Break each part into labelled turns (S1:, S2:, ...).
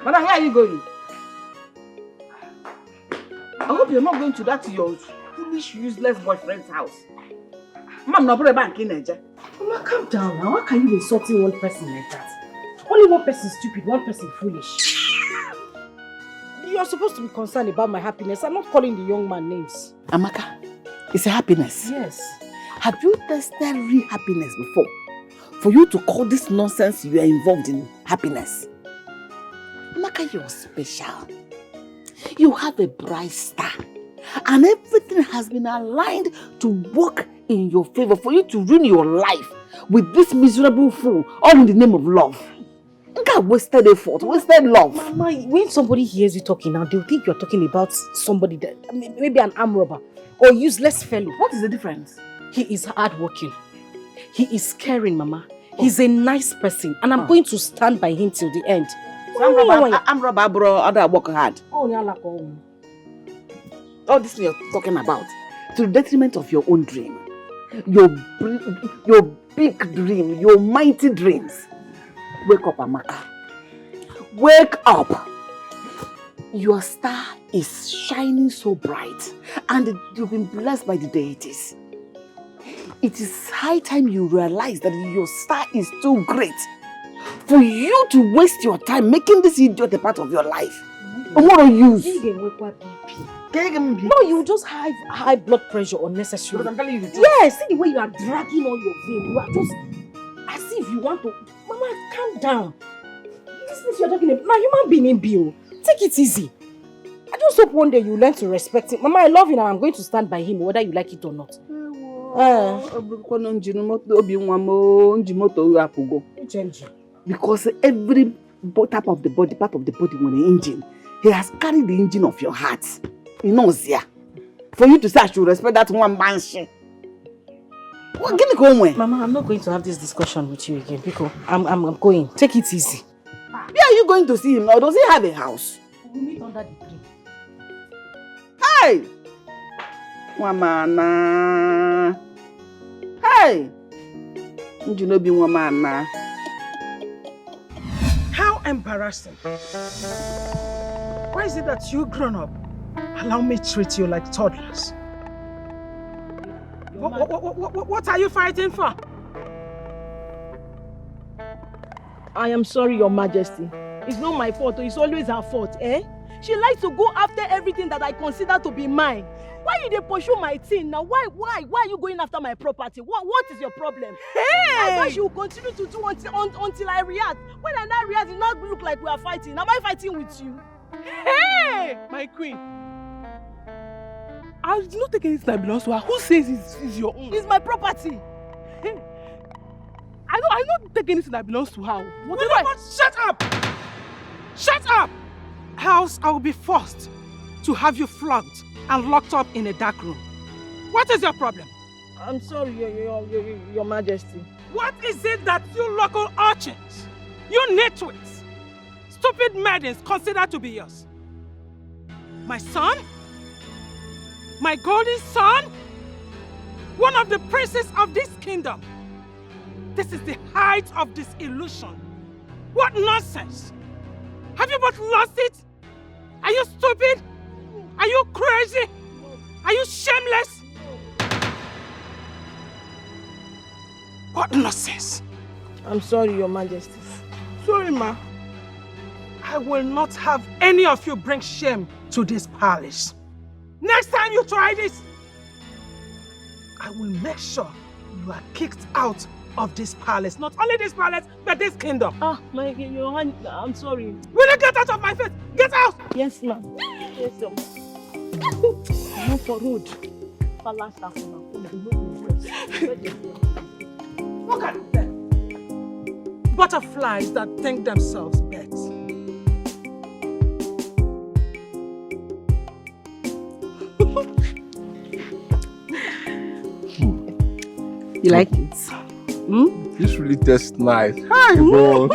S1: Madam, where are you going? I hope you're not going to that your foolish, useless boyfriend's house. Mom, no put bank in there.
S2: Mama, calm down now. How can you be insulting one person like that? Only one person is stupid, one person foolish. You're supposed to be concerned about my happiness. I'm not calling the young man names.
S1: Amaka, it's a happiness.
S2: Yes.
S1: Have you tested real happiness before? For you to call this nonsense you are involved in happiness? Amaka, you're special. You have a bright star. And everything has been aligned to work in your favor for you to ruin your life with this miserable fool, all in the name of love. That wasted effort, wasted love.
S2: Mama, when somebody hears you talking now, they'll think you're talking about somebody that, maybe an arm robber or useless fellow.
S1: What is the difference?
S2: He is hardworking. He is caring, Mama. He's a nice person, and I'm going to stand by him till the end.
S1: So I'm robber, bro. Other work hard. All this you're talking about, to the detriment of your own dream, your big dream, your mighty dreams. Wake up, Amaka. Wake up. Your star is shining so bright, and you've been blessed by the deities. It is high time you realize that your star is too great for you to waste your time making this idiot a part of your life. And what are you?
S2: No, you just have high blood pressure unnecessarily.
S1: But I'm telling you the truth.
S2: Yes, see the way you are dragging on your vein. You are just as if you want to. Mama, calm down. This is you're talking about. Now, human being in Bill. Take it easy. I just hope one day you learn to respect him. Mama, I love him and I'm going to stand by him whether you like it or not.
S1: Because every type of the body, part of the body when the engine, he has carried the engine of your heart. He knows here. For you to say I should respect that one man's shit.
S2: Mama, I'm not going to have this discussion with you again because I'm going. Take it easy.
S1: Where are you going to see him now? Does he have a house?
S2: We'll meet under the tree.
S1: Hey! Wamana. Hey! Njinobi wamana.
S3: How embarrassing. Why is it that you grown up allow me to treat you like toddlers? What are you fighting for?
S4: I am sorry, Your Majesty. It's not my fault, it's always her fault, eh? She likes to go after everything that I consider to be mine. Why you dey pursue my thing now? Why are you going after my property? What is your problem?
S3: Hey!
S4: I thought she will continue to do until I react. When I now react, it not look like we are fighting. Am I fighting with you?
S3: Hey! My queen. I did not take anything that belongs to her. Who says it's your own?
S4: It's my property.
S3: Hey. I don't take anything that belongs to her. Shut up! Shut up! Else I will be forced to have you flogged and locked up in a dark room. What is your problem?
S4: I'm sorry, Your Majesty.
S3: What is it that you local urchins, you nitwits, stupid maidens consider to be yours? My son? My golden son? One of the princes of this kingdom. This is the height of disillusion. What nonsense! Have you both lost it? Are you stupid? Are you crazy? Are you shameless? What nonsense!
S4: I'm sorry, Your Majesty.
S3: Sorry, ma. I will not have any of you bring shame to this palace. Next time you try this, I will make sure you are kicked out of this palace. Not only this palace, but this kingdom.
S4: Your Hand, I'm sorry.
S3: Will you get out of my face? Get out!
S4: Yes, ma'am. Yes, ma'am. Move for road.
S3: Look at them. Butterflies that think themselves birds.
S4: You like it?
S5: This really tastes nice. Hi, bro.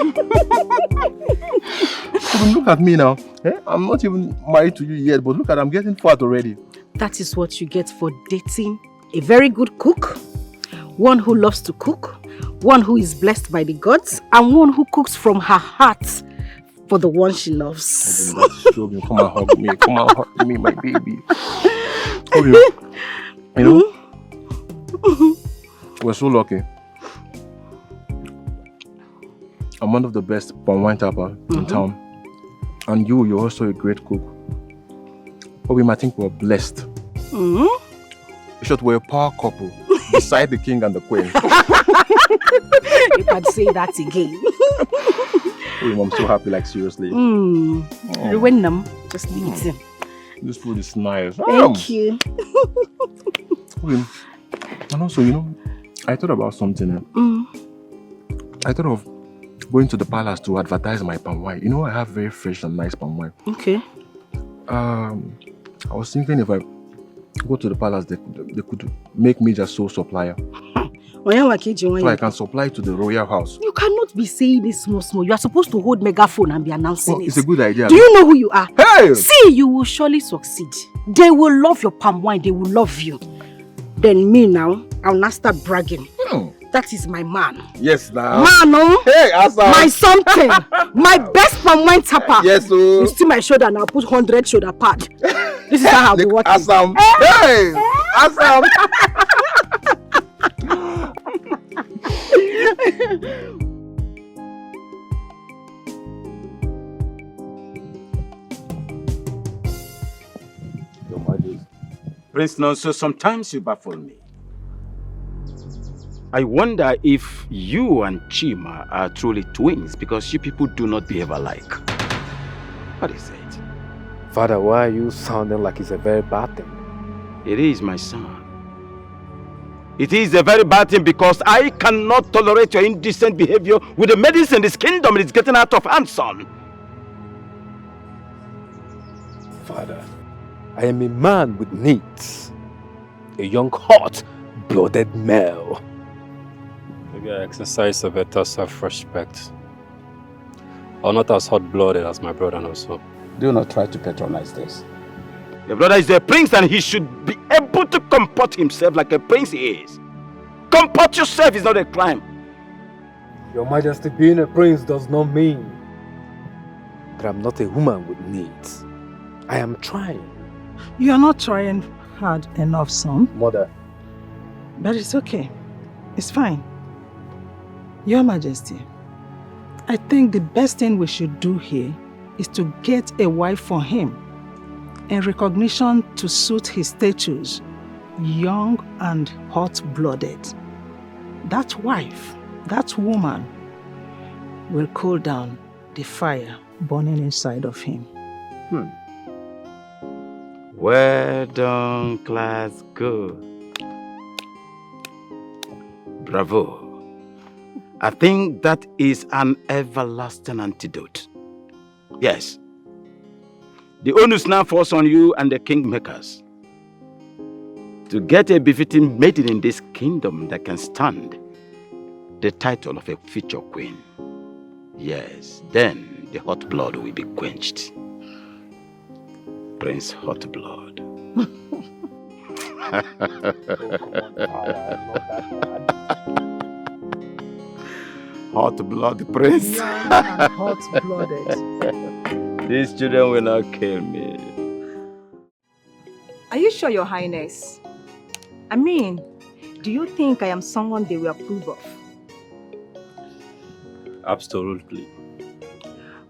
S5: Look at me now. I'm not even married to you yet, but look at I'm getting fat already.
S2: That is what you get for dating a very good cook, one who loves to cook, one who is blessed by the gods, and one who cooks from her heart for the one she loves.
S5: Come and hug me. Come and hug me, my baby. You know, we're so lucky. I'm one of the best palm wine tapper in town. And you're also a great cook. But I think we're blessed. In short, we're a power couple beside the king and the queen.
S2: You can say that again.
S5: I'm so happy, like seriously.
S2: Ruin them. Just eat them.
S5: This food is nice.
S2: Thank you.
S5: And also, you know, I thought about something. I thought of going to the palace to advertise my palm wine. You know, I have very fresh and nice palm wine.
S2: Okay.
S5: I was thinking if I go to the palace, they could make me just sole supplier. So I can supply to the royal house.
S2: You cannot be saying this small. You are supposed to hold megaphone and be announcing it.
S5: It's a good idea.
S2: Do you know who you are?
S5: Hey!
S2: See, you will surely succeed. They will love your palm wine. They will love you. Then me now, I'll not start bragging. That is my man.
S5: Yes, now.
S2: Man,
S5: hey, Assam.
S2: My something. My best palm wine tapper.
S5: Yes,
S2: You see my shoulder and I'll put 100 shoulder pad. This is how I'll be working.
S5: Assam. Hey! Assam.
S6: Your Majesty. Prince Nonso, sometimes you baffle me. I wonder if you and Chima are truly twins because you people do not behave alike. What is it?
S7: Father, why are you sounding like it's a very bad thing?
S6: It is, my son. It is a very bad thing because I cannot tolerate your indecent behavior with the maidens in this kingdom. It's getting out of hand, son.
S7: Father, I am a man with needs. A young, hot-blooded male.
S8: Maybe I exercise a better self-respect. I'm not as hot-blooded as my brother also.
S6: Do not try to patronize this. Your brother is a prince and he should be able to comport himself like a prince he is. Comport yourself is not a crime.
S7: Your Majesty, being a prince does not mean that I'm not a woman with needs. I am trying.
S3: You are not trying hard enough, son.
S7: Mother.
S3: But it's okay. It's fine. Your Majesty, I think the best thing we should do here is to get a wife for him in recognition to suit his status, young and hot-blooded. That wife, that woman, will cool down the fire burning inside of him.
S6: Well done, class. Good. Bravo. I think that is an everlasting antidote. Yes. The onus now falls on you and the kingmakers to get a befitting maiden in this kingdom that can stand the title of a future queen. Yes, then the hot blood will be quenched. Prince Hot Blood. Hot blood, Prince.
S3: Hot-blooded.
S6: These children will not kill me.
S9: Are you sure, Your Highness? I mean, do you think I am someone they will approve of?
S8: Absolutely.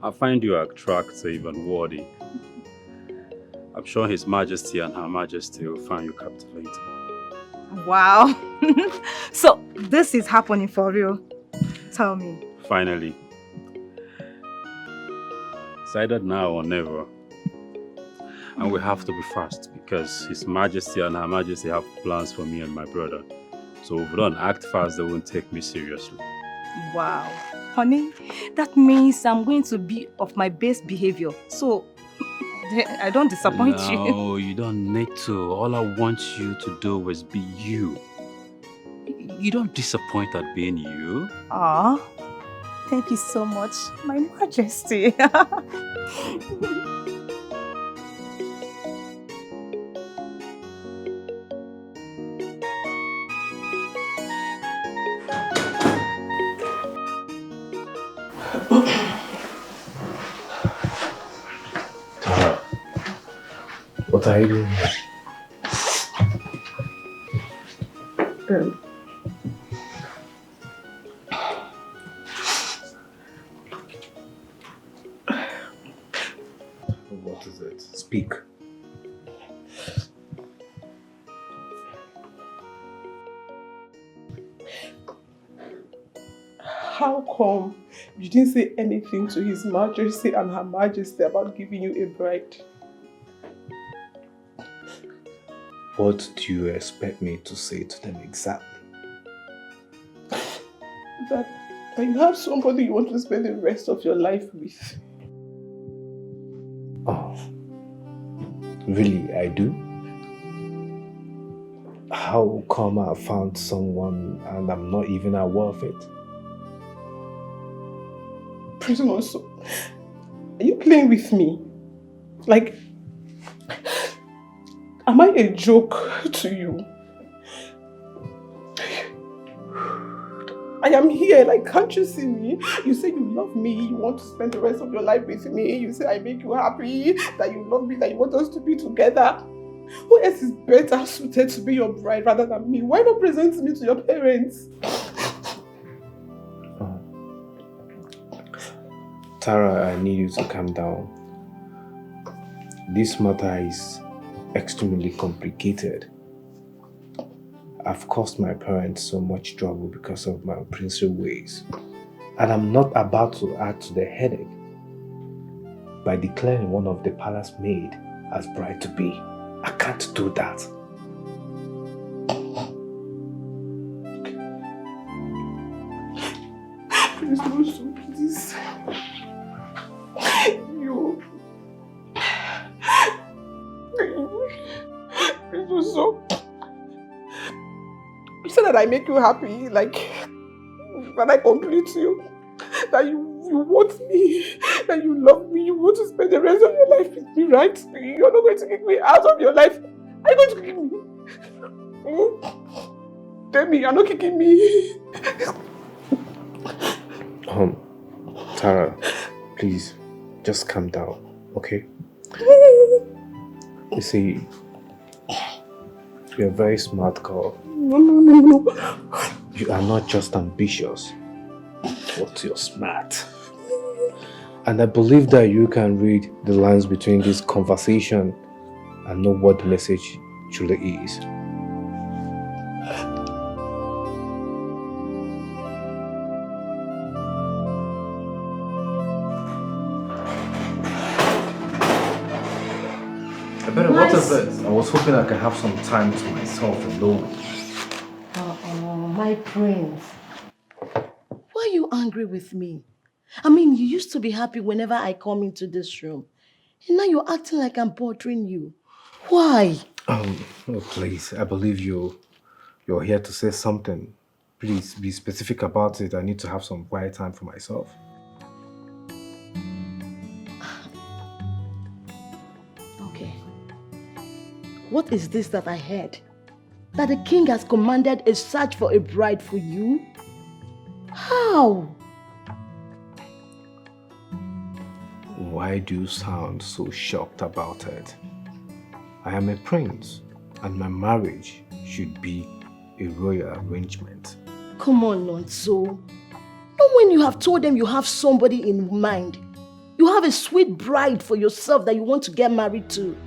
S8: I find you attractive and worthy. I'm sure His Majesty and Her Majesty will find you captivating.
S9: Wow. So, this is happening for real? Tell me.
S8: Finally. It's either now or never. And we have to be fast because His Majesty and Her Majesty have plans for me and my brother. So if we don't act fast, they won't take me seriously.
S9: Wow. Honey, that means I'm going to be of my best behavior. So, I don't disappoint you.
S8: No, you don't need to. All I want you to do is be you. You don't disappoint at being you.
S9: Ah. Thank you so much, My Majesty.
S7: What are you doing here? What is it? Speak.
S10: How come you didn't say anything to His Majesty and Her Majesty about giving you a bride?
S7: What do you expect me to say to them exactly?
S10: That you have somebody you want to spend the rest of your life with.
S7: Oh, really, I do? How come I found someone and I'm not even aware of it?
S10: Prince Nonso, are you playing with me? Like, am I a joke to you? I am here, like, can't you see me? You say you love me, you want to spend the rest of your life with me. You say I make you happy, that you love me, that you want us to be together. Who else is better suited to be your bride rather than me? Why not present me to your parents?
S7: Tara, I need you to calm down. This matter is extremely complicated. I've caused my parents so much trouble because of my princely ways. And I'm not about to add to the headache by declaring one of the palace maid as bride-to-be. I can't do that.
S10: Please don't show this. You said that I make you happy, like, that I complete you, that you want me, that you love me, you want to spend the rest of your life with me, right? You're not going to kick me out of your life. Are you going to kick me? Tell me, you're not kicking me.
S7: Tara, please, just calm down, okay? You see, you're a very smart girl.
S10: No.
S7: You are not just ambitious, but you're smart. And I believe that you can read the lines between this conversation and know what the message truly is. What is it? I was hoping I could have some time to myself alone.
S2: My prince. Why are you angry with me? I mean, you used to be happy whenever I come into this room. And now you're acting like I'm bothering you. Why?
S7: Oh, please. I believe you're here to say something. Please be specific about it. I need to have some quiet time for myself.
S2: Okay. What is this that I heard? That the king has commanded a search for a bride for you? How?
S7: Why do you sound so shocked about it? I am a prince, and my marriage should be a royal arrangement.
S2: Come on, Nonso. Not when you have told them you have somebody in mind. You have a sweet bride for yourself that you want to get married to.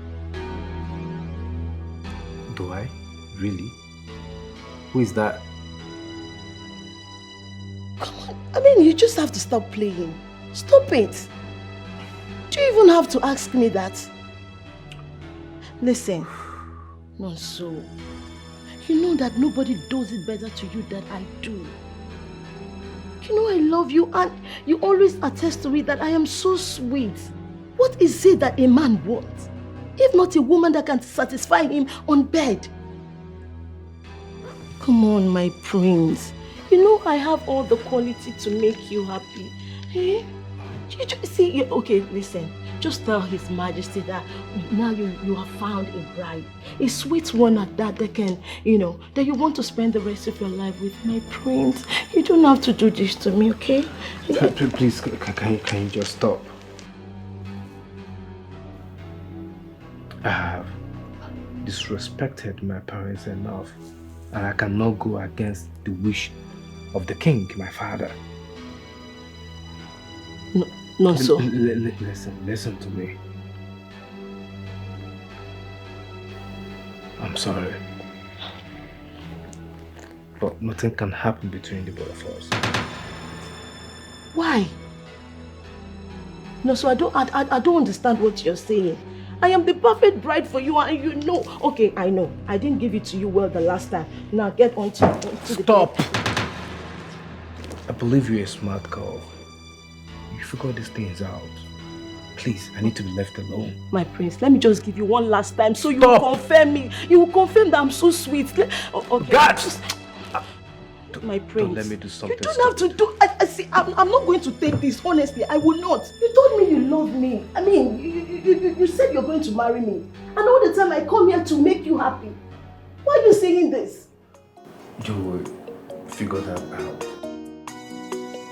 S7: Do I? Really? Who is that?
S2: Come on. I mean, you just have to stop playing. Stop it. Do you even have to ask me that? Listen, Nonso, you know that nobody does it better to you than I do. You know I love you and you always attest to it that I am so sweet. What is it that a man wants? If not a woman that can satisfy him on bed. Come on, my prince.
S4: You know I have all the quality to make you happy. Eh? You just, see, okay, listen. Just tell His Majesty that now you have found a bride. A sweet one at that can, that you want to spend the rest of your life with, my prince. You don't have to do this to me, okay?
S7: Please, can you just stop? I have disrespected my parents enough, and I cannot go against the wish of the king, my father.
S4: No, so.
S7: Listen to me. I'm sorry. But nothing can happen between the both of us.
S4: Why? No, so I don't understand what you're saying. I am the perfect bride for you, and you know. Okay, I know. I didn't give it to you well the last time. Now get on to
S7: Stop! I believe you're a smart girl. You figure these things out. Please, I need to be left alone.
S4: My prince, let me just give you one last time so you will confirm me. You will confirm that I'm so sweet. Okay.
S7: God!
S4: My prince.
S7: Don't let me do something.
S4: You don't have to do. I see. I'm not going to take this. Honestly, I will not. You told me you love me. I mean, you said you're going to marry me, and all the time I come here to make you happy. Why are you saying this?
S7: You will figure that out.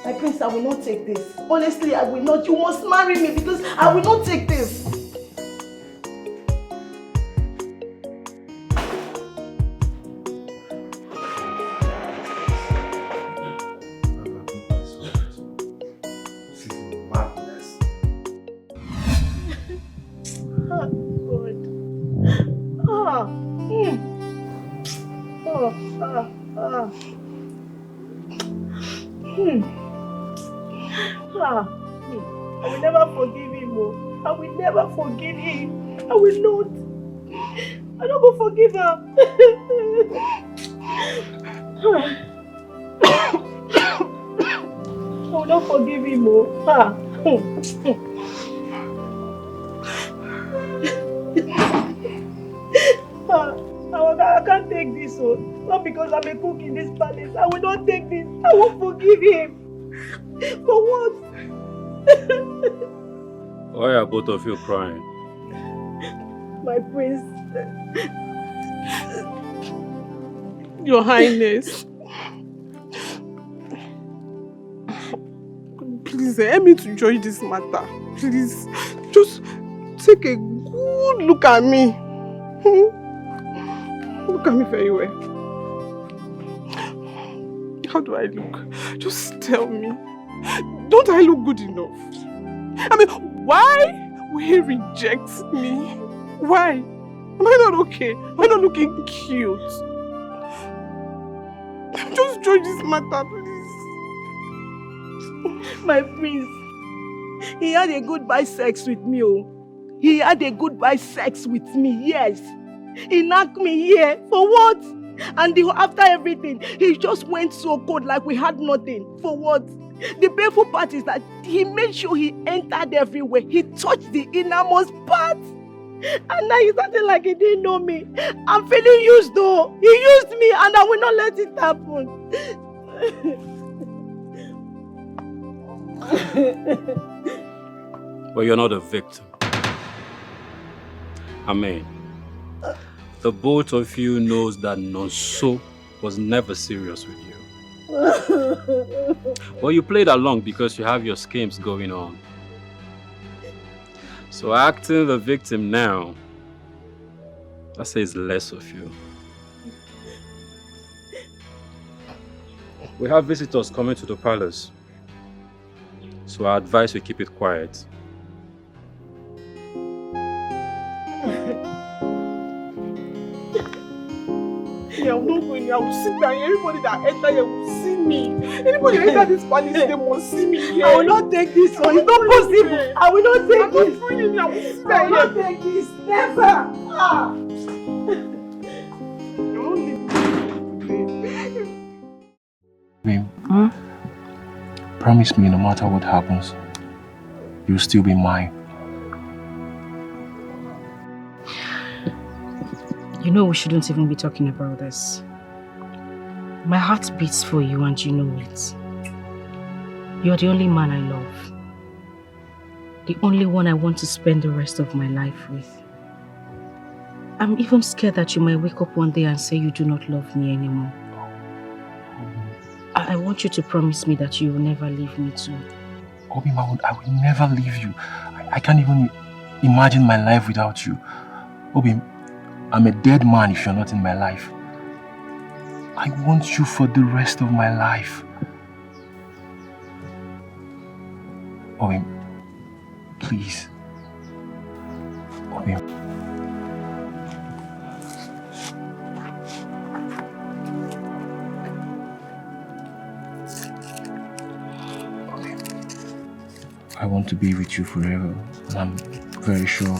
S4: My prince, I will not take this. Honestly, I will not. You must marry me because I will not take this. I will never forgive him. I will never forgive him. I will not. I don't go forgive her. I will not forgive him. I can't take this. Not because I'm a cook in this palace. I will not take this. I won't forgive him. For what?
S8: Why are both of you crying?
S4: My prince.
S10: Your Highness. Please, help me to judge this matter. Please, just take a good look at me. Look at me very well. How do I look? Just tell me. Don't I look good enough? I mean, why will he reject me? Why? Am I not okay? Am I not looking cute? Just judge this matter, please.
S4: My prince, he had a goodbye sex with me. He had a goodbye sex with me, yes. He knocked me here. For what? And after everything, he just went so cold like we had nothing. For what? The painful part is that he made sure he entered everywhere. He touched the innermost part. And now he's acting like he didn't know me. I'm feeling used though. He used me and I will not let it happen.
S8: But you're not a victim. I mean, the both of you knows that Nonso was never serious with you. Well, you played along because you have your schemes going on. So acting the victim now, that says less of you. We have visitors coming to the palace, so I advise we keep it quiet.
S10: Yeah, I'm not going. I will sit down. Everybody that enter here will see me. Anybody that enter this palace, they must see me here.
S4: I will not take this one. It's not possible. I will not take this.
S10: I'm not doing it. I will sit
S4: I
S10: down
S4: will not
S10: here.
S4: take this. Never.
S10: You won't leave me.
S5: Babe, promise me no matter what happens, you'll still be mine.
S9: You know we shouldn't even be talking about this.
S2: My heart beats for you and you know it. You're the only man I love. The only one I want to spend the rest of my life with. I'm even scared that you might wake up one day and say you do not love me anymore. I want you to promise me that you will never leave me too.
S5: Obi, I will never leave you. I can't even imagine my life without you. Obi, I'm a dead man if you're not in my life. I want you for the rest of my life. Obi, please. Obi. I want to be with you forever, and I'm very sure.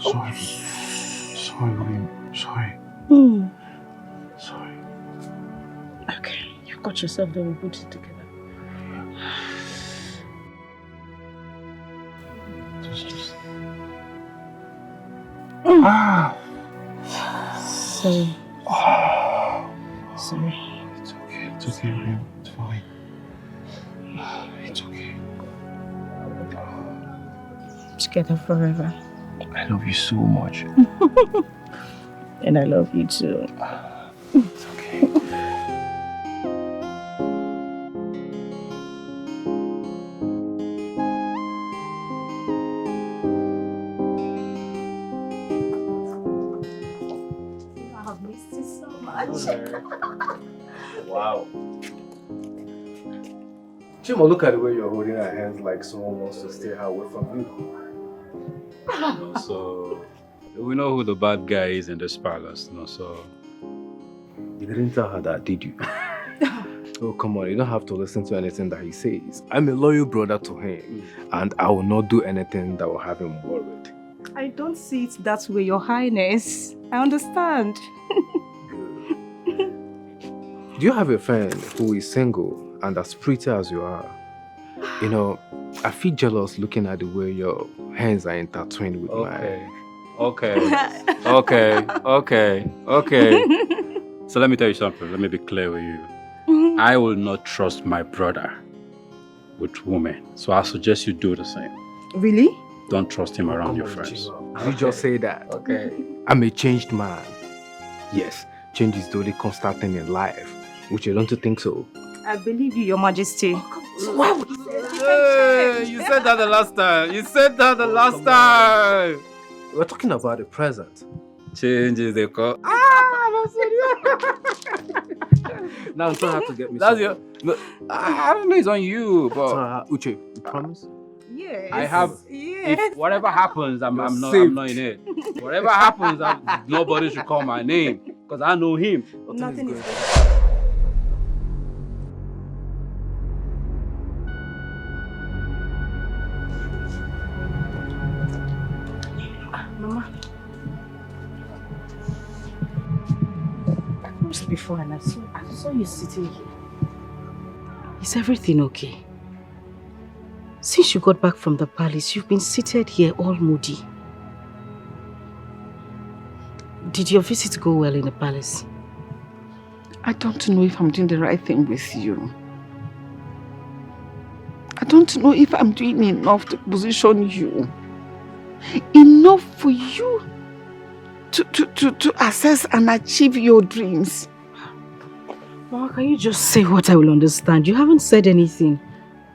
S5: Sorry. Sorry, William. Sorry. Sorry.
S2: Okay, you got yourself there, we'll put it together. Sorry. Sorry.
S5: It's okay. It's okay, William. It's fine. It's okay.
S2: Together forever.
S5: I love you so much.
S2: And I love you too.
S5: It's okay.
S2: I've missed you so much.
S7: Wow. Chima, look at the way you're holding her hands like someone wants to stay her away from you.
S8: So, we know who the bad guy is in this palace, no? So,
S7: You didn't tell her that, did you? Oh, come on, you don't have to listen to anything that he says. I'm a loyal brother to him, and I will not do anything that will have him worried.
S9: I don't see it that way, Your Highness. I understand.
S7: Do you have a friend who is single and as pretty as you are? You know, I feel jealous looking at the way your hands are intertwined with mine.
S8: Okay. So let me tell you something. Let me be clear with you. I will not trust my brother with women. So I suggest you do the same.
S9: Really?
S8: Don't trust him around your friends.
S7: You just say that.
S8: Okay.
S7: I'm a changed man. Yes, change is the only constant thing in life. Which you don't think so?
S9: I believe you, Your Majesty.
S2: So why would you say that?
S8: Hey, you said that the last time.
S7: We're talking about the present.
S8: Changes they call.
S7: Now I'm trying to get me
S8: That's
S7: something.
S8: your. No, I don't know. It's on you, but
S7: Uche, you promise?
S9: Yes.
S8: I have.
S9: Yes.
S8: If whatever happens, I'm not in it. Whatever happens, nobody should call my name because I know him.
S9: Nothing is good.
S2: Mama. I promised before and I saw you sitting here. Is everything okay? Since you got back from the palace, you've been seated here all moody. Did your visit go well in the palace?
S10: I don't know if I'm doing the right thing with you. I don't know if I'm doing enough to position you. Enough for you to access and achieve your dreams.
S2: Mama, can you just say what I will understand? You haven't said anything.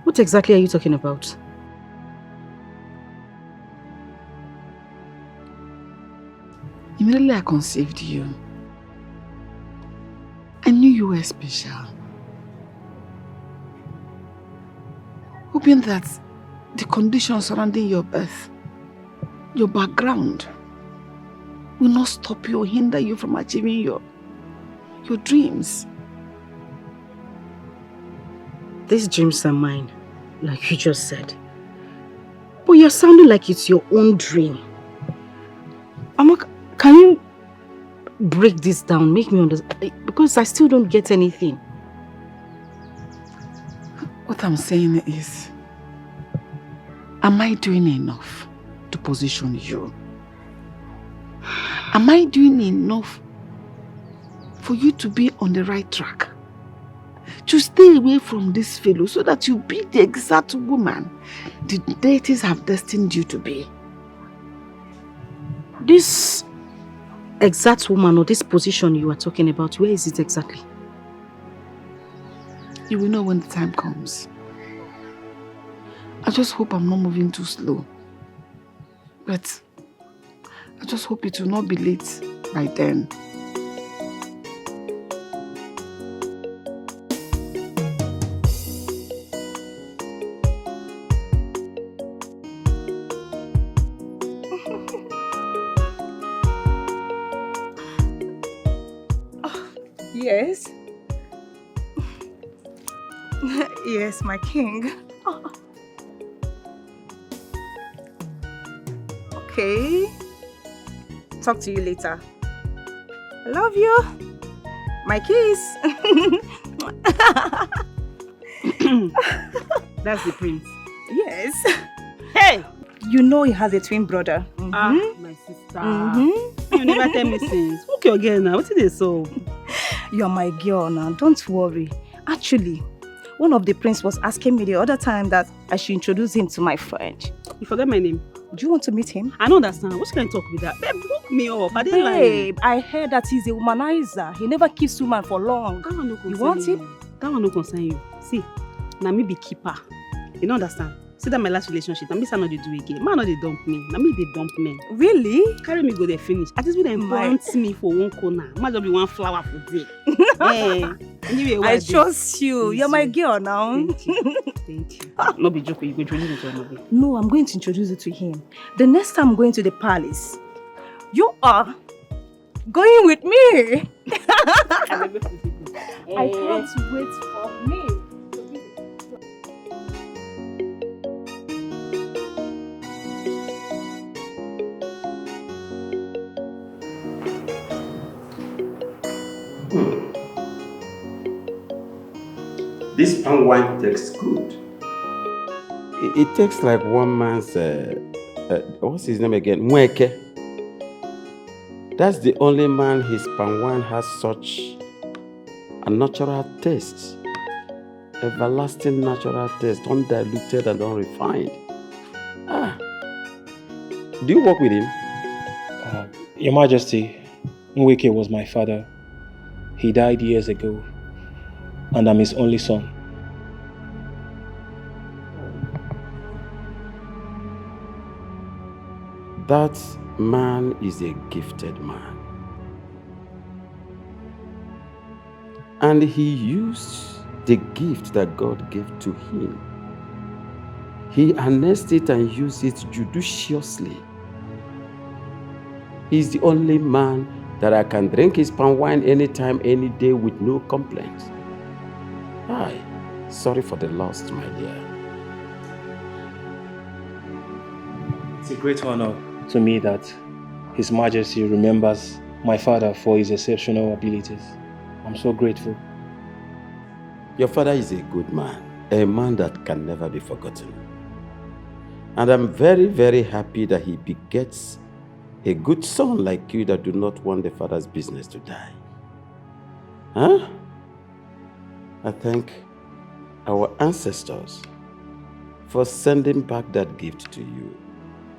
S2: What exactly are you talking about?
S10: Immediately I conceived you, I knew you were special. Hoping that the conditions surrounding your birth, your background, will not stop you or hinder you from achieving your dreams.
S2: These dreams are mine, like you just said. But you're sounding like it's your own dream. Mama, can you break this down, make me understand? Because I still don't get anything.
S10: What I'm saying is, am I doing enough?
S1: to position you? Am I doing enough for you to be on the right track? To stay away from this fellow so that you be the exact woman the deities have destined you to be?
S2: This exact woman or this position you are talking about, where is it exactly?
S1: You will know when the time comes. I just hope I'm not moving too slow. But I just hope it will not be late by then.
S9: Yes. Yes, my king. Okay. Talk to you later. I love you. My kiss.
S2: That's the prince.
S9: Yes.
S2: Hey!
S9: You know he has a twin brother.
S2: My sister. You never tell me since. Look your girl now. What is this so?
S9: You're my girl now. Don't worry. Actually, one of the prince was asking me the other time that I should introduce him to my friend.
S2: You forget my name.
S9: Do you want to meet him?
S2: I don't understand. What kind of talk with that? Babe, hook me up. I didn't
S9: Babe, I heard that he's a womanizer. He never keeps woman for long.
S2: That one no concern
S9: You want
S2: you.
S9: him?
S2: That one no concern you. See, now me be keeper. You don't understand? See that my last relationship, now me say I no dey do again. Man no dey dump me. Now me dey dump men.
S9: Really?
S2: Carry me go there finish. At least we dem plant me for one corner. Man just be one flower for there. Anyway,
S9: I trust you. You're my girl now.
S2: Thank you. Thank you. No be joke. You go introduce me to another.
S9: No, I'm going to introduce you to him. The next time I'm going to the palace, you are going with me. I can't wait for me.
S6: This palm wine tastes good. It tastes like one man's, what's his name again? Mweke. That's the only man his palm wine has such a natural taste. Everlasting natural taste, undiluted and unrefined. Do you work with him?
S11: Your Majesty, Mweke was my father. He died years ago, and I'm his only son.
S6: That man is a gifted man. And he used the gift that God gave to him. He harnessed it and used it judiciously. He's the only man that I can drink his palm wine anytime, any day with no complaints. Sorry for the loss, my dear.
S11: It's a great honor to me that His Majesty remembers my father for his exceptional abilities. I'm so grateful.
S6: Your father is a good man, a man that can never be forgotten. And I'm very, very happy that he begets a good son like you that do not want the father's business to die. I thank our ancestors for sending back that gift to you,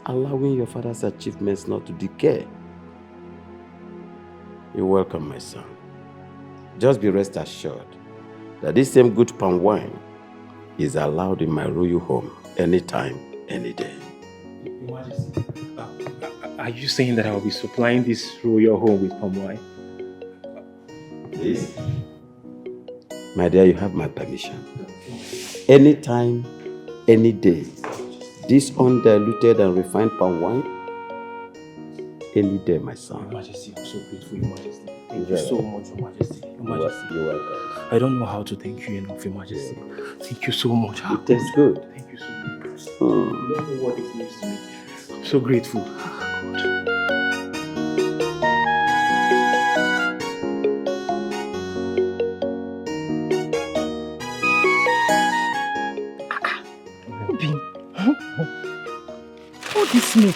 S6: allowing your father's achievements not to decay. You're welcome, my son. Just be rest assured that this same good palm wine is allowed in my royal home anytime, any day.
S11: Your Majesty, are you saying that I will be supplying this royal home with palm wine?
S6: Please. My dear, you have my permission. Anytime, any day, this undiluted and refined palm wine, any day, my son.
S11: Your Majesty, I'm so grateful, Your Majesty. Thank you so much, Your Majesty. Your Majesty.
S6: You're welcome.
S11: I don't know how to thank you enough, Your Majesty. Thank you so much.
S6: It tastes good.
S11: Thank you so much. You don't know what it means to me. I'm so grateful.
S2: all this meat.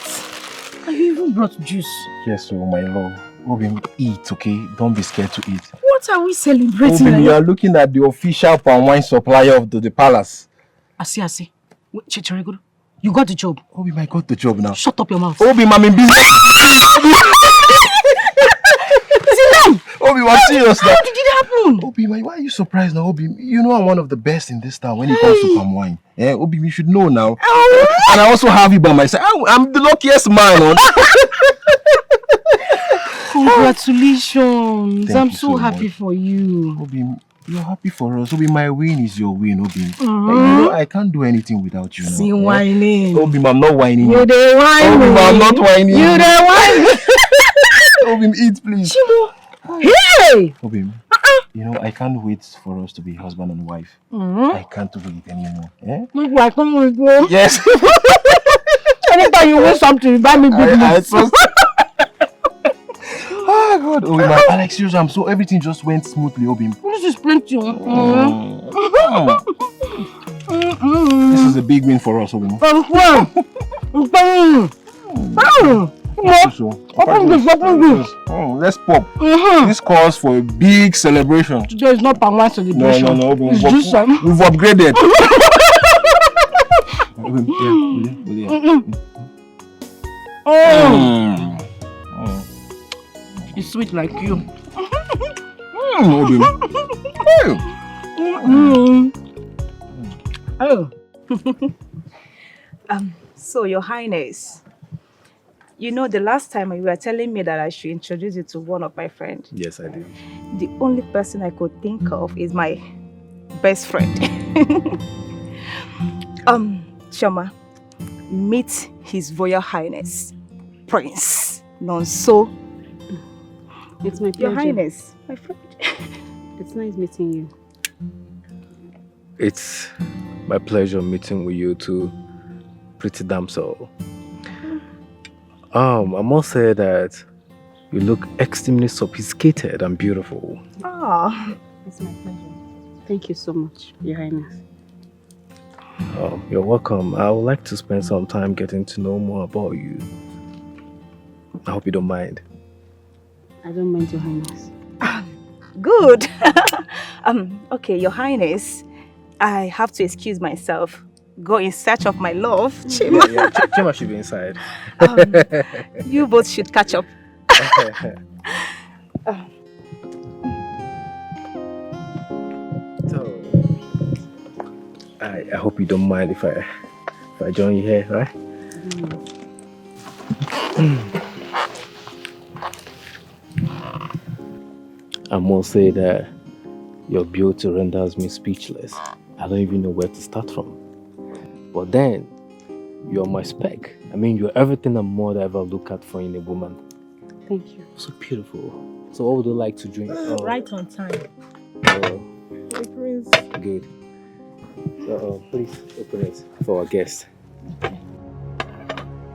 S2: And you even brought juice.
S5: Yes, so my love. Obim, eat, okay? Don't be scared to eat.
S2: What are we celebrating?
S5: Obim, you are looking at the official palm wine supplier of the palace.
S2: I see. Wait, Chichiriguru, you got the job.
S5: Obim, I got the job now.
S2: Shut up your mouth.
S5: Obim, I'm in business. Obim, I'm serious now.
S2: How did it happen?
S5: Obim, why are you surprised now, Obim? You know I'm one of the best in this town when it comes to palm wine. Obim, you should know now. And I also have you by my side. I'm the luckiest man.
S2: Congratulations. I'm so happy
S5: much
S2: for you.
S5: Obim, you're happy for us. Obim, my win is your win, Obim. You know, I can't do anything without you now.
S2: See, whining.
S5: Obim, I'm not whining.
S2: You dey whine.
S5: Obim, I'm not whining.
S2: You dey whine.
S5: Obim, eat, please.
S2: Chimo. Hey!
S5: Obim, you know, I can't wait for us to be husband and wife. I can't wait anymore.
S2: I come with you.
S5: Yes.
S2: Anytime you want something, you buy me business.
S5: Oh God, Obim, Alex, seriously, so everything just went smoothly, Obim.
S2: This is plenty.
S5: This is a big win for us, Obim. Let's pop. This calls for a big celebration.
S2: Today is not palm wine celebration.
S5: No, Obim.
S2: It's just
S5: we've upgraded.
S2: It's sweet like you.
S9: So, Your Highness, you know the last time you were telling me that I should introduce you to one of my friends.
S7: Yes, I do.
S9: The only person I could think of is my best friend. Choma, meet His Royal Highness, Prince Nonso.
S12: It's my pleasure.
S9: Your Highness, my friend.
S12: It's nice meeting you.
S7: It's my pleasure meeting with you too, pretty damsel. I must say that you look extremely sophisticated and beautiful.
S9: Ah,
S12: it's my pleasure. Thank you so much, Your Highness.
S7: You're welcome. I would like to spend some time getting to know more about you. I hope you don't mind.
S12: I don't mind, Your Highness.
S9: Good. Okay, Your Highness, I have to excuse myself. Go in search of my love, Chima.
S7: Yeah. Chima should be inside.
S9: You both should catch up.
S7: So, I hope you don't mind if I join you here, right? I must say that your beauty renders me speechless. I don't even know where to start from. But then, you're my spec. I mean, you're everything and more that I ever look at for in a woman.
S12: Thank you.
S7: So beautiful. So what would you like to drink?
S2: Right on time.
S7: Good. So please open it for our guest.
S12: Okay.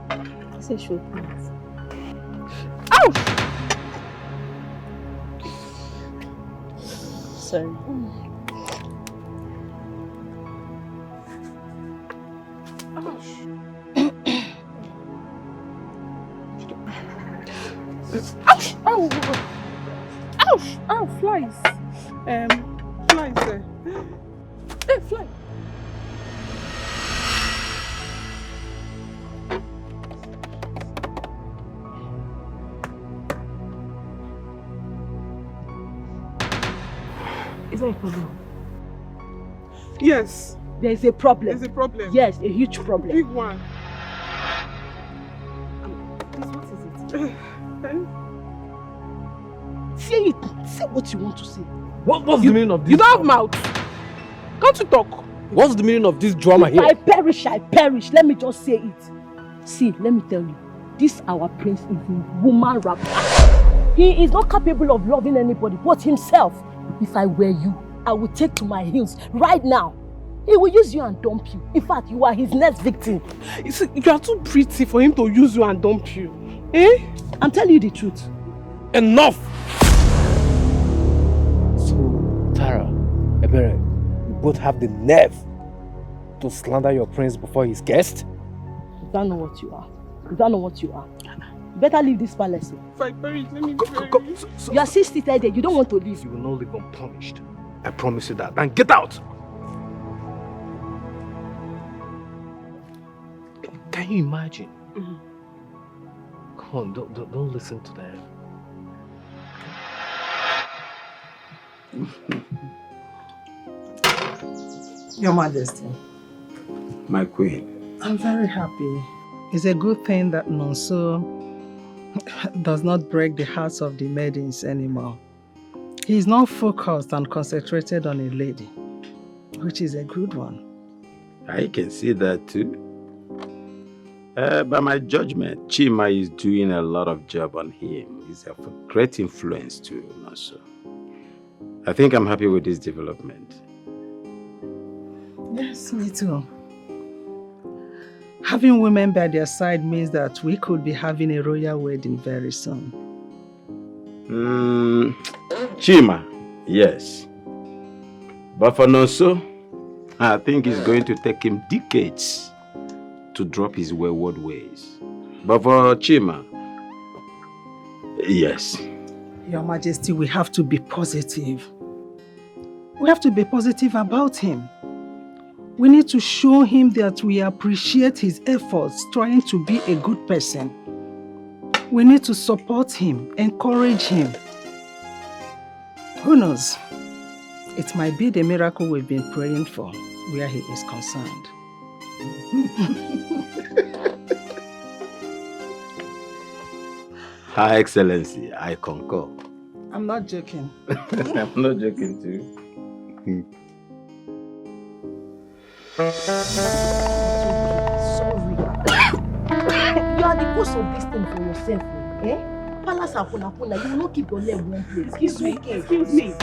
S12: I said show please.
S2: Ow!
S12: Sorry.
S10: Ouch! Ow! Ouch! Ow! Flies. Flies there. Hey, fly.
S2: Is there a problem?
S10: Yes.
S2: There is a problem.
S10: There's a problem.
S2: Yes, a huge problem.
S10: Big one.
S2: Please, what is it? Say it. Say what you want to say.
S11: What's the meaning of this?
S10: You don't have mouth. Can't you talk?
S11: What's the meaning of this drama here?
S2: I perish. Let me just say it. See, let me tell you. This our prince is a woman rapper. He is not capable of loving anybody but himself. If I were you, I would take to my heels right now. He will use you and dump you. In fact, you are his next victim.
S10: You see, you are too pretty for him to use you and dump you. Eh?
S2: I'm telling you the truth.
S11: Enough!
S7: So, Tara, Ebere, you both have the nerve to slander your prince before his guest?
S2: You don't know what you are.
S4: Is that not what you are? You better leave this palace.
S10: Fine, Paris, let me go.
S4: You are still seated there. You don't want to leave.
S7: You will not leave unpunished. I promise you that. And get out! Can you imagine? Come on, don't listen to them.
S13: Your Majesty.
S6: My queen.
S13: I'm very happy. It's a good thing that Nonso does not break the hearts of the maidens anymore. He is not focused and concentrated on a lady, which is a good one.
S6: I can see that too. By my judgment, Chima is doing a lot of job on him. He's of a great influence too, Nonso. I think I'm happy with this development.
S13: Yes, me too. Having women by their side means that we could be having a royal wedding very soon.
S6: Chima, yes. But for Nonso, I think it's going to take him decades to drop his wayward ways. But for Chima, yes.
S13: Your Majesty, we have to be positive. We have to be positive about him. We need to show him that we appreciate his efforts trying to be a good person. We need to support him, encourage him. Who knows? It might be the miracle we've been praying for where he is concerned.
S6: Her Excellency, I concur.
S13: I'm not joking.
S6: I'm not joking too.
S2: Sorry. You are the cause of this thing for yourself, eh? Palace Apuna, you will not keep your leg one place.
S12: Excuse me.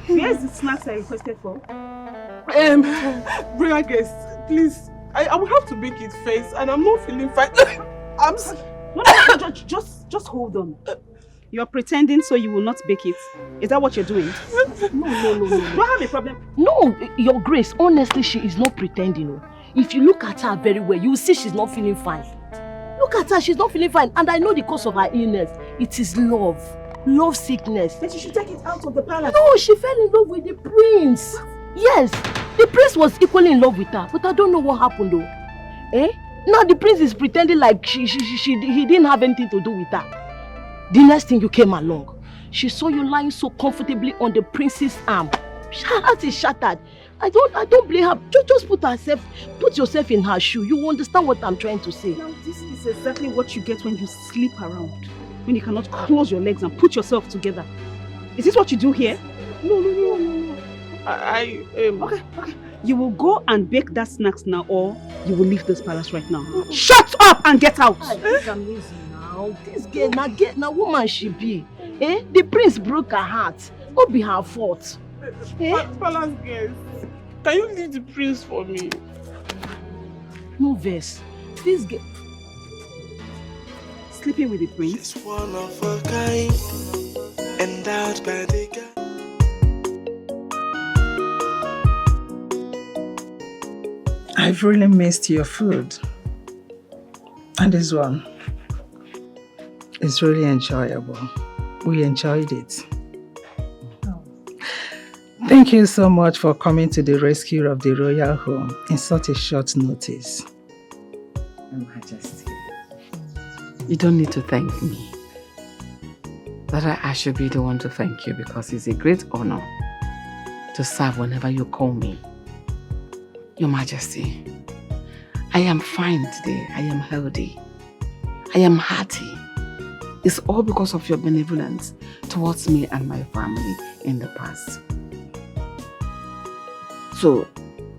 S12: Where's the snacks I requested for?
S10: Bring guest, please. I will have to bake it first, and I'm not feeling fine.
S12: No, just hold on. You're pretending so you will not bake it. Is that what you're doing?
S2: No.
S12: Do I have a problem?
S2: No, Your Grace, honestly, she is not pretending. If you look at her very well, you will see she's not feeling fine. Look at her, she's not feeling fine. And I know the cause of her illness. It is love. Love sickness.
S12: But you should take it out of the palace.
S2: No, she fell in love with the prince. Yes, the prince was equally in love with her. But I don't know what happened though. Now the prince is pretending like he didn't have anything to do with her. The next thing you came along, she saw you lying so comfortably on the prince's arm. Her heart is shattered. I don't blame her. Just put yourself in her shoe. You understand what I'm trying to say.
S12: Now this is exactly what you get when you sleep around. When you cannot close your legs and put yourself together. Is this what you do here?
S10: No.
S12: Okay. You will go and bake that snacks now, or you will leave this palace right now.
S2: Shut up and get out!
S12: I
S2: think I'm easy now. This girl, now woman she be. The prince broke her heart. What be her fault?
S10: Palace guest, can you leave the prince for me?
S2: No verse. This girl.
S12: Sleeping with the prince?
S14: She's one of a kind, endowed by the God.
S13: I've really missed your food. And this one is really enjoyable. We enjoyed it. Thank you so much for coming to the rescue of the royal home in such a short notice.
S1: Your Majesty, you don't need to thank me. But I should be the one to thank you because it's a great honor to serve whenever you call me. Your Majesty, I am fine today. I am healthy. I am hearty. It's all because of your benevolence towards me and my family in the past. So,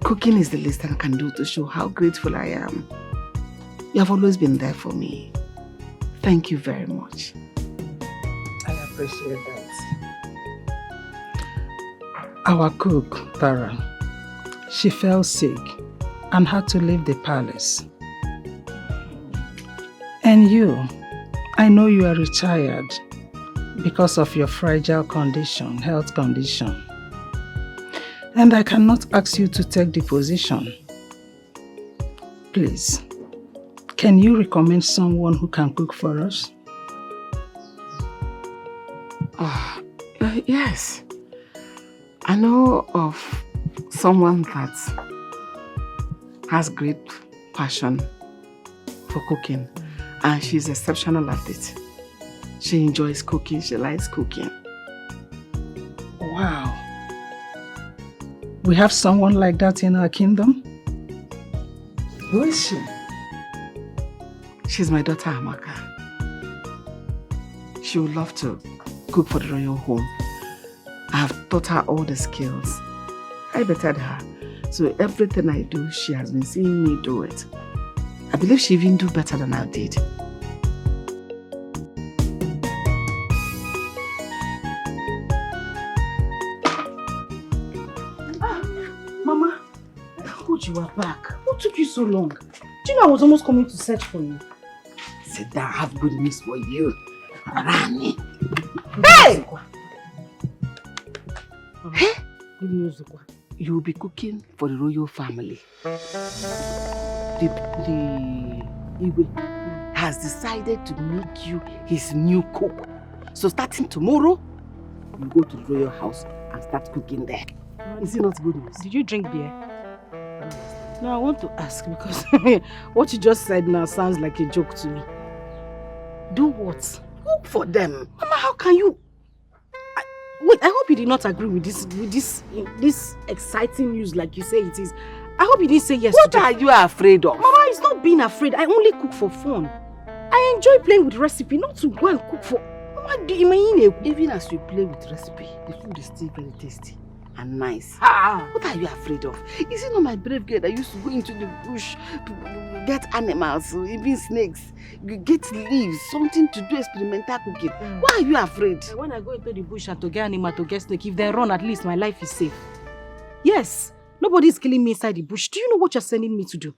S1: cooking is the least I can do to show how grateful I am. You have always been there for me. Thank you very much.
S13: I appreciate that. Our cook, Tara, she fell sick and had to leave the palace. And you, I know you are retired because of your fragile condition, health condition. And I cannot ask you to take the position. Please, Can you recommend someone who can cook for us?
S1: Yes. I know of someone that has great passion for cooking, and she's exceptional at it. She enjoys cooking, she likes cooking.
S13: Wow. We have someone like that in our kingdom?
S1: Who is she? She's my daughter, Amaka. She would love to cook for the royal home. I have taught her all the skills. I bettered her. So everything I do, she has been seeing me do it. I believe she even do better than I did.
S2: Mama, good you are back. What took you so long? Do you know I was almost coming to search for you?
S1: Sit down, I have good news for you. Rani. Hey! Hey!
S2: Good news.
S1: You will be cooking for the royal family. The Igwe has decided to make you his new cook. So starting tomorrow, you go to the royal house and start cooking there. Is it not good news?
S2: Did you drink beer? No, I want to ask because what you just said now sounds like a joke to me. Do what?
S1: Cook for them.
S2: Mama, how can you? Wait, I hope you did not agree with this exciting news like you say it is. I hope you didn't say yes.
S1: What are you afraid of?
S2: Mama, it's not being afraid. I only cook for fun. I enjoy playing with recipe, not to go and cook for... Mama, do you mean?
S1: Even as you play with recipe, the food is still very tasty and nice. What are you afraid of? Is it not my brave girl that used to go into the bush to get animals, even snakes, get leaves, something to do experimental cooking? Why are you afraid?
S2: When I go into the bush and to get animal, to get snake, if they run, at least my life is safe. Yes, nobody is killing me inside the bush. Do you know what you're sending me to do?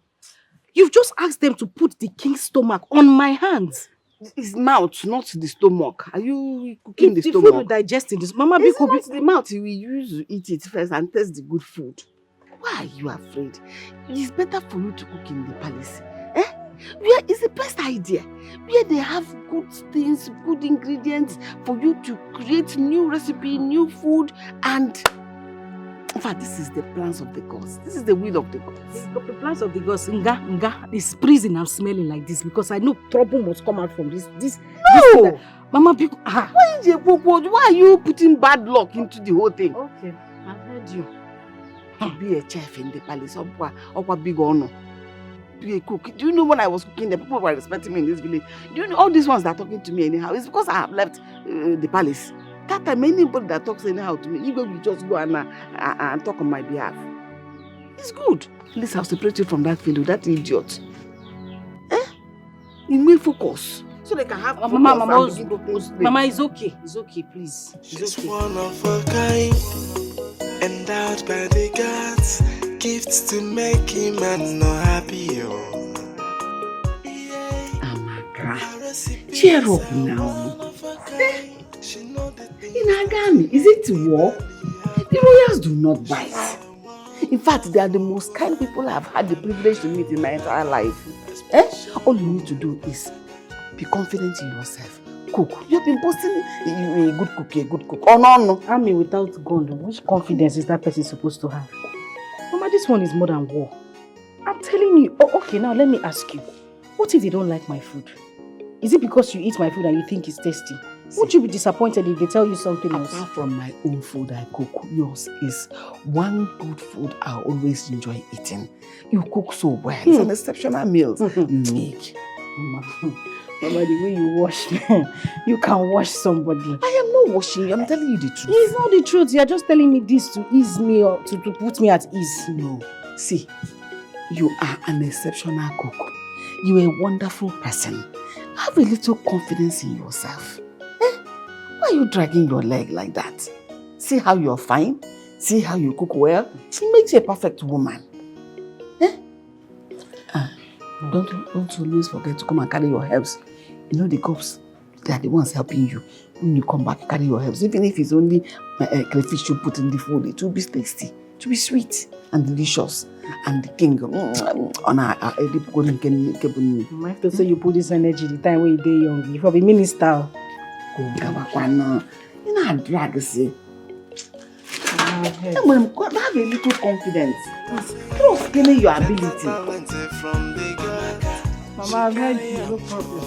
S2: You've just asked them to put the king's stomach on my hands.
S1: His mouth, not the stomach. Are you cooking the
S2: food
S1: stomach?
S2: will digest in this. Mama,
S1: it's not the mouth. We use to eat it first and taste the good food. Why are you afraid? It's better for you to cook in the palace. Where is the best idea? Where they have good things, good ingredients for you to create new recipe, new food, and in fact, this is the plans of the gods. This is the will of the gods.
S2: The plans of the gods. Nga, it's prison I'm smelling like this because I know trouble must come out from this.
S1: No! Mama, why are you putting bad luck into the whole thing?
S2: Okay, I've heard you.
S1: To be a chef in the palace, or big honor. Be a cook. Do you know when I was cooking, the people were respecting me in this village? Do you know all these ones that are talking to me anyhow? It's because I have left the palace. That time, anybody that talks anyhow to me, you will just go and talk on my behalf. It's good. At least I'll separate you from that fellow, that idiot. You may focus. So they can have
S2: Mama, it's okay. It's okay, please.
S14: She's one of a kind, endowed by the gods, gifts to make him and not happy.
S1: Amaka, cheer up now. In Agami, is it war? The royals do not bite. In fact, they are the most kind people I've had the privilege to meet in my entire life. All you need to do is be confident in yourself. Cook. You've been posting a good cook. Oh no.
S2: Army without gun. Which confidence is that person supposed to have? Mama, this one is more than war. I'm telling you. Oh, okay, now let me ask you. What if they don't like my food? Is it because you eat my food and you think it's tasty? Would you be disappointed if they tell you something else?
S1: Apart from my own food I cook, yours is one good food I always enjoy eating. You cook so well. It's an exceptional meal you make.
S2: Mama, the way you wash me, you can wash somebody.
S1: I am not washing you. I'm telling you the truth.
S2: It's not the truth. You're just telling me this to ease me or to put me at ease.
S1: No. See, you are an exceptional cook. You are a wonderful person. Have a little confidence in yourself. Why are you dragging your leg like that? See how you're fine? See how you cook well? It makes you a perfect woman. Don't always forget to come and carry your herbs. You know the cops, they are the ones helping you. When you come back, carry your herbs. Even if it's only crayfish you put in the food, it will be tasty. It will be sweet and delicious. And the king, on a deep golden cabin.
S2: I have to say you put this energy the time when you day young. You be minister.
S1: Go, you know, drag see. Have a little confidence. Trust in your ability.
S2: Mama, I've heard you, no problem.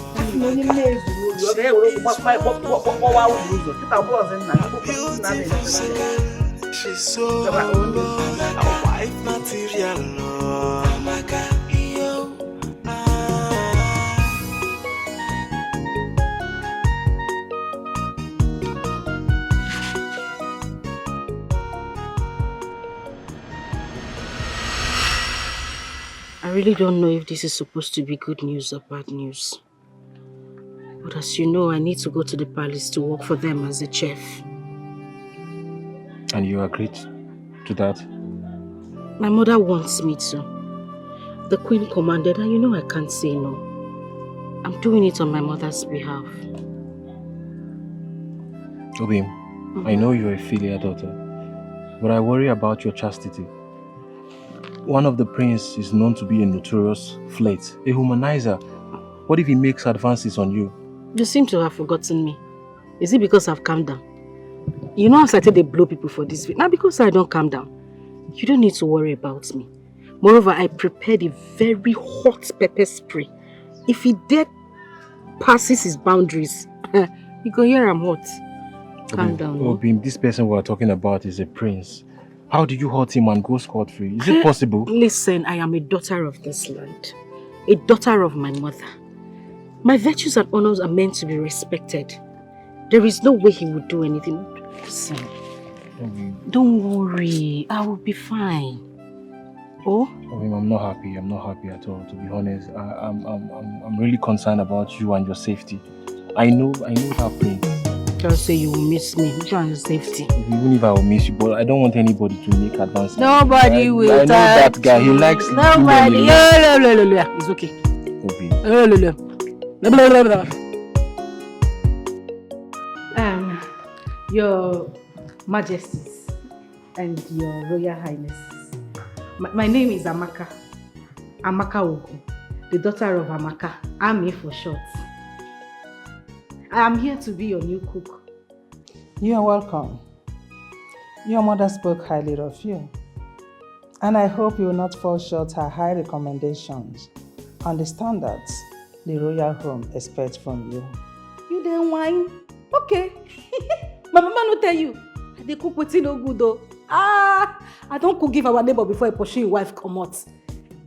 S14: She's so a wife material, no.
S2: I really don't know if this is supposed to be good news or bad news. But as you know, I need to go to the palace to work for them as a chef.
S11: And you agreed to that?
S2: My mother wants me to. The queen commanded, and you know I can't say no. I'm doing it on my mother's behalf.
S11: Obim, I know you're a filial daughter, but I worry about your chastity. One of the princes is known to be a notorious flirt, a humanizer. What if he makes advances on you?
S2: You seem to have forgotten me. Is it because I've calmed down? You know I've started to blow people for this week. Now because I don't calm down, you don't need to worry about me. Moreover, I prepared a very hot pepper spray. If he dare passes his boundaries, you go hear I'm hot. Calm down.
S11: Obim, this person we are talking about is a prince. How do you hurt him and go scot-free? Is it possible?
S2: Listen, I am a daughter of this land. A daughter of my mother. My virtues and honors are meant to be respected. There is no way he would do anything. Listen, don't worry. I will be fine. Oh?
S11: Obim, I'm not happy. I'm not happy at all, to be honest. I'm really concerned about you and your safety. I know that pain.
S2: Just say you will miss me. Which one is safety?
S11: Even if I will miss you, but I don't want anybody to make advances.
S2: Nobody will.
S11: I know that guy. He likes.
S2: Nobody. It's okay. Your Majesties and Your Royal Highness, my name is Amaka. Amaka Ogu, the daughter of Amaka. Ami for short. I am here to be your new cook.
S13: You are welcome. Your mother spoke highly of you, and I hope you will not fall short her high recommendations on the standards the royal home expects from you.
S2: You then whine? Okay. My mama no tell you. They cook wetin no good though. I don't cook give our neighbor before I pursue your wife come out.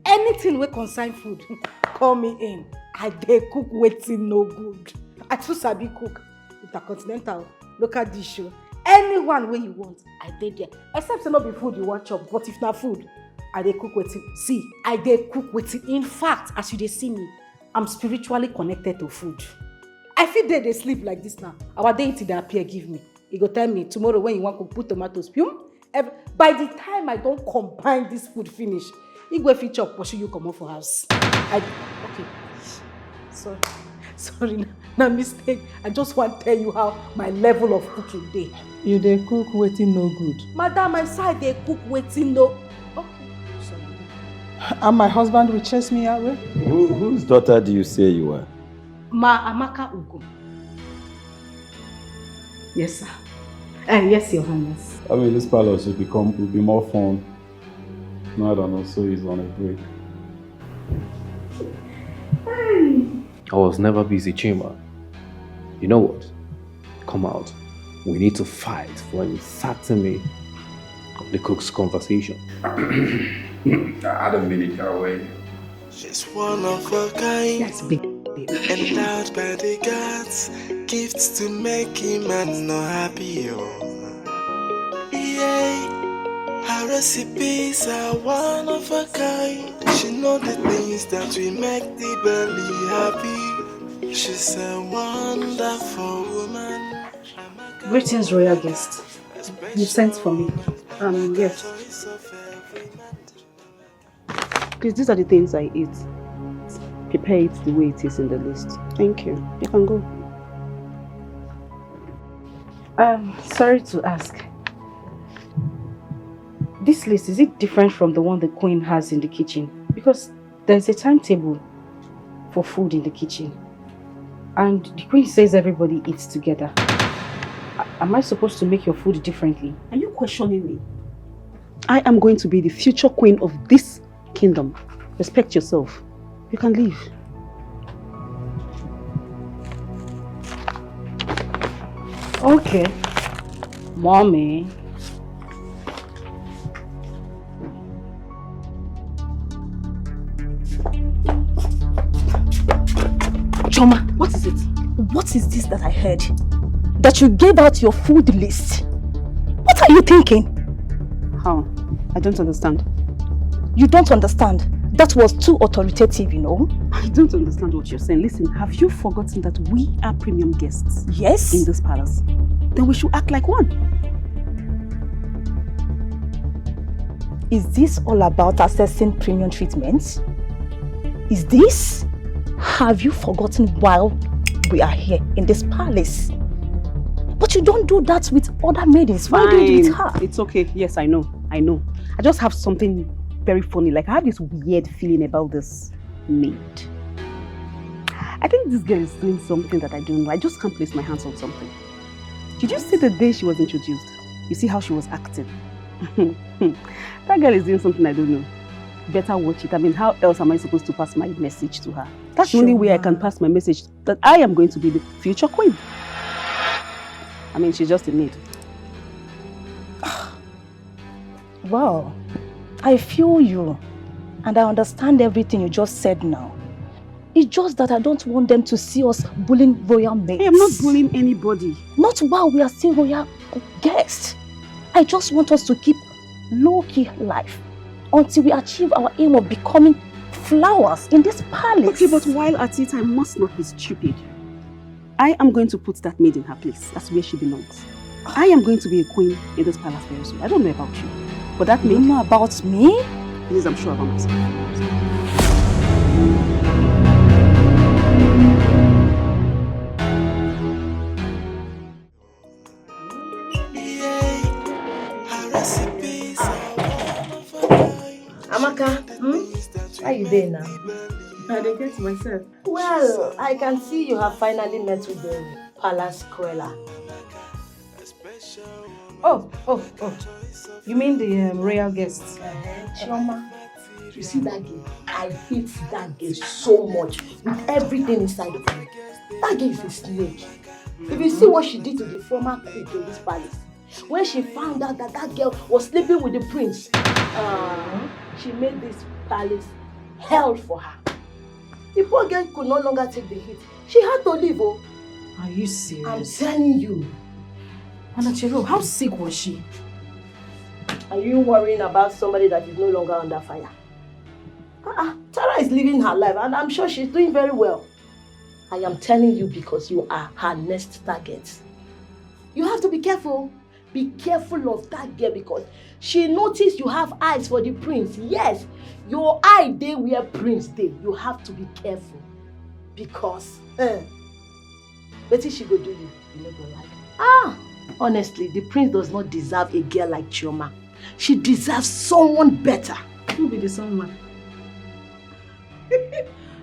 S2: Anything wey concern food, call me in. I dey cook wetin no good. I too sabi cook. Intercontinental, local dish, anyone wey you want, I dey there. Except say no be food you want chop, but if na food, I dey cook wetin. See, I dey cook wetin. In fact, as you dey see me, I'm spiritually connected to food. I fit dey sleep like this now. Our deity dey appear give me. He go tell me tomorrow when you want to put tomatoes. By the time I don't combine this food finish, he go fit chop pursue you comot for house. Okay. Sorry, na mistake. I just want to tell you how my level of cooking dey.
S13: You dey cook wetin no good.
S2: Madam, my side dey cook wetin no. Okay, sorry.
S13: And my husband will chase me away.
S6: Whose daughter do you say you are?
S2: Amaka Ugo. Yes, sir. Yes, Your Highness.
S8: I mean, this palace will be more fun now that also he's on a break.
S15: I was never busy, Chima. You know what? Come out. We need to fight for uncertainty of the cook's conversation.
S6: I had a minute away.
S14: She's one of a kind.
S2: That's big.
S14: Endowed by the gods, gifts to make him man no happy. Yeah, her recipes are one of a kind. She know the things that will make the belly happy. She's a wonderful woman.
S12: Greetings, royal guest. You sent for me. Yes. Please, these are the things I eat. Prepare it the way it is in the list. Thank you. You can go.
S2: Sorry to ask.
S9: This list, is it different from the one the queen has in the kitchen? Because there's a timetable for food in the kitchen. And the queen says everybody eats together. Am I supposed to make your food differently?
S12: Are you questioning me? I am going to be the future queen of this kingdom. Respect yourself. You can leave.
S9: Okay. Mommy.
S12: Choma, what is it? What is this that I heard? That you gave out your food list? What are you thinking? How? I don't understand. You don't understand? That was too authoritative, you know? I don't understand what you're saying. Listen, have you forgotten that we are premium guests? Yes. In this palace? Then we should act like one.
S9: Is this all about assessing premium treatment? Is this? Have you forgotten while we are here in this palace? But you don't do that with other maidens. Why do you do it with her?
S12: It's okay. Yes, I know. I just have something very funny. Like, I have this weird feeling about this maid. I think this girl is doing something that I don't know. I just can't place my hands on something. Did you see the day she was introduced? You see how she was acting? That girl is doing something I don't know. Better watch it. I mean, how else am I supposed to pass my message to her? That's the only way I can pass my message, that I am going to be the future queen. I mean, she's just a maid.
S9: Wow, I feel you, and I understand everything you just said now. It's just that I don't want them to see us bullying royal maids.
S12: Hey, I'm not bullying anybody.
S9: Not while we are still royal guests. I just want us to keep low-key life until we achieve our aim of becoming flowers in this palace.
S12: Okay, but while at it, I must not be stupid. I am going to put that maid in her place. That's where she belongs. I am going to be a queen in this palace very soon. I don't know about you, but that maid...
S9: You know about me?
S12: Yes, I'm sure about myself.
S2: Amaka, how you doing now?
S12: I didn't get myself.
S2: Well, I can see you have finally met with the palace Cruella.
S16: Oh. You mean the royal guests?
S2: Chioma, you see that girl? I hate that girl so much with everything inside of me. That girl is a snake. If you see what she did to the former cook in this palace, when she found out that that girl was sleeping with the prince, she made this palace hell for her. The poor girl could no longer take the heat. She had to leave. Oh.
S16: Are you serious?
S2: I'm telling you.
S16: Anachero, how sick was she?
S2: Are you worrying about somebody that is no longer under fire? Tara is living her life and I'm sure she's doing very well. I am telling you because you are her next target. You have to be careful. Be careful of that girl because she noticed you have eyes for the prince. Yes, your eye day where prince day. You have to be careful because what is she go do you? You never like. Honestly, the prince does not deserve a girl like Chioma. She deserves someone better.
S16: Who be the someone?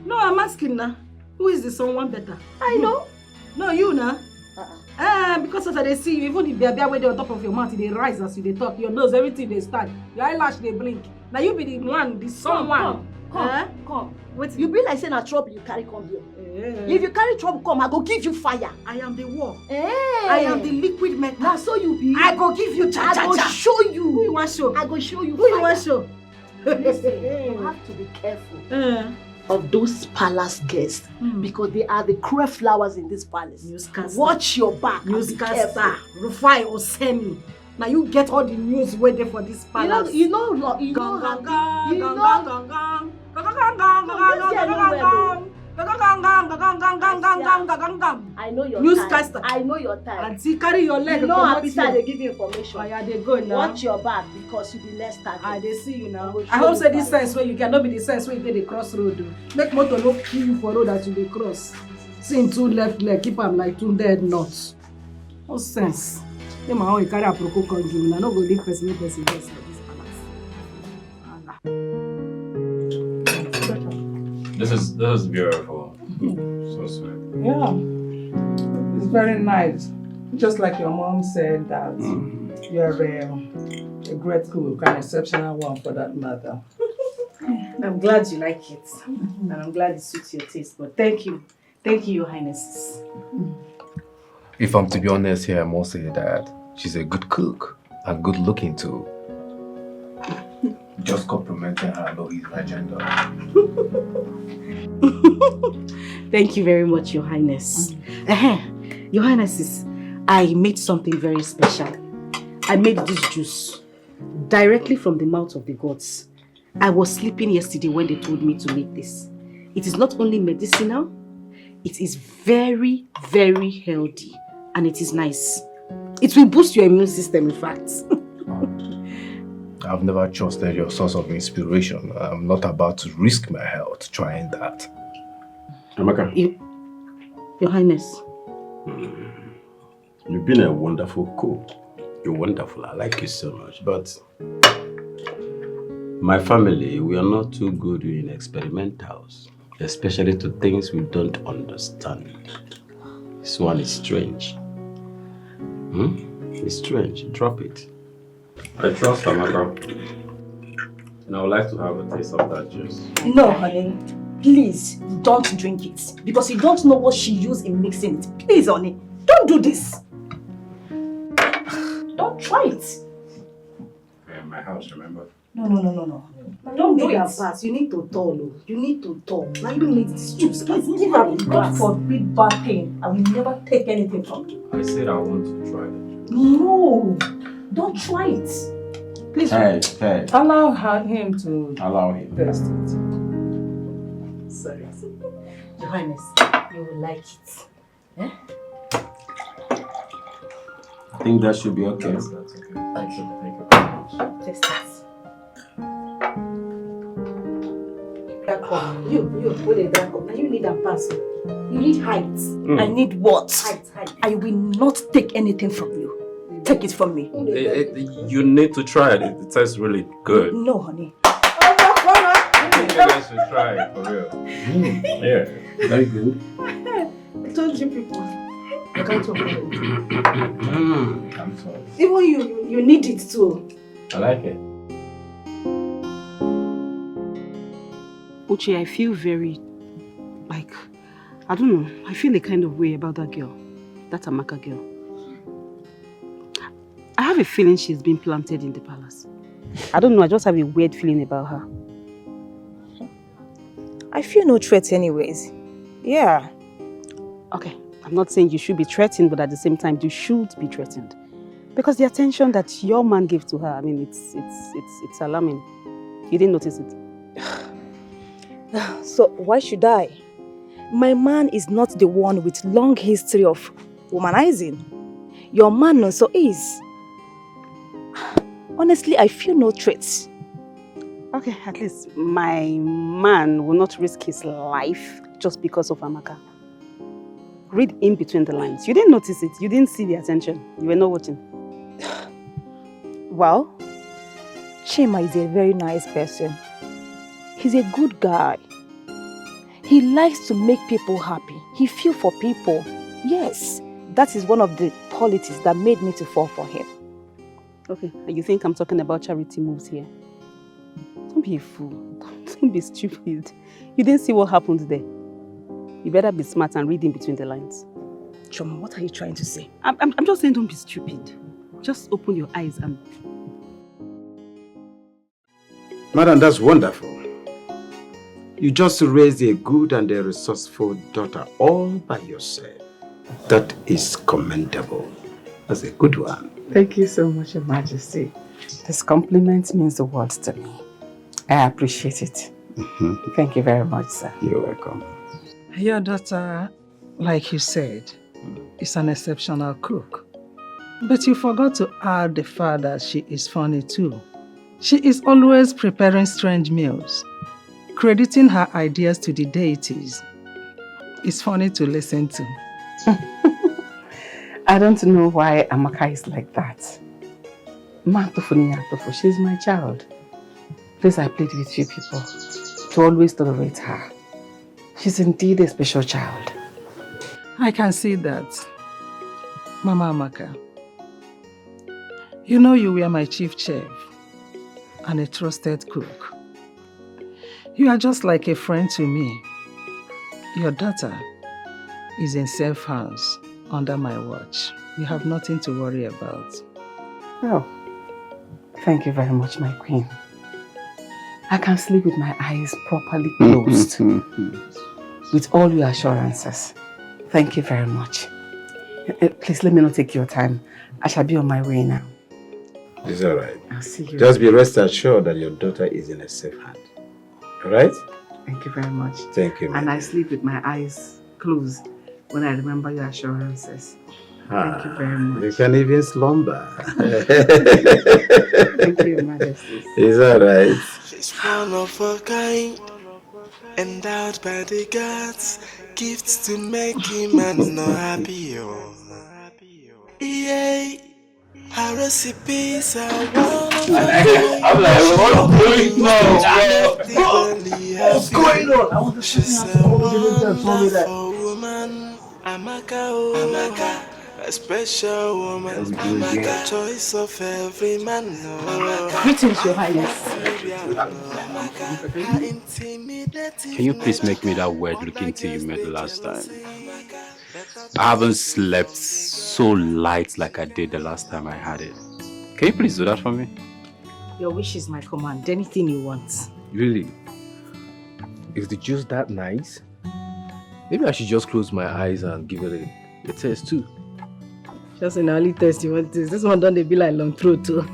S16: No, I'm asking now. Who is the someone better?
S2: I know.
S16: No, you now. Because as they see you, even if they are way on top of your mouth, they rise as you they talk. Your nose, everything they stand. Your eyelash they blink. Now you be the one, the someone.
S2: Come. Wait, you be like saying a trouble you carry come here. If you carry trouble come, I go give you fire.
S16: I am the war. I am the liquid metal.
S2: Now so you be.
S16: I go give you cha cha cha.
S2: I go show you.
S16: Who you want show?
S2: I go show you.
S16: Who you want show?
S2: Listen, you have to be careful of those palace guests because they are the cruel flowers in this palace.
S16: Newscaster.
S2: Watch your back.
S16: Newscaster. Rufai or Semi. Now you get all the news waiting for this palace.
S2: You know I know your
S16: newscaster.
S2: I know your time.
S16: And see, carry your leg.
S2: You know how people they give you information.
S16: Yeah, they go now.
S2: Watch your back because you be less target.
S16: I they see you now. I hope say this sense where you get not be the sense where you take the crossroad. Make motor no kill you for road that you dey cross. See in two left leg, keep am like two dead nuts. No sense. Them how you carry a proko conjuring. I no go leave person make person guess for this palace.
S8: This is beautiful. So sweet.
S13: Yeah. It's very nice. Just like your mom said that you're a great cook, an exceptional one for that matter.
S2: I'm glad you like it. And I'm glad it suits your taste. But thank you. Thank you, Your Highnesses.
S15: If I'm to be honest here, I must say that she's a good cook and good looking too. Just complimenting her no hidden agenda.
S2: Thank you very much, Your Highness. Your Highnesses, I made something very special. I made this juice directly from the mouth of the gods. I was sleeping yesterday when they told me to make this. It is not only medicinal, it is very, very healthy and it is nice. It will boost your immune system, in fact.
S15: I've never trusted your source of inspiration. I'm not about to risk my health trying that.
S6: Amaka.
S2: Your Highness.
S6: You've been a wonderful cook. You're wonderful. I like you so much. But my family, we are not too good in experimentals, especially to things we don't understand. This one is strange. It's strange. Drop it.
S8: I trust Amaka. And I would like to have a taste of that juice.
S9: No, honey. Please, don't drink it. Because you don't know what she used in mixing it. Please, honey. Don't do this. Don't try it.
S8: We're in my house, remember?
S9: No.
S2: Don't do your fast. You need to talk. You need to talk. Now you don't need this juice. Please give her a
S9: God
S2: glass.
S9: forbid bad thing. I will never take anything from you.
S8: I said I want to try it.
S9: No. Don't try it. Please.
S8: Hey.
S13: Allow him to
S8: Allow him.
S13: taste it.
S2: Sorry. Your Highness, you will like it. Eh?
S8: I think that should be okay.
S2: Yes, that's okay.
S8: Thank you very much.
S2: Taste that. That cup. You, with a dark cup. Now you need a pass. You need height.
S9: I need what?
S2: Height.
S9: I will not take anything from you. Take it from me.
S8: You need to try it. It tastes really good.
S9: No, honey.
S8: I think you guys should try it for real. Yeah. Very good.
S2: I told you people. I can't talk about it.
S8: I'm sorry.
S2: Even you need it too.
S8: I like it.
S12: Uche, I feel very, I don't know, I feel a kind of way about that girl, that Amaka girl. I have a feeling she's been planted in the palace. I don't know, I just have a weird feeling about her.
S9: I feel no threat anyways. Yeah.
S12: Okay, I'm not saying you should be threatened, but at the same time, you should be threatened. Because the attention that your man gave to her, I mean, it's alarming. You didn't notice it?
S9: So why should I? My man is not the one with long history of womanizing. Your man also is. Honestly, I feel no threats.
S12: Okay, at least my man will not risk his life just because of Amaka. Read in between the lines. You didn't notice it. You didn't see the attention. You were not watching.
S9: Well, Chima is a very nice person. He's a good guy. He likes to make people happy. He feels for people. Yes, that is one of the qualities that made me to fall for him.
S12: Okay, and you think I'm talking about charity moves here? Don't be a fool. Don't be stupid. You didn't see what happened there. You better be smart and read in between the lines.
S9: Choma, what are you trying to say?
S12: I'm just saying don't be stupid. Just open your eyes and...
S6: Madam, that's wonderful. You just raised a good and a resourceful daughter all by yourself. That is commendable. That's a good one.
S1: Thank you so much, Your Majesty. This compliment means the world to me. I appreciate it. Thank you very much, sir.
S6: You're welcome.
S13: Your daughter, like you said, is an exceptional cook. But you forgot to add the fact that she is funny too. She is always preparing strange meals, crediting her ideas to the deities. It's funny to listen to.
S1: I don't know why Amaka is like that. She's my child. Please, I plead with you people to always tolerate her. She's indeed a special child.
S13: I can see that. Mama Amaka, you know you were my chief chef and a trusted cook. You are just like a friend to me. Your daughter is in safe hands under my watch. You have nothing to worry about.
S1: Oh, thank you very much, my queen. I can sleep with my eyes properly closed. With all your assurances. Thank you very much. Please let me not take your time. I shall be on my way now.
S6: It's alright.
S1: I'll see you.
S6: Just be rest assured that your daughter is in a safe hand. Alright?
S1: Thank you very much.
S6: Thank you,
S1: And I sleep with my eyes closed when I remember your assurances. Thank you very much.
S6: You can even slumber.
S1: Thank you, Your Majesty.
S6: It's alright.
S14: She's one of a kind, endowed by the gods, gifts to make him and not happy. Yeah, her recipes are one of a kind.
S6: I'm like, what's going
S14: on? She's a wonderful woman. Amaka, Amaka. A special woman, Amaka, choice of every man.
S16: Greetings, Your Highness.
S8: Can you please make me that weird-looking tea you made the last time? I haven't slept so light like I did the last time I had it. Can you please do that for me?
S16: Your wish is my command. Anything you want.
S15: Really? Is the juice that nice? Maybe I should just close my eyes and give it a taste too.
S16: Just an early test you want this. This one don't be like long throat too.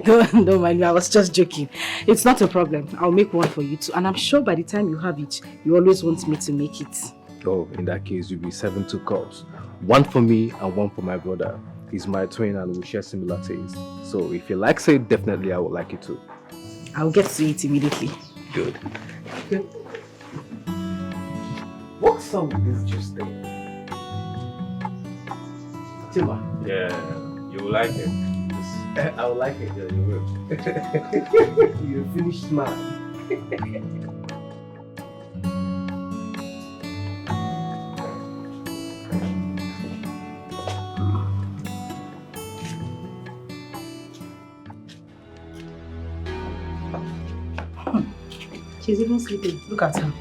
S16: Don't mind me, I was just joking. It's not a problem. I'll make one for you too. And I'm sure by the time you have it, you always want me to make it.
S15: Oh, in that case, you'll be 7 2 cups. One for me and one for my brother. He's my twin and we share similar tastes. So if you like it, definitely I would like it too.
S16: I'll get to it immediately.
S15: Good.
S7: What's up with this juice thing? Tima.
S8: Yeah, you will like it.
S7: I will like it, yeah, you will. You're a finished man.
S16: She's even sleeping. Look at her.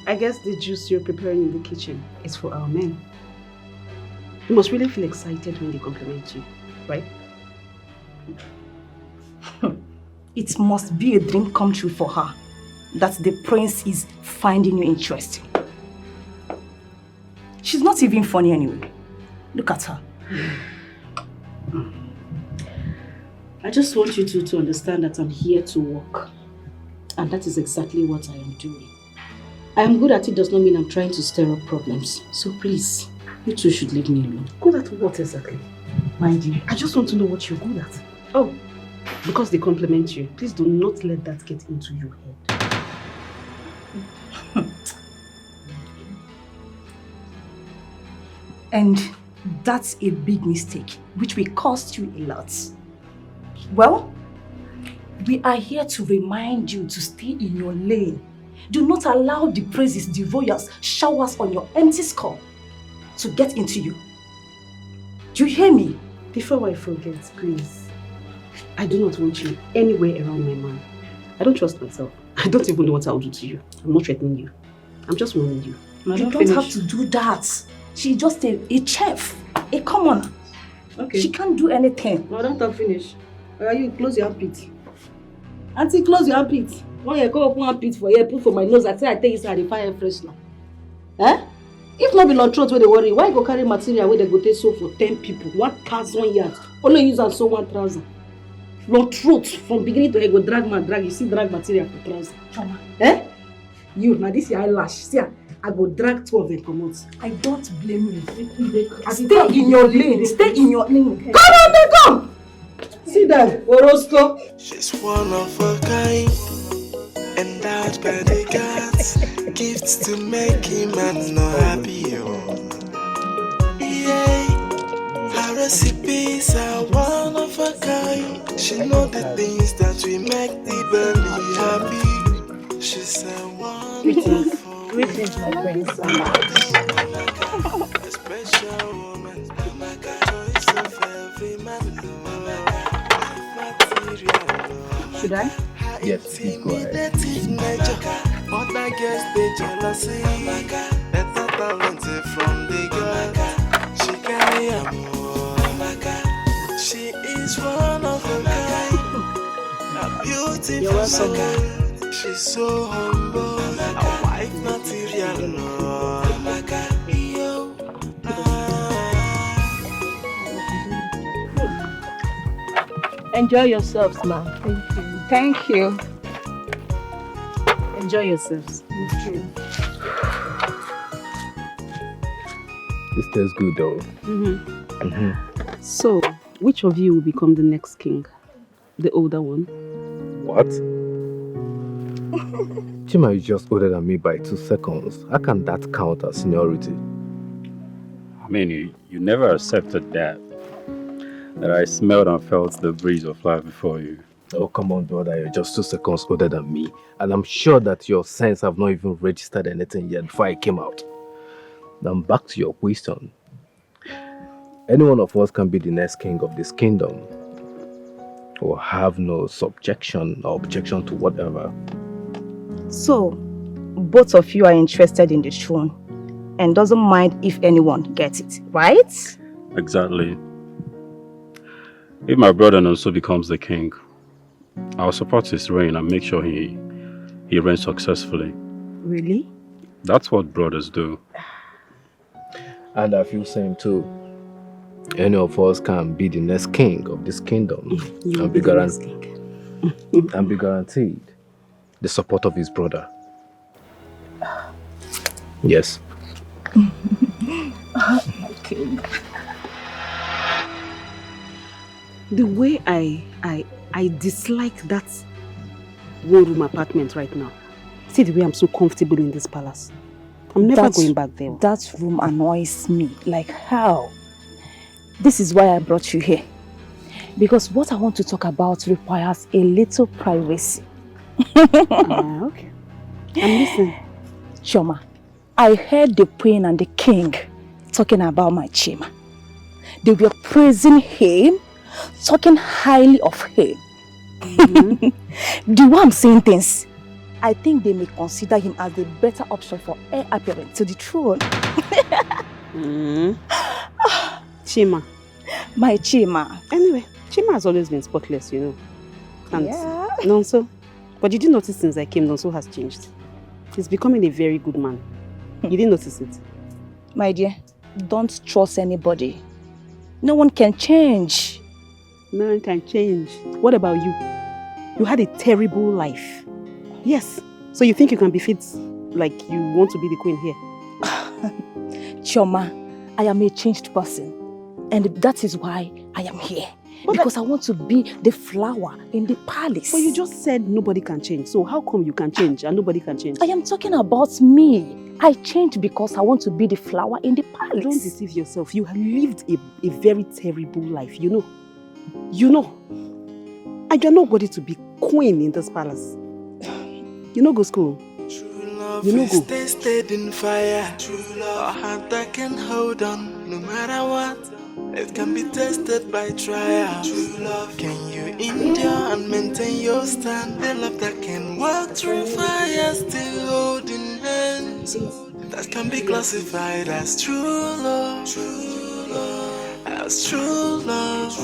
S12: I guess the juice you're preparing in the kitchen is for our men. You must really feel excited when they compliment you, right?
S16: It must be a dream come true for her that the prince is finding you interesting. She's not even funny anyway. Look at her.
S12: I just want you two to understand that I'm here to work. And that is exactly what I am doing. I am good at it does not mean I'm trying to stir up problems. So please, you two should leave me alone.
S16: Good at what exactly? Mind you, I just want to know what you're good at.
S12: Oh, because they compliment you. Please do not let that get into your head.
S16: And that's a big mistake, which will cost you a lot. Well, we are here to remind you to stay in your lane. Do not allow the praises, the royals, showers on your empty skull to get into you. Do you hear me?
S12: Before I forget, please. I do not want you anywhere around my man. I don't trust myself. I don't even know what I'll do to you. I'm not threatening you. I'm just warning you.
S16: You don't have to do that. She's just a chef, a commoner.
S12: Okay.
S16: She can't do anything.
S12: No, don't talk finish. Or you close your armpit. Auntie, close your armpit. When you go open armpit for here, put for my nose, I say I take it inside the fire freshener. Eh? If not be long throat where they worry, why you go carry material where they go take sew for 10 people, 1,000 yards? Only use and sew 1,000. Long throat from beginning to end go drag, you see drag material for trouser. Eh? You, now this your eyelash. See, I go drag 2 of them come out.
S16: I don't blame you. Stay in your lane. Stay in your lane.
S12: Come on, they come! See that, Orozco?
S14: She's one of a kind, endowed by the gods, gifts to make him and not happy. Yeah, her recipes are one of a kind. She know the things that will make the belly happy. She's a
S4: Greetings.
S14: wonderful
S4: Greetings, my friends.
S14: a special woman, choice of every man, material.
S4: Should I?
S15: Yes, please go ahead.
S14: Intimidative nature, other girls they jealousy. Better talented from the girl, she carry a more. She is one of a kind, a beautiful soul. She's so humble, a wife material. Yo,
S4: Enjoy yourselves, ma'am.
S9: Thank you.
S12: Enjoy yourselves.
S15: This tastes good though.
S12: So, which of you will become the next king? The older one?
S15: What? Chima is just older than me by 2 seconds. How can that count as seniority?
S8: I mean, you never accepted that I smelled and felt the breeze of life before you.
S15: Oh, come on, brother. You're just 2 seconds older than me. And I'm sure that your sense have not even registered anything yet before I came out. Now, back to your question. Any one of us can be the next king of this kingdom, or have no subjection or objection to whatever.
S9: So, both of you are interested in the throne and doesn't mind if anyone gets it, right?
S8: Exactly. If my brother also becomes the king, I'll support his reign and make sure he reigns successfully.
S12: Really?
S8: That's what brothers do.
S15: And I feel same too. Any of us can be the next king of this kingdom and be guaranteed the support of his brother. Yes.
S9: Okay.
S12: The way I dislike that one-room apartment right now. See the way I'm so comfortable in this palace. I'm never going back there.
S9: That room annoys me. Like how? This is why I brought you here. Because what I want to talk about requires a little privacy.
S12: Okay. I'm listening.
S9: Choma, I heard the queen and the king talking about my Chima. They were praising him, talking highly of him. The way I'm saying things, I think they may consider him as the better option for heir apparent to the throne.
S12: Chima.
S9: My Chima.
S12: Anyway, Chima has always been spotless, you know. And
S9: Yeah.
S12: Nonso. But did you notice since I came, Nonso has changed? He's becoming a very good man. You didn't notice it?
S9: My dear, don't trust anybody. No one can change.
S12: No one can change. What about you? You had a terrible life. Yes. So you think you can be fit like you want to be the queen here?
S9: Choma, I am a changed person. And that is why I am here. Because I want to be the flower in the palace.
S12: But you just said nobody can change. So how come you can change and nobody can change?
S9: I am talking about me. I changed because I want to be the flower in the palace.
S12: Don't deceive yourself. You have lived a very terrible life, you know. You know. And you're not worthy to be queen in this palace. You know, go school.
S14: You know, go. Tested in fire. True love, a heart that can hold on no matter what. It can be tested by trial. True love, can you endure and maintain your stand? The love that can walk through fire, still holding hands. That can be classified as true love. True love, as true love.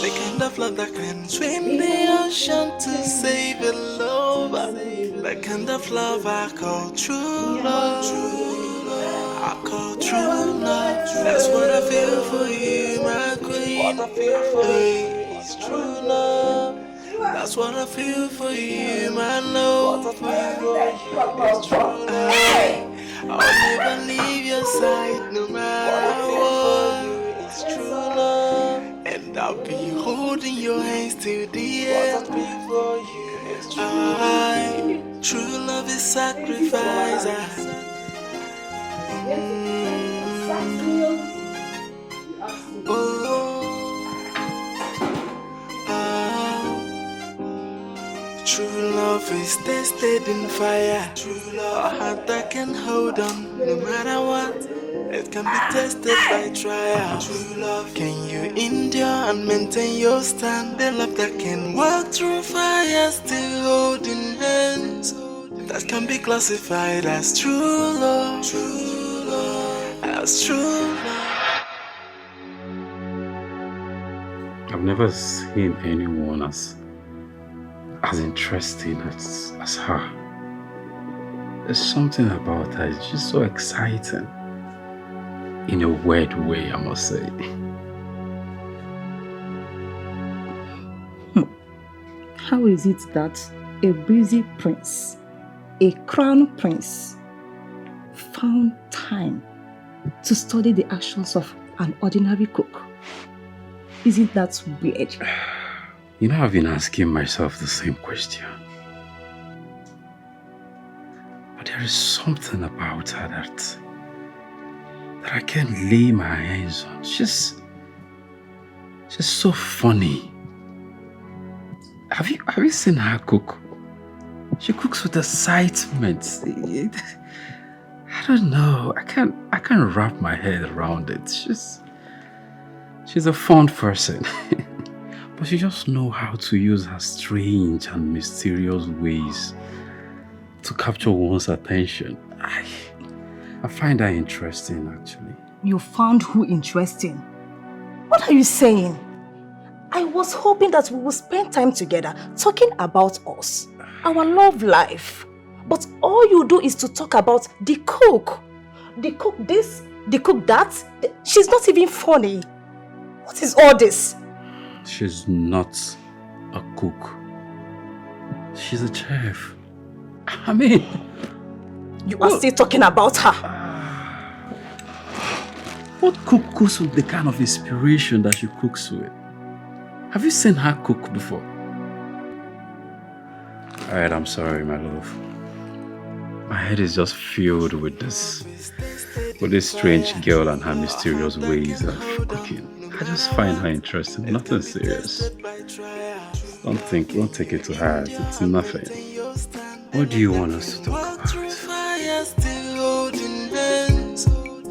S14: The kind of love that can swim the ocean to save a lover. The kind of love I call true love. I call true love. That's what I feel for you, my queen. It's true love. That's what I feel for you, my love. It's true love. I'll never leave your side, no matter what. It's true love. And I'll be holding your hands till the end. True love is sacrifice. True love love is tested in fire. A heart that can hold on no matter what. It can be tested by trial. True love, can you endure and maintain your stand? The love that can walk through fire, still holding hands. That can be classified as true love. True love, as true love.
S8: I've never seen anyone as interesting as her. There's something about her, it's just so exciting. In a weird way, I must say.
S9: How is it that a busy prince, a crown prince, found time to study the actions of an ordinary cook? Isn't that weird?
S8: You know, I've been asking myself the same question. But there is something about her that I can't lay my hands on. She's so funny. Have you seen her cook? She cooks with excitement. I don't know. I can't wrap my head around it. She's a fun person. But she just knows how to use her strange and mysterious ways to capture one's attention. I find that interesting, actually.
S9: You found who interesting? What are you saying? I was hoping that we would spend time together talking about us, our love life. But all you do is to talk about the cook. The cook this, the cook that. She's not even funny. What is all this?
S8: She's not a cook. She's a chef. I mean...
S9: You are still talking about her.
S8: What cook cooks with the kind of inspiration that she cooks with? Have you seen her cook before? Alright, I'm sorry, my love. My head is just filled with this strange girl and her mysterious ways of cooking. I just find her interesting, nothing serious. Don't take it to heart, it's nothing. What do you want us to talk about?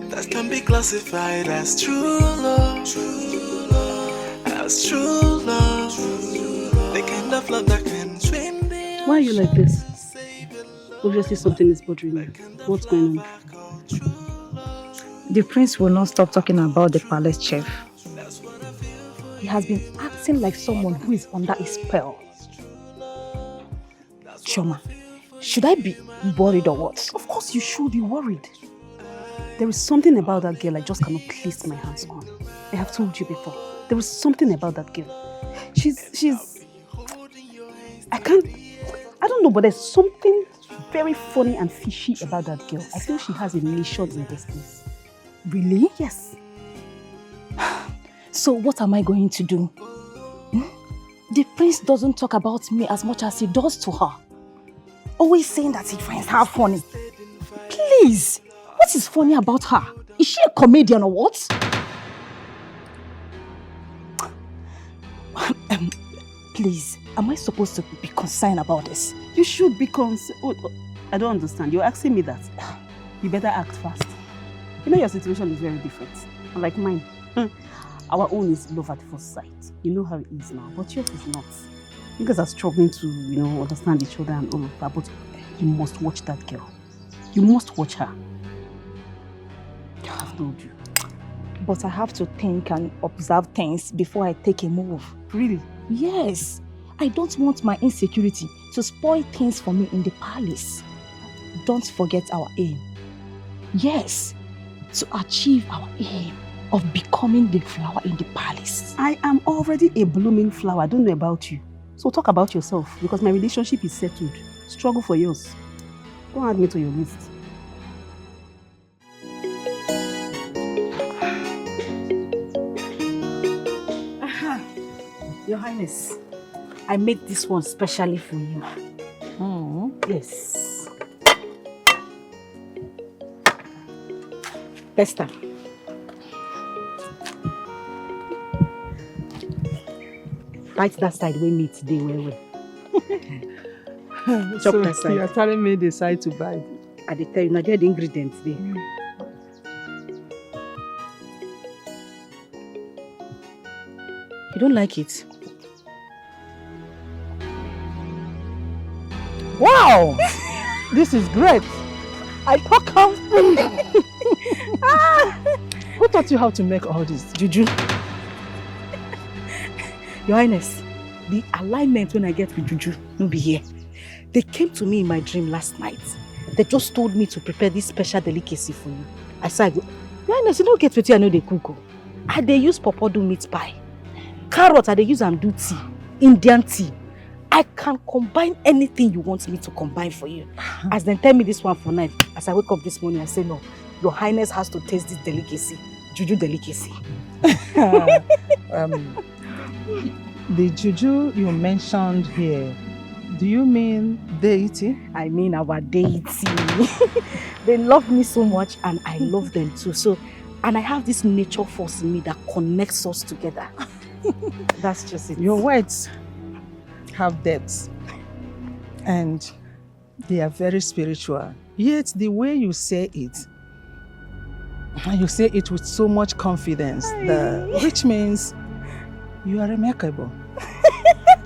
S14: That can be classified as true love. True love, as true love. The kind of love that can swim the
S12: Why are you like this? Obviously something is bothering you. What's going on?
S9: The prince will not stop talking about the palace chef. He has been acting like someone who is under a spell. Choma, should I be worried or what?
S12: Of course you should be worried. There is something about that girl I just cannot place my hands on. I have told you before. There is something about that girl. I don't know, but there's something very funny and fishy about that girl. I feel she has a mission in this place.
S9: Really?
S12: Yes.
S9: So what am I going to do? The prince doesn't talk about me as much as he does to her. Always saying that he finds her funny. Please, what is funny about her? Is she a comedian or what? Please, am I supposed to be concerned about this?
S12: You should be concerned. I don't understand. You're asking me that. You better act fast. You know your situation is very different. Unlike mine. Our own is love at first sight. You know how it is now, but yours is not. You guys are struggling to, understand each other and all of that, but you must watch that girl. You must watch her. I've told you.
S9: But I have to think and observe things before I take a move.
S12: Really?
S9: Yes. I don't want my insecurity to spoil things for me in the palace. Don't forget our aim. Yes, to achieve our aim of becoming the flower in the palace.
S12: I am already a blooming flower. I don't know about you. So talk about yourself, because my relationship is settled. Struggle for yours. Don't add me to your list.
S2: Your Highness, I made this one specially for you. Yes. Testa. Right that side we meet today, well.
S13: So
S12: that side.
S13: you are telling me decide to buy it?
S12: I dey tell you, now get the ingredients there.
S16: You don't like it?
S13: Wow! This is great. I talk how. Who taught you how to make all this?
S16: Juju. Your Highness, the alignment when I get with Juju no be here. They came to me in my dream last night. They just told me to prepare this special delicacy for you. I said, Your Highness, you don't get with you, I know they cook. And they use pawpaw do meat pie. Carrot, and they use and do tea. Indian tea. I can combine anything you want me to combine for you. As they tell me this one for night, as I wake up this morning, I say, no, Your Highness has to taste this delicacy. Juju delicacy.
S13: The juju you mentioned here, do you mean deity?
S16: I mean our deity. They love me so much and I love them too. So, and I have this nature force in me that connects us together. That's just it.
S13: Your words have depths and they are very spiritual. Yet the way you say it with so much confidence, which means you are remarkable.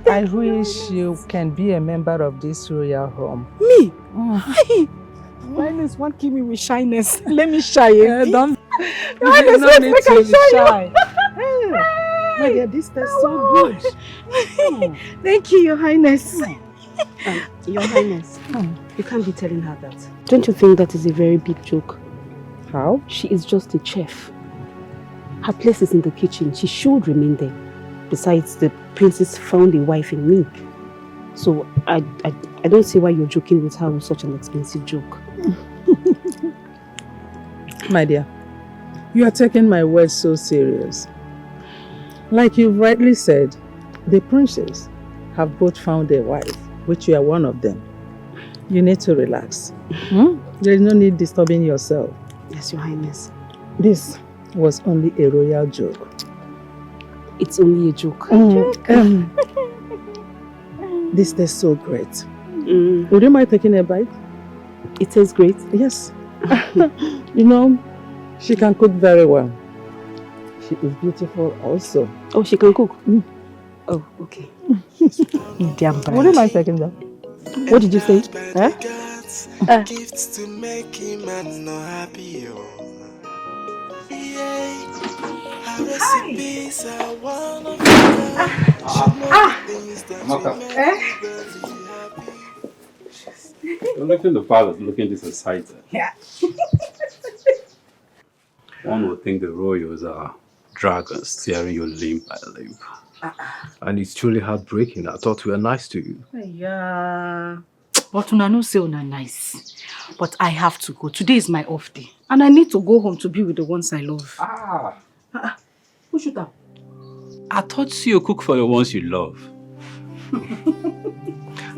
S13: I wish you can be a member of this royal home.
S16: Me? Highness won't give me with shyness. Let me shy a bit.
S13: Don't.
S16: Your Highness,
S13: no need to be shy. My dear, this tastes so good.
S16: Thank you, Your Highness.
S12: Your Highness, you can't be telling her that. Don't you think that is a very big joke?
S13: How?
S12: She is just a chef. Her place is in the kitchen. She should remain there. Besides, the princess found a wife in me. So I don't see why you're joking with her with such an expensive joke.
S13: My dear, you are taking my words so serious. Like you rightly said, the princes have both found a wife, which you are one of them. You need to relax. There is no need disturbing yourself.
S12: Yes, Your Highness.
S13: This was only a royal joke.
S12: It's only a joke.
S13: This tastes so great. Would you mind taking a bite?
S12: It tastes great?
S13: Yes. You know, she can cook very well. She is beautiful also.
S12: Oh, she can cook? Oh, okay. Damn bad.
S13: Would you mind taking that?
S12: What did you say?
S14: Gifts to make him and not happy. Our recipes are one of things that
S8: You're looking the palace, looking this excited.
S16: Yeah.
S8: One would think the royals are dragons tearing you limb by limb.
S15: And it's truly heartbreaking. I thought we were nice to you.
S16: Yeah. But una no say una nice. But I have to go. Today is my off day. And I need to go home to be with the ones I love. Who shoot up?
S8: I thought you cook for the ones you love.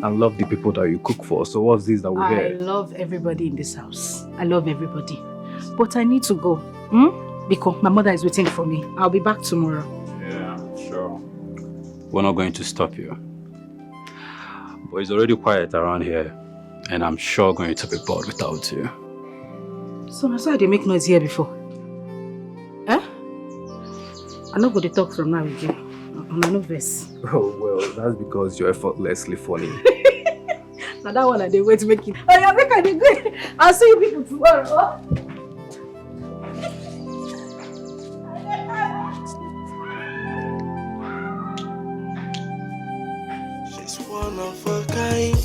S15: And love the people that you cook for. So what's this that we
S16: I
S15: hear?
S16: love everybody in this house. I love everybody. But I need to go. Because my mother is waiting for me. I'll be back tomorrow.
S8: Yeah, sure. We're not going to stop you. But it's already quiet around here. And I'm sure going to be bored without you.
S16: So that's why they make noise here before. I'm not going to talk from now again. I'm not verse.
S15: Oh, well, that's because you're effortlessly funny.
S16: Now that one I did wait to make it. Oh yeah, make I did good. I'll see you people tomorrow.
S14: She's one of a kind.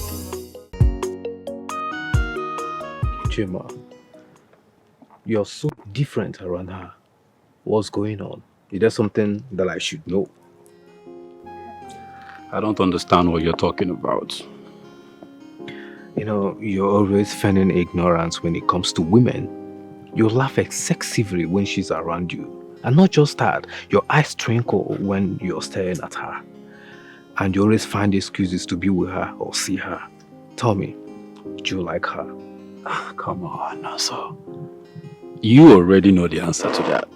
S15: Chima, you're so different around her. What's going on? Is there something that I should know?
S8: I don't understand what you're talking about.
S15: You know, you're always feigning ignorance when it comes to women. You laugh excessively when she's around you. And not just that, your eyes twinkle when you're staring at her. And you always find excuses to be with her or see her. Tell me, do you like her?
S8: Come on, Naso. You already know the answer to that.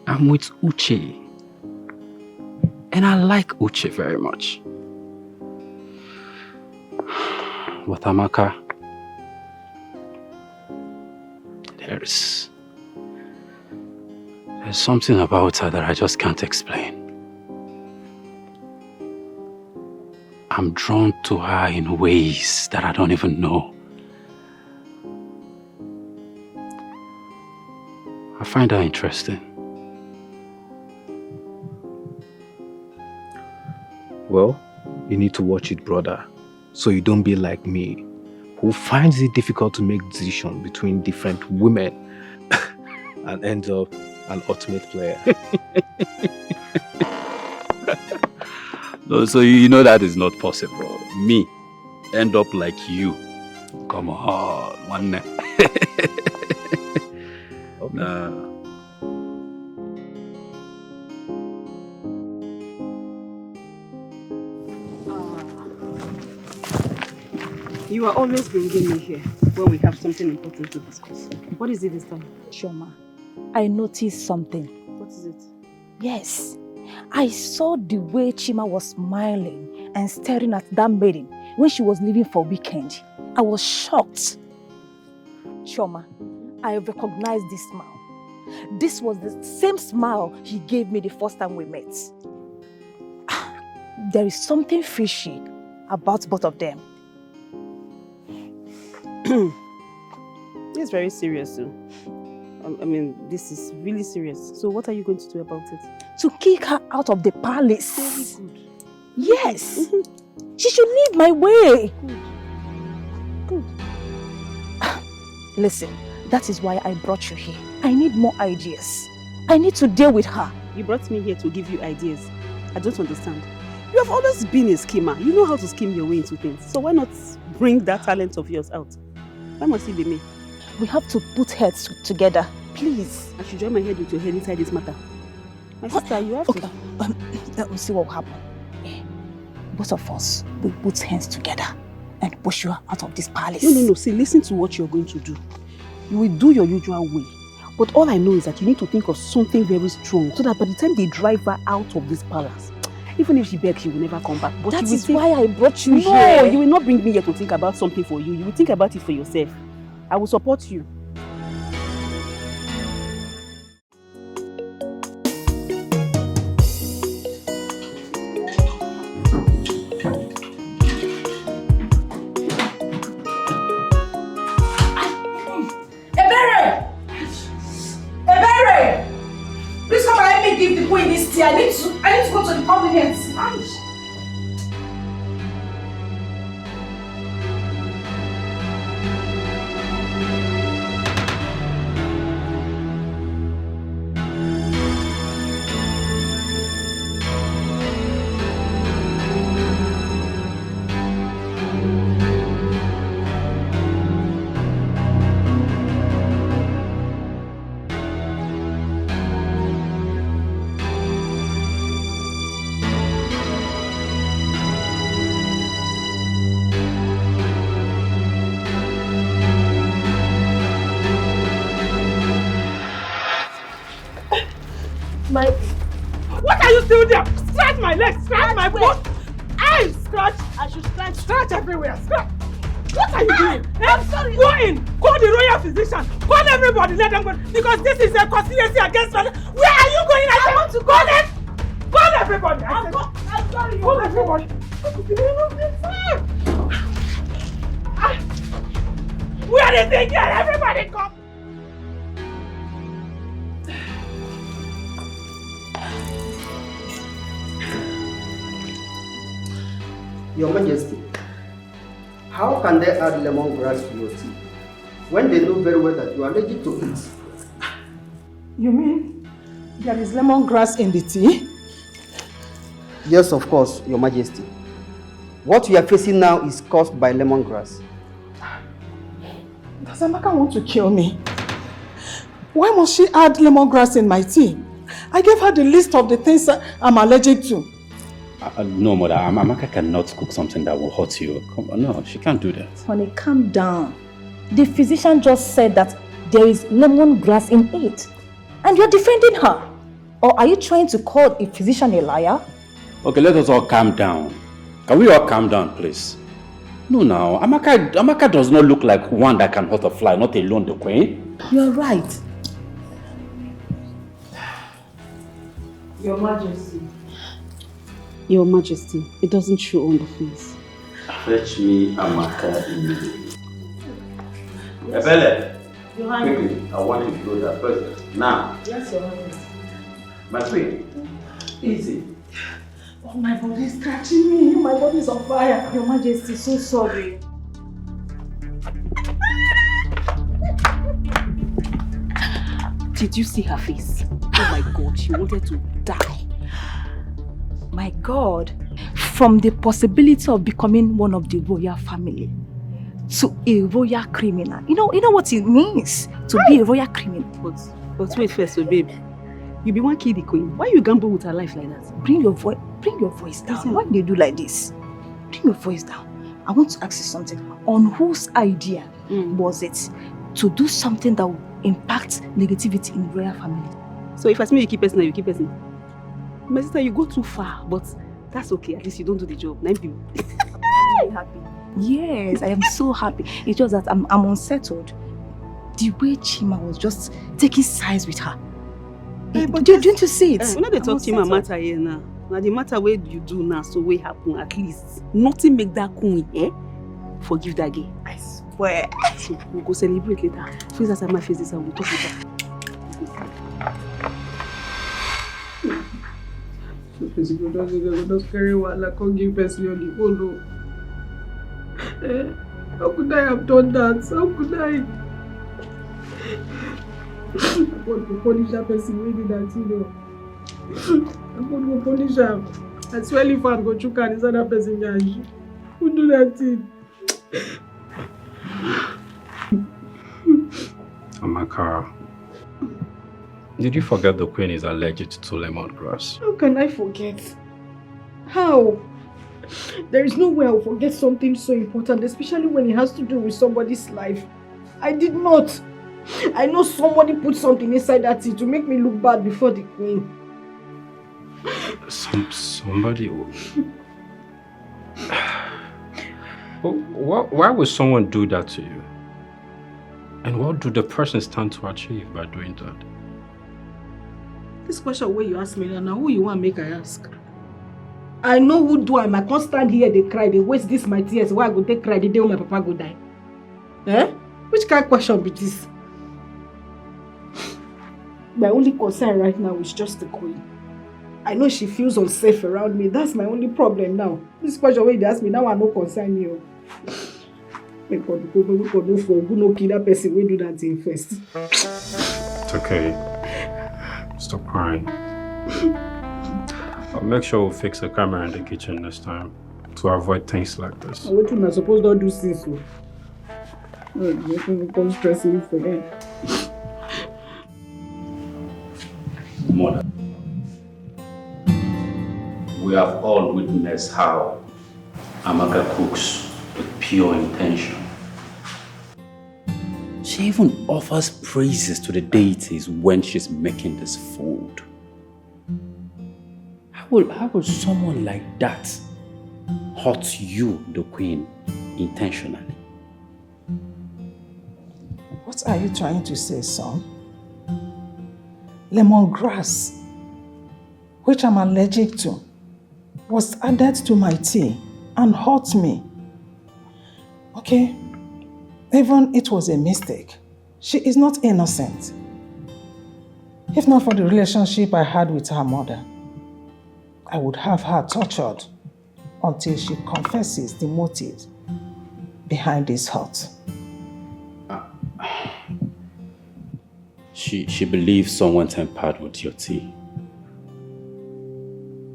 S8: I'm with Uche. And I like Uche very much. But Amaka, there's something about her that I just can't explain. I'm drawn to her in ways that I don't even know. I find her interesting.
S15: Well, you need to watch it, brother, so you don't be like me, who finds it difficult to make decisions between different women and ends up an ultimate player.
S8: No, so you know that is not possible. Me, end up like you. Come on, one. Okay.
S12: You are always bringing me here when we have something important to discuss. What is it this time?
S9: Shoma, I noticed something.
S12: What is it?
S9: Yes, I saw the way Chima was smiling and staring at that maiden when she was leaving for weekend. I was shocked. Shoma, I recognized this smile. This was the same smile he gave me the first time we met. There is something fishy about both of them.
S12: It's very serious, too. I mean, this is really serious. So what are you going to do about it?
S9: To kick her out of the palace.
S12: Very good.
S9: Yes. She should leave my way.
S12: Good.
S9: Listen, that is why I brought you here. I need more ideas. I need to deal with her.
S12: You brought me here to give you ideas. I don't understand. You have always been a schemer. You know how to scheme your way into things. So why not bring that talent of yours out? Why must it be me?
S9: We have to put heads together. Please.
S12: I should join my head with your head inside this matter. My sister, you have to.
S9: Let me see what will happen. Both of us will put hands together and push you out of this palace.
S12: No. See, listen to what you're going to do. You will do your usual way. But all I know is that you need to think of something very strong so that by the time they drive her out of this palace, even if she begs, she will never come back. But
S9: that is why I brought you here.
S12: No, you will not bring me here to think about something for you. You will think about it for yourself. I will support you.
S2: Please come and help me give the queen this tea. I need to go to the convenience.
S3: What are you still there? Scratch my legs, scratch my butt. I scratch.
S4: I should
S3: scratch everywhere. Scratch. What are you doing?
S4: I'm sorry.
S3: Go in. Call the royal physician. Call everybody. Let them go. Because this is a conspiracy against me. Where are you going? I want to call them. Call everybody.
S4: I'm sorry.
S3: Call everybody. Where is it? Everybody come.
S17: Your Majesty, how can they add lemongrass to your tea when they know very well that you are allergic to it?
S13: You mean there is lemongrass in the tea?
S17: Yes, of course, Your Majesty. What we are facing now is caused by lemongrass.
S13: Does Amaka want to kill me? Why must she add lemongrass in my tea? I gave her the list of the things I'm allergic to.
S8: No, Mother, Amaka cannot cook something that will hurt you. No, she can't do that.
S9: Honey, calm down. The physician just said that there is lemongrass in it. And you're defending her. Or are you trying to call a physician a liar?
S8: Okay, let us all calm down. Can we all calm down, please?
S6: No, now. Amaka does not look like one that can hurt a fly, not alone the queen.
S16: You're right.
S12: Your Majesty. Your Majesty, it doesn't show on the face.
S6: Fetch me Amaka immediately. Ebele, quickly, I want you to go there first. Now.
S16: Yes, Your Highness.
S6: My queen, easy.
S16: Oh, my body is catching me. My body is on fire. Your Majesty, so sorry.
S12: Did you see her face? Oh my God, she wanted to die.
S16: My God, from the possibility of becoming one of the royal family to a royal criminal. You know what it means to be a royal criminal.
S12: But wait first, so babe. You be one kill the queen. Why you gamble with her life like that?
S16: Bring your voice down. Why do you do like this? Bring your voice down. I want to ask you something. On whose idea was it to do something that will impact negativity in royal family?
S12: So if I see you keep person, you keep person. My sister, you go too far, but that's okay. At least you don't do the job. I'm
S16: really happy. Yes, I am so happy. It's just that I'm unsettled. The way Chima was just taking sides with her. But don't you see it?
S12: We're not the talk Chima matter here now. Now the matter where you do now, so what happen at least. Nothing make that queen, forgive that girl.
S16: I swear.
S12: So we'll go celebrate later. Face aside my face this and we'll talk later.
S10: Just carry one like can't give person on the whole. How could I have done that? How could I? I want to punish that person who did that, I want to punish him. I swear if I go choke and inside that person, who do that thing?
S8: Amaka, did you forget the queen is allergic to lemongrass?
S10: How can I forget? How? There is no way I'll forget something so important, especially when it has to do with somebody's life. I did not. I know somebody put something inside that tea to make me look bad before the queen.
S8: Somebody? Why would someone do that to you? And what do the person stand to achieve by doing that?
S10: This question where you ask me now, who you want make I ask? I know who do I can't stand here, they cry, they waste this my tears. Why I go take cry the day when my papa go die? Which kind of question be this? My only concern right now is just the queen. I know she feels unsafe around me. That's my only problem now. This question where they ask me now, I no concern you. May God no for who no kill that person we do that thing first.
S8: It's okay. Stop crying. I'll make sure we'll fix the camera in the kitchen next time to avoid things like this.
S10: What you not supposed to do since so? You come stressing for them.
S6: Mother, we have all witnessed how Amaka cooks with pure intention. She even offers praises to the deities when she's making this food. How will someone like that hurt you, the queen, intentionally?
S13: What are you trying to say, son? Lemongrass, which I'm allergic to, was added to my tea and hurt me. Okay? Even it was a mistake. She is not innocent. If not for the relationship I had with her mother, I would have her tortured until she confesses the motive behind this hurt.
S6: She believes someone tampered with your tea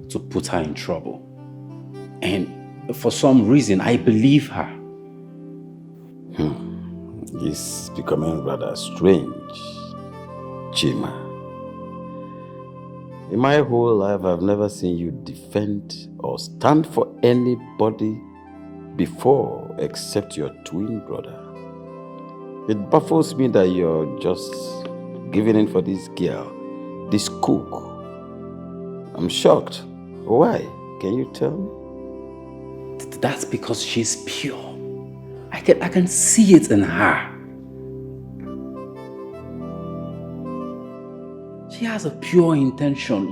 S6: to put her in trouble. And for some reason, I believe her.
S18: It's becoming rather strange, Chima. In my whole life, I've never seen you defend or stand for anybody before except your twin brother. It baffles me that you're just giving in for this girl, this cook. I'm shocked. Why? Can you tell me?
S6: That's because she's pure.
S19: I can see it in her. She has a pure intention.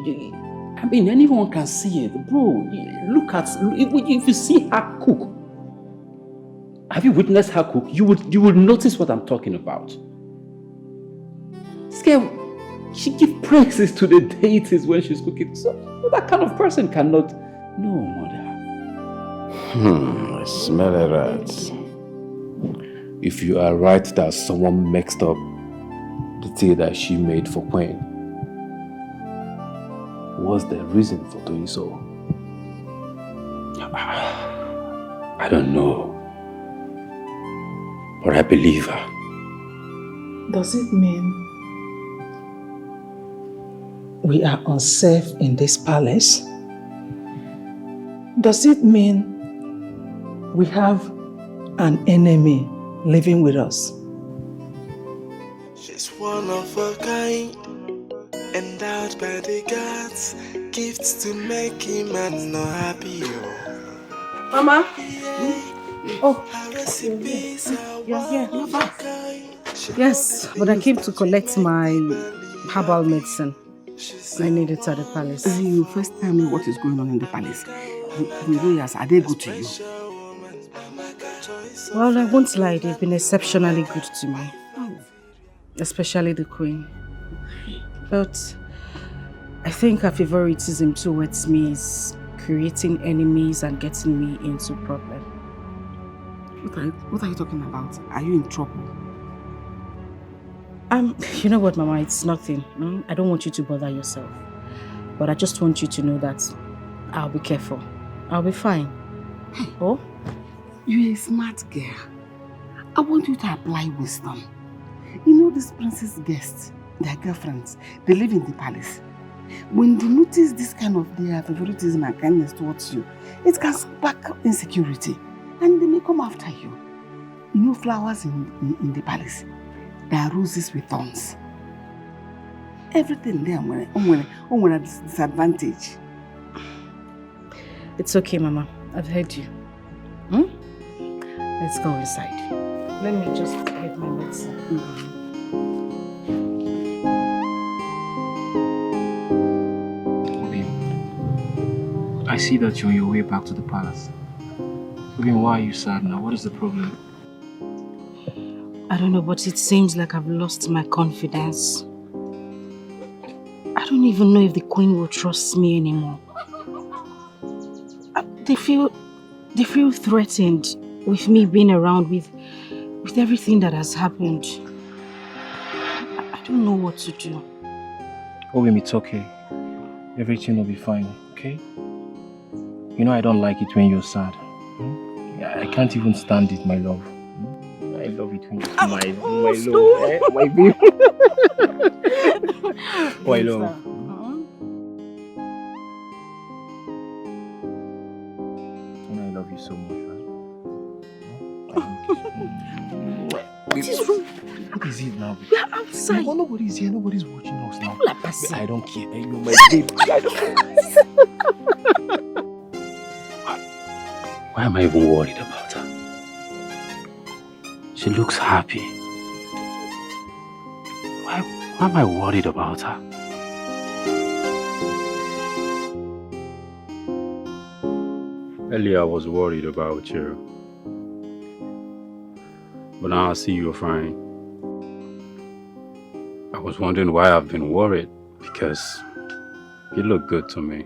S19: I mean, anyone can see it. Bro, look at, if you see her cook, have you witnessed her cook? You would notice what I'm talking about. This girl, she gives praises to the deities when she's cooking. So that kind of person cannot. No, mother.
S18: I smell a rat.
S15: If you are right that someone mixed up the tea that she made for Queen, what's the reason for doing so?
S19: I don't know. But I believe her.
S13: Does it mean we are unsafe in this palace? Does it mean we have an enemy living with us?
S14: She's one of a kind, endowed by the gods, gifts to make him and not happy.
S2: Mama?
S12: Oh, you're here. Yes, but I came to collect my herbal medicine. I need it at the palace.
S1: You first tell me what is going on in the palace. The lawyers, are they good to you?
S12: Well, I won't lie, they've been exceptionally good to me. Especially the Queen. But I think her favoritism towards me is creating enemies and getting me into problem.
S1: What are you talking about? Are you in trouble?
S12: You know what, Mama? It's nothing. I don't want you to bother yourself. But I just want you to know that I'll be careful. I'll be fine. Oh?
S1: You're a smart girl. I want you to apply wisdom. You know these princess guests, their girlfriends, they live in the palace. When they notice this kind of their favoritism and kindness towards you, it can spark insecurity and they may come after you. You know flowers in the palace, there are roses with thorns. Everything there on a disadvantage.
S12: It's okay, Mama. I've heard you. Let's go inside. Let me just get my medicine.
S11: I see that you're on your way back to the palace. Why are you sad now? What is the problem?
S12: I don't know, but it seems like I've lost my confidence. I don't even know if the Queen will trust me anymore. They feel threatened with me being around with everything that has happened. I don't know what to do.
S11: It's okay. Everything will be fine, okay? You know I don't like it when you're sad. I can't even stand it, my love. I love it when you smile. My love, my baby. My love. I love you so much, right?
S12: What is wrong?
S11: What is it now?
S12: We are outside.
S11: No, nobody's here. Nobody's watching us now.
S12: People are passing.
S11: I don't care. You're my baby. I don't care.
S19: Why am I even worried about her? She looks happy. Why am I worried about her? Earlier I was worried about you. But now I see you're fine. I was wondering why I've been worried, because you look good to me.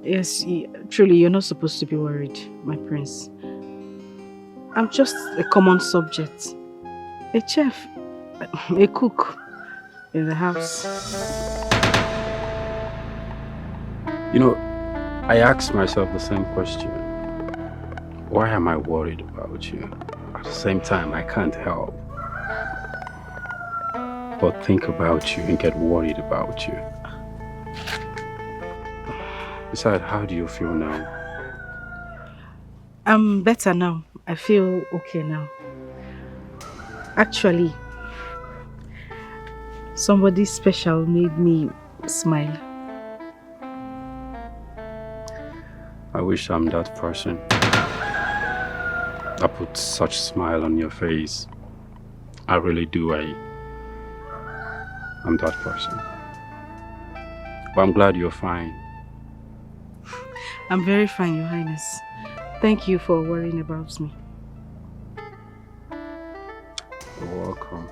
S12: Yes, truly, you're not supposed to be worried, my prince. I'm just a common subject. A chef, a cook in the house.
S19: You know, I asked myself the same question. Why am I worried about you? At the same time, I can't help but think about you and get worried about you. Besides, how do you feel now?
S12: I'm better now. I feel okay now. Actually, somebody special made me smile.
S19: I wish I'm that person.
S8: that put such smile on your face. I really do. I'm that person. But I'm glad you're fine.
S2: I'm very fine, Your Highness. Thank you for worrying about me.
S8: You're welcome.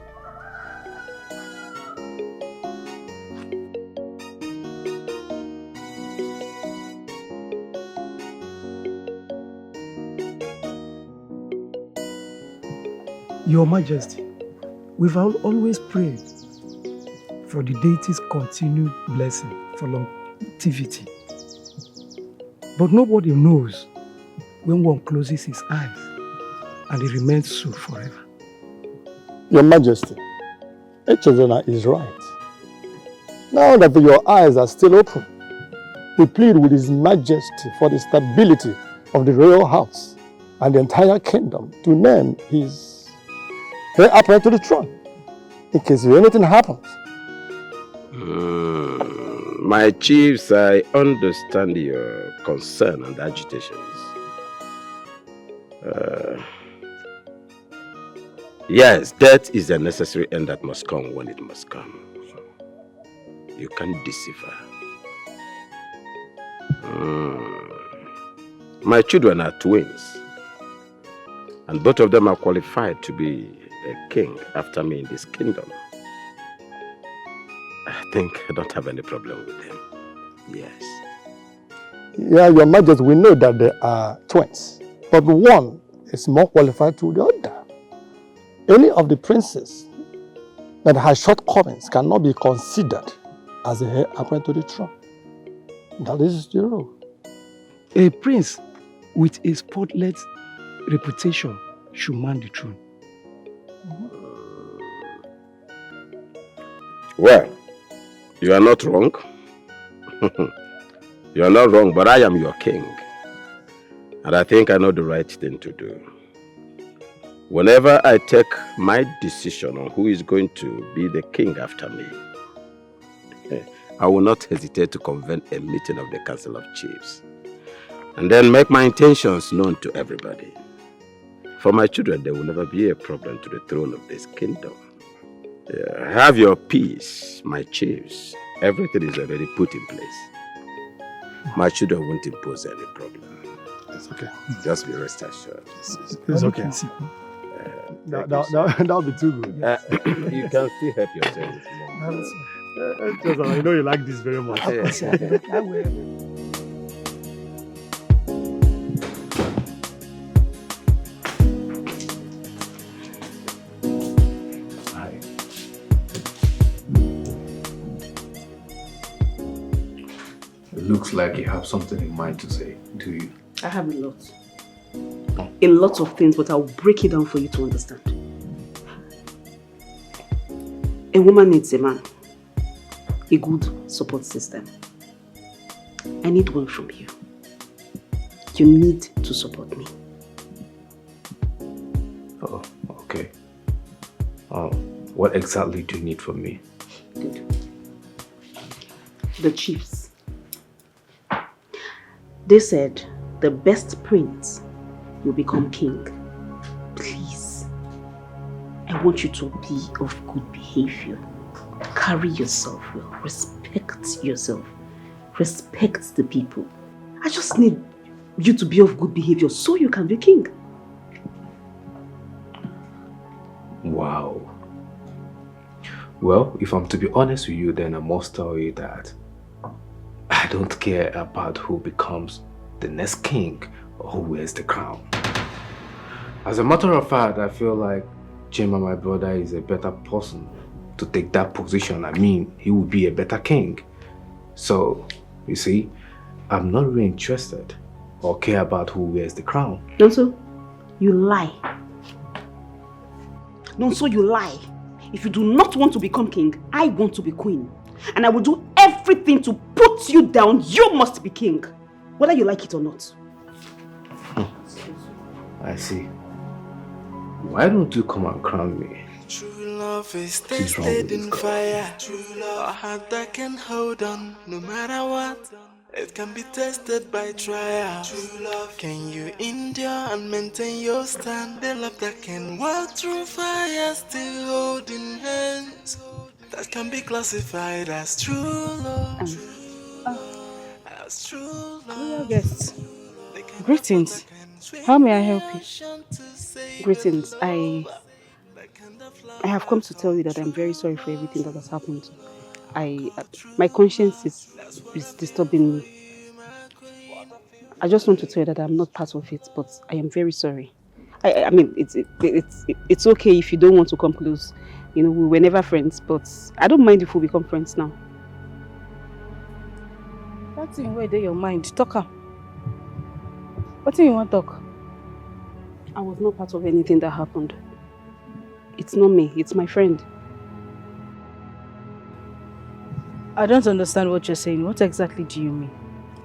S20: Your Majesty, we've always prayed for the deity's continued blessing for longevity. But nobody knows when one closes his eyes and it remains so forever.
S21: Your Majesty, Echezona is right. Now that your eyes are still open, we plead with His Majesty for the stability of the royal house and the entire kingdom to name his heir apparent to the throne, in case anything happens.
S6: My chiefs, I understand your concern and agitations. Yes, death is a necessary end that must come when it must come. You can't deceive her. My children are twins, and both of them are qualified to be a king after me in this kingdom. I think I don't have any problem with them. Yes.
S21: Yeah, Your Majesty, we know that they are twins, but one is more qualified to the other. Any of the princes that has shortcomings cannot be considered as a heir apparent to the throne. That is the rule.
S20: A prince with a spotless reputation should man the throne.
S6: Well, you are not wrong. You are not wrong, but I am your king. And I think I know the right thing to do. Whenever I take my decision on who is going to be the king after me, I will not hesitate to convene a meeting of the Council of Chiefs and then make my intentions known to everybody. For my children, there will never be a problem to the throne of this kingdom. Have your peace, my chiefs. Everything is already put in place. My children won't impose any problem.
S21: It's okay.
S6: Just be rest assured.
S21: It's okay. That'll be too good.
S6: You can still help yourself.
S21: I know you like this very much.
S20: I will.
S11: Looks like you have something in mind to say, do you?
S12: I have a lot. A lot of things, but I'll break it down for you to understand. A woman needs a man. A good support system. I need one from you. You need to support me.
S11: Oh, okay. What exactly do you need from me?
S12: Good. The chiefs. They said the best prince will become king. Please, I want you to be of good behavior. Carry yourself well. Respect yourself. Respect the people. I just need you to be of good behavior so you can be king.
S11: Wow. Well, if I'm to be honest with you, then I must tell you that I don't care about who becomes the next king or who wears the crown. As a matter of fact, I feel like Chima, my brother, is a better person to take that position. I mean, he would be a better king. So, you see, I'm not really interested or care about who wears the crown.
S12: Nonso, you lie. Nonso, you lie. If you do not want to become king, I want to be queen. And I will do everything to put you down. You must be king. Whether you like it or not.
S11: I see. Why don't you come and crown me?
S14: True love is tested in fire. True love, a heart that can hold on no matter what. It can be tested by trial. True love. Can you endure and maintain your stand? The love that can walk through fire, still holding hands. That can be classified as true love. As true
S2: Royal
S14: love.
S2: guests, greetings. How may I help you?
S12: Greetings. I have come to tell you that I'm very sorry for everything that has happened. My conscience is disturbing me. I just want to tell you that I'm not part of it, but I am very sorry. I mean, it's okay if you don't want to come close. You know, we were never friends, but I don't mind if we become friends now.
S2: That's in where they your mind. Talk am. What do you want to talk?
S12: I was not part of anything that happened. It's not me, it's my friend.
S2: I don't understand what you're saying. What exactly do you mean?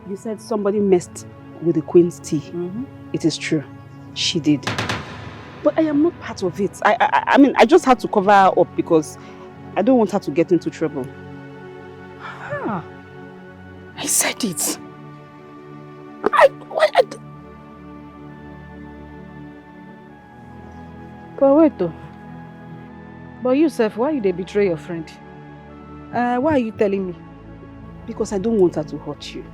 S12: You said somebody messed with the queen's tea. It is true. She did. But I am not part of it. I mean, I just had to cover her up because I don't want her to get into trouble.
S2: I said it. But wait though. But you, Seth, why they betray your friend? Why are you telling me?
S12: Because I don't want her to hurt you.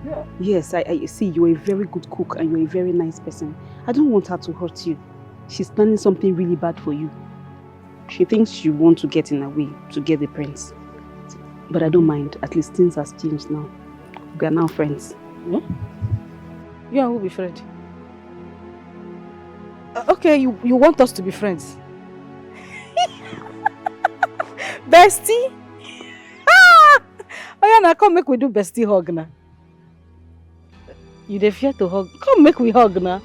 S2: Yeah.
S12: Yes, I see you're a very good cook and you're a very nice person. I don't want her to hurt you. She's planning something really bad for you. She thinks you want to get in her way to get the prince. But I don't mind. At least things has changed now. We are now friends.
S2: Yeah? You and who be friends? Okay, you want us to be friends? Bestie? Oh yeah, now come make we do bestie hug now. You dey fear to hug? Come make we hug now.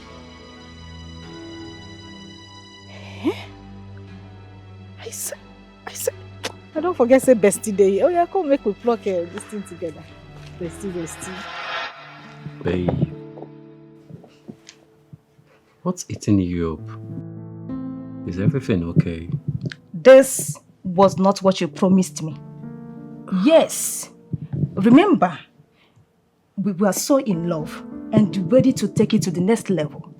S2: I said, I don't forget say bestie day. Oh yeah, come make we pluck this thing together. Bestie.
S19: Babe, what's eating you up? Is everything okay?
S16: This was not what you promised me. Yes. Remember, we were so in love and ready to take it to the next level.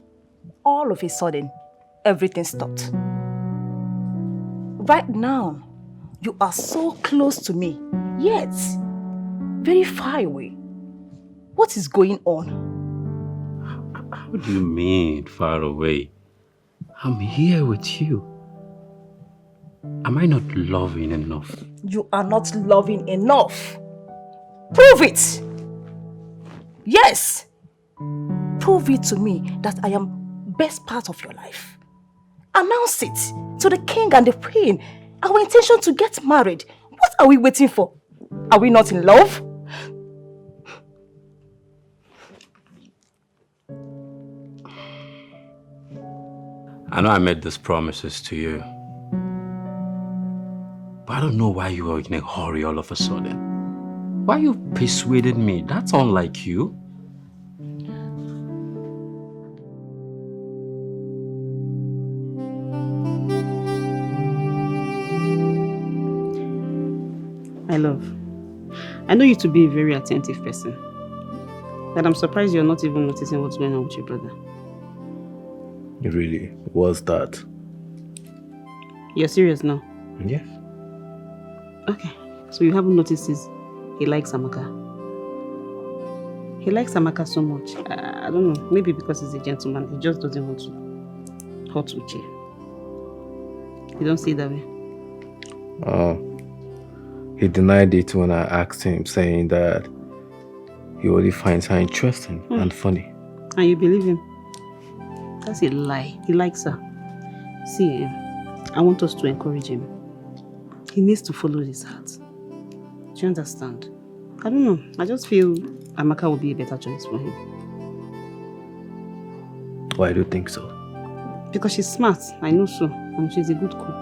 S16: All of a sudden, everything stopped. Right now, you are so close to me, yet very far away. What is going on?
S19: What do you mean, far away? I'm here with you. Am I not loving enough?
S16: You are not loving enough. Prove it! Yes! Prove it to me that I am best part of your life. Announce it to the king and the queen. Our intention to get married. What are we waiting for? Are we not in love?
S19: I know I made these promises to you. But I don't know why you are in a hurry all of a sudden. Why you persuaded me? That's unlike you.
S12: My love, I know you to be a very attentive person. But I'm surprised you're not even noticing what's going on with your brother.
S7: Really? What's that?
S12: You're serious now?
S7: Yes.
S12: Okay, so you haven't noticed he likes Amaka. He likes Amaka so much. I don't know, maybe because he's a gentleman, he just doesn't want to hurt Uche. You don't see it that way?
S7: He denied it when I asked him, saying that he only finds her interesting and funny.
S12: And you believe him? That's a lie. He likes her. See, I want us to encourage him. He needs to follow his heart. Do you understand? I don't know. I just feel Amaka will be a better choice for him.
S7: Why do you think so?
S12: Because she's smart. I know so. And she's a good cook.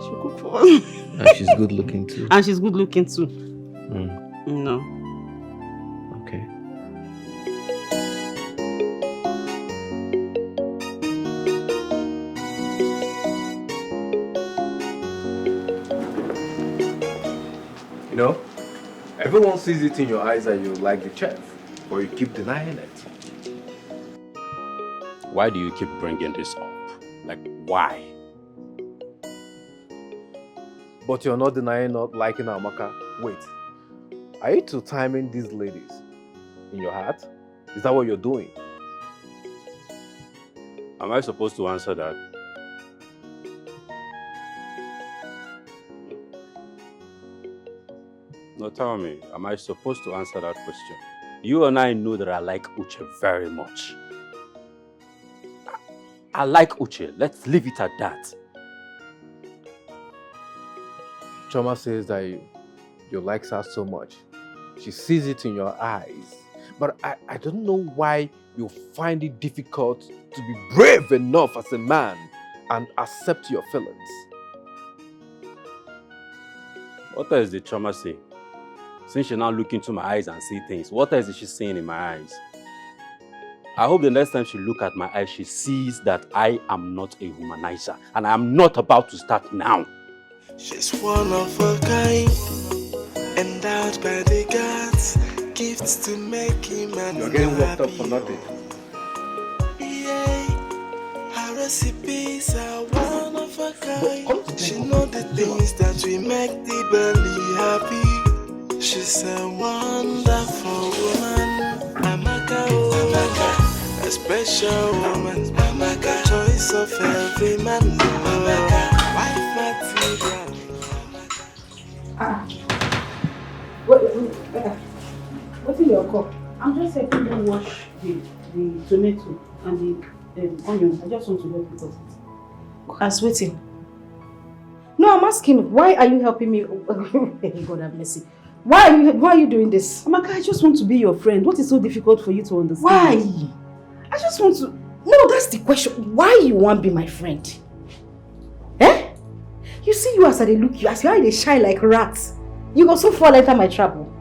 S12: She'll cook for us.
S7: And she's good looking too.
S12: And she's good looking too. No.
S7: Okay.
S15: You know, Everyone sees it in your eyes that you like the chef, but you keep denying it.
S8: Why do you keep bringing this up? Like, why?
S15: But you're not denying not liking Amaka. Wait, are you two timing these ladies in your heart? Is that what you're doing?
S8: Am I supposed to answer that? No, tell me, am I supposed to answer that question? You and I know that I like Uche very much. I like Uche. Let's leave it at that.
S15: Choma says that you like her so much. She sees it in your eyes. But I don't know why you find it difficult to be brave enough as a man and accept your feelings.
S8: What else did Choma say? Since she now look into my eyes and see things, what else is she seeing in my eyes? I hope the next time she look at my eyes, she sees that I am not a womanizer. And I am not about to start now.
S14: She's one of a kind, endowed by the gods, gifts to make him and
S15: you're getting worked up for nothing.
S14: Yeah, her recipes are one of a kind. She know the things that we make the belly happy. She's a wonderful woman, Amaka, oh Amaka, a special woman, Amaka, choice of every man, Amaka, wife material.
S12: What's in your cup? I'm just helping you wash the tomato and the onion. I just want to help you cut it.
S2: I was waiting. No, I'm asking, why are you helping me? God have mercy. Why are you doing this?
S12: Amaka, I just want to be your friend. What is so difficult for you to understand?
S2: Why? I just want to... No, that's the question. Why you want to be my friend? Eh? You see you as I look you, as you are they shine like rats. You go so far enter my trouble.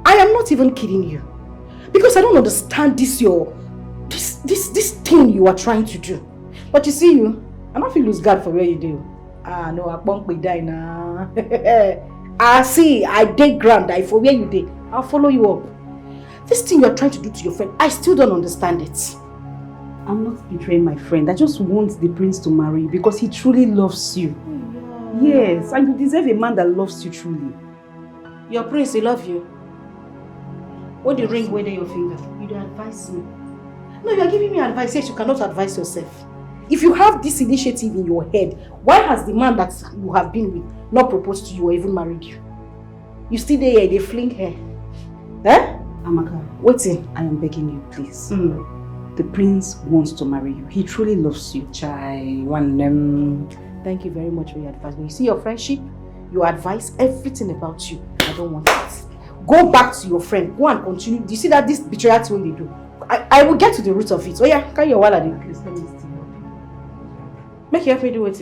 S2: I am not even kidding you. Because I don't understand this thing you are trying to do. But you see you, I don't feel lose guard for where you do. Ah no, I won't be die now. I see, I dig ground, I for where you did. I'll follow you up. This thing you are trying to do to your friend, I still don't understand it.
S12: I'm not betraying my friend. I just want the prince to marry you because he truly loves you. Yes, and you deserve a man that loves you truly.
S2: Your prince, he love you. When the ring went in your finger, you don't advise me. No, you are giving me advice, yet you cannot advise yourself. If you have this initiative in your head, why has the man that you have been with not proposed to you or even married you? You still there, they fling hair. Eh?
S12: Amaka,
S2: waiting.
S12: I am begging you, please. The prince wants to marry you. He truly loves you.
S2: Chai, thank you very much for your advice. When you see your friendship, your advice, everything about you, I don't want it. Go back to your friend. Go and continue. Do you see that this betrayal thing they do? I will get to the root of it. Oh yeah, carry your wallet in. Please, let me see. Make you help me do it.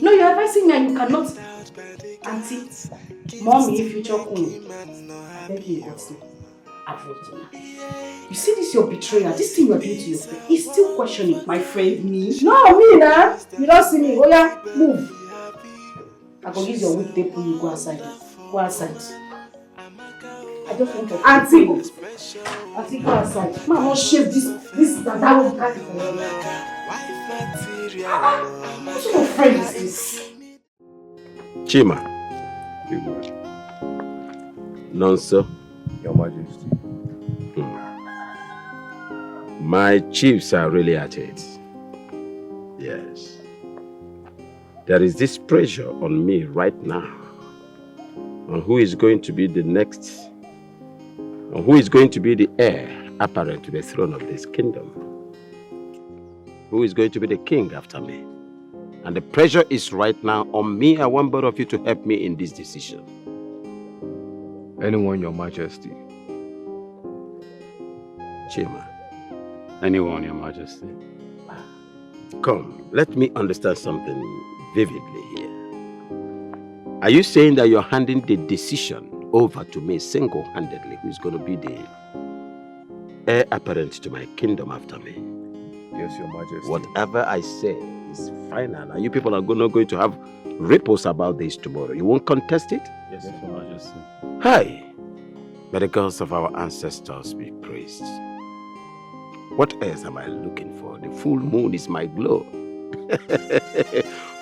S2: No, you're advising me and you cannot. Auntie, mommy, future queen. Beg me, Auntie. You see this your betrayal, this thing you are doing to your friend. He's still questioning. My friend, me? No, me nah. You don't see me. Oh yeah, move. I go use your weak tape when you go outside. Go outside. I just want to Auntie, go outside. Man, don't shave this that will carry for your what sort of friend is this?
S18: Chima. Nonso.
S15: Your Majesty.
S18: My chiefs are really at it. Yes. There is this pressure on me right now on who is going to be the next, on who is going to be the heir apparent to the throne of this kingdom. Who is going to be the king after me. And the pressure is right now on me and one both of you to help me in this decision.
S15: Anyone, Your Majesty.
S18: Chima.
S8: Anyone, Your Majesty.
S18: Come, let me understand something vividly here. Are you saying that you're handing the decision over to me single-handedly, who's going to be the heir apparent to my kingdom after me?
S15: Yes, Your Majesty.
S18: Whatever I say is final, and you people are not going to have
S6: ripples about this tomorrow. You won't contest it?
S8: Yes, Your Majesty.
S6: Hi. May the gods of our ancestors be praised. What else am I looking for? The full moon is my glow.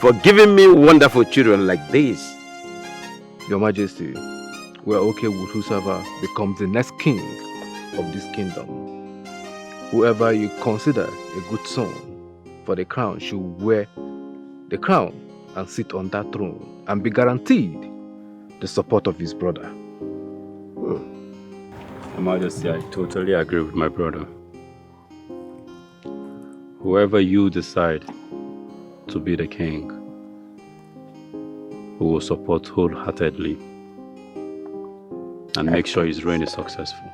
S6: For giving me wonderful children like this.
S15: Your Majesty, we are okay with whosoever becomes the next king of this kingdom. Whoever you consider a good son for the crown should wear the crown and sit on that throne and be guaranteed the support of his brother.
S8: Your Majesty, I totally agree with my brother. Whoever you decide to be the king, we will support wholeheartedly and make sure his reign is successful.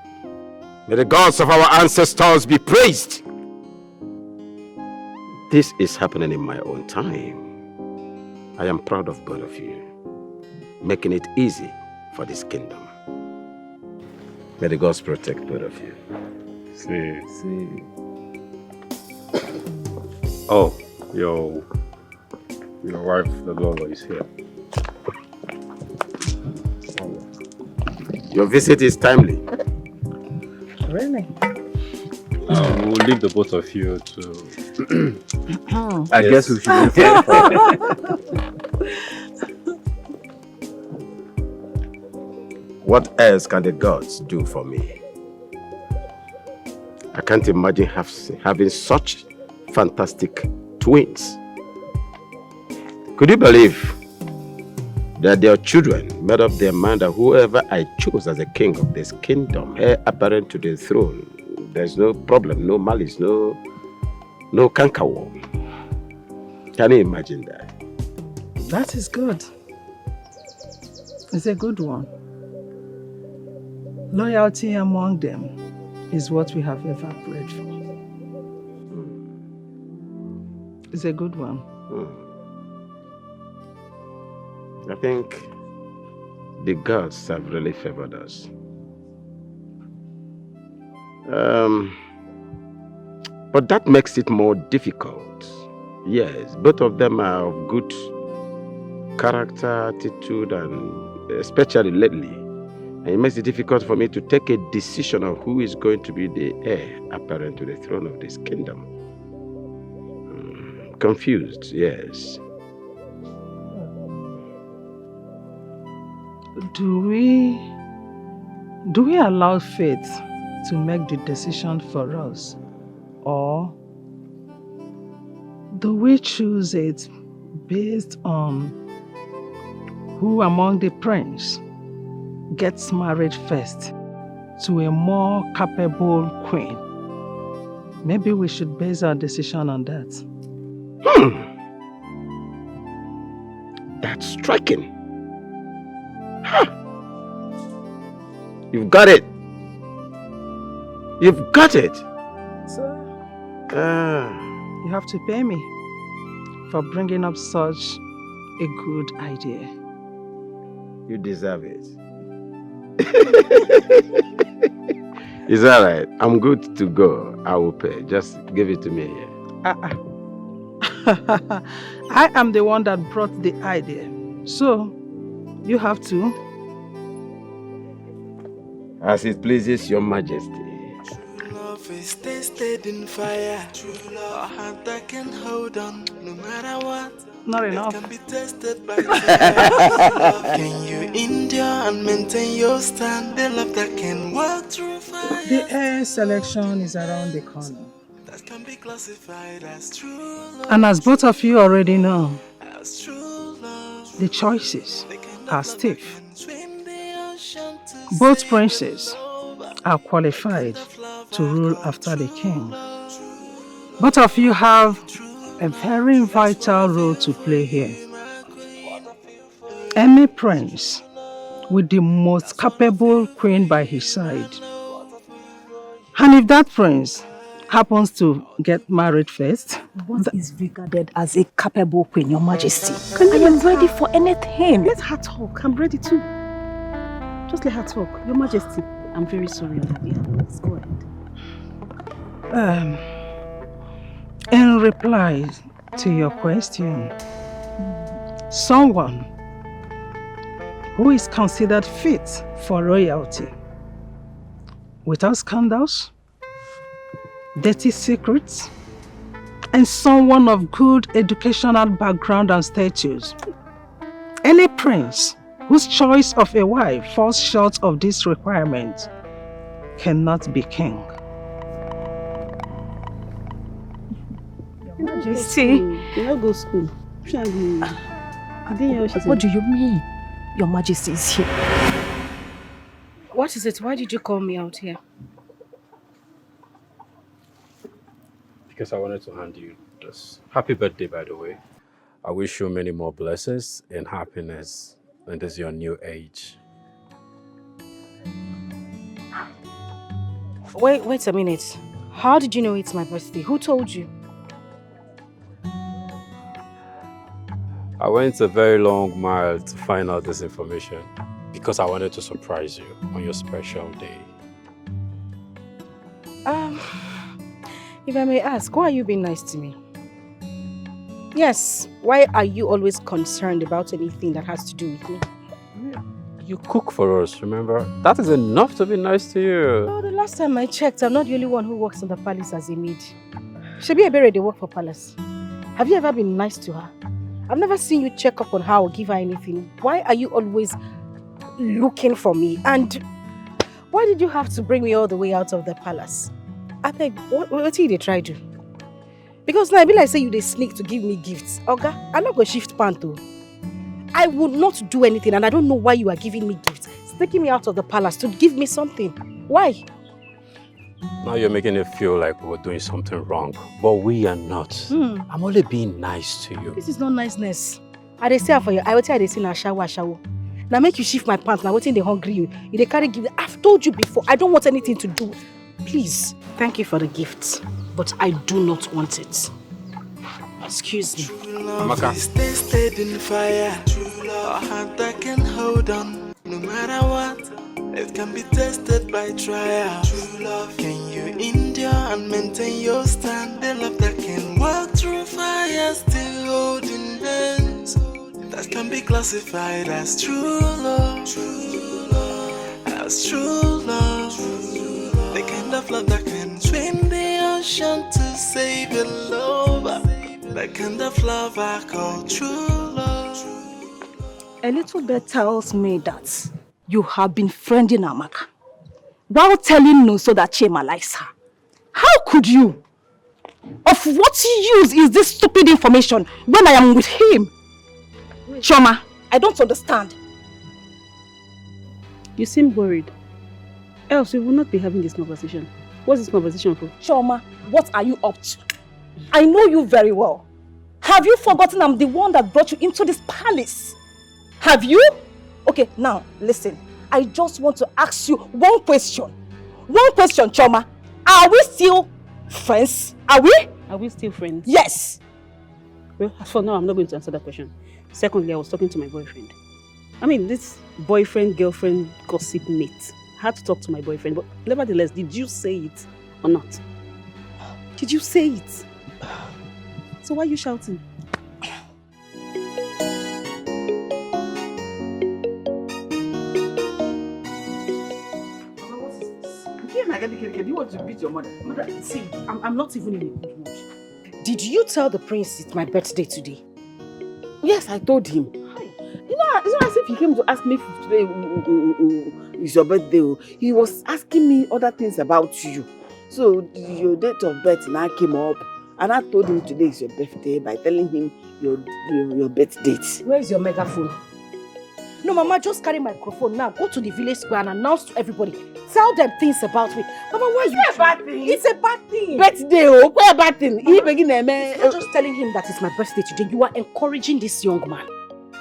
S6: May the gods of our ancestors be praised. This is happening in my own time. I am proud of both of you, making it easy for this kingdom. May the gods protect both of you.
S8: See. Oh, your wife, the Lolo, is here.
S6: Your visit is timely.
S13: Really?
S8: We'll leave the both of you to...
S15: I guess we should
S6: What else can the gods do for me? I can't imagine having such fantastic twins. Could you believe that their children made up their mind that whoever I choose as the king of this kingdom, heir apparent to the throne, there's no problem, no malice, no cankerworm. Can you imagine that?
S13: That is good. It's a good one. Loyalty among them is what we have ever prayed for. It's a good one.
S6: I think the gods have really favored us. But that makes it more difficult. Yes, both of them are of good character, attitude, and especially lately. And it makes it difficult for me to take a decision of who is going to be the heir apparent to the throne of this kingdom. Confused, yes.
S13: Do we allow faith to make the decision for us? Or do we choose it based on who among the prince gets married first to a more capable queen? Maybe we should base our decision on that.
S6: That's striking. Huh. You've got it. You've got it.
S13: Sir, you have to pay me for bringing up such a good idea.
S6: You deserve it. It's alright. I'm good to go. I will pay. Just give it to me here.
S13: I am the one that brought the idea. So, you have to.
S6: As it pleases your majesty.
S14: Love is tasted in fire. True love, a heart that can hold on no matter what.
S13: Not enough.
S14: It can be tested by fire. Can you endure and maintain your stand? The love that can walk through fire.
S13: The air selection is around the corner.
S14: That can be classified as true love.
S13: And as both of you already know,
S14: As true love.
S13: the choices are stiff. Both princes are qualified to rule after the king. Both of you have a very vital role to play here. Any prince with the most capable queen by his side. And if that prince happens to get married first,
S9: what is regarded as a capable queen, Your Majesty? I am ready for anything.
S12: Let her talk. I'm ready too. Just let her talk. Your Majesty, I'm very sorry. Yeah, let's go ahead.
S13: In reply to your question, someone who is considered fit for royalty, without scandals, dirty secrets, and someone of good educational background and status. Any prince whose choice of a wife falls short of this requirement cannot be king.
S12: Majesty, you don't go school.
S2: What do you mean? Your Majesty is here. What is it? Why did you call me out here?
S8: Because I wanted to hand you this. Happy birthday, by the way. I wish you many more blessings and happiness in this your new age.
S2: Wait a minute. How did you know it's my birthday? Who told you?
S8: I went a very long mile to find out this information because I wanted to surprise you on your special day.
S2: If I may ask, why are you being nice to me? Yes, why are you always concerned about anything that has to do with me?
S8: You cook for us, remember? That is enough to be nice to you.
S2: Oh, the last time I checked, I'm not the only one who works in the palace as a maid. Shebi Ebere, they work for palace. Have you ever been nice to her? I've never seen you check up on her or give her anything. Why are you always looking for me? And why did you have to bring me all the way out of the palace? I think, what did they try to do? Because now I be like say you they sneak to give me gifts. Okay? I'm not going to shift panto. I would not do anything and I don't know why you are giving me gifts. Taking me out of the palace to give me something. Why?
S8: Now you're making it feel like we're doing something wrong, but we are not. I'm only being nice to you.
S2: This is not niceness. I dey say for you. I will tell you they say na shower. Now make you shift my pants. Now waiting they hungry you. You they carry give. I've told you before. I don't want anything to do. Please, thank you for the gift, but I do not want it. Excuse me.
S14: Amaka. Is tested in fire. True love, a heart that can hold on. No matter what, it can be tested by trial. True love, can you endure and maintain your stand? The love that can walk through fire, still holding hands. That can be classified as true love. True love, as true love. The kind of love that can swim the ocean to save a lover. The kind of love I call true love.
S16: A little bit tells me that you have been friending Amaka while telling no so that Chema likes her. How could you? Of what use is this stupid information when I am with him? Choma, I don't understand.
S12: You seem worried. Else we will not be having this conversation. What's this conversation for?
S16: Choma, what are you up to? I know you very well. Have you forgotten I'm the one that brought you into this palace? Have you? Okay, now, listen. I just want to ask you one question. One question, Choma. Are we still friends? Are we?
S12: Are we still friends?
S16: Yes.
S12: Well, as for now, I'm not going to answer that question. Secondly, I was talking to my boyfriend. I mean, this boyfriend, girlfriend, gossip mate. I had to talk to my boyfriend, but nevertheless, did you say it or not? Did you say it? So why are you shouting?
S1: Do you want to beat your mother?
S2: Mother, see, I'm not even in a good mood. Did you tell the prince it's my birthday today?
S1: Yes, I told him. You know, it's not as if he came to ask me if today is your birthday. He was asking me other things about you. So your date of birth now came up, and I told him today is your birthday by telling him your birth date.
S2: Where is your megaphone? No, Mama, just carry microphone now. Go to the village square and announce to everybody. Tell them things about me. Mama, why you?
S1: It's a bad thing.
S2: It's a bad thing.
S1: Birthday, what a bad thing.
S2: You're just telling him that it's my birthday today. You are encouraging this young man.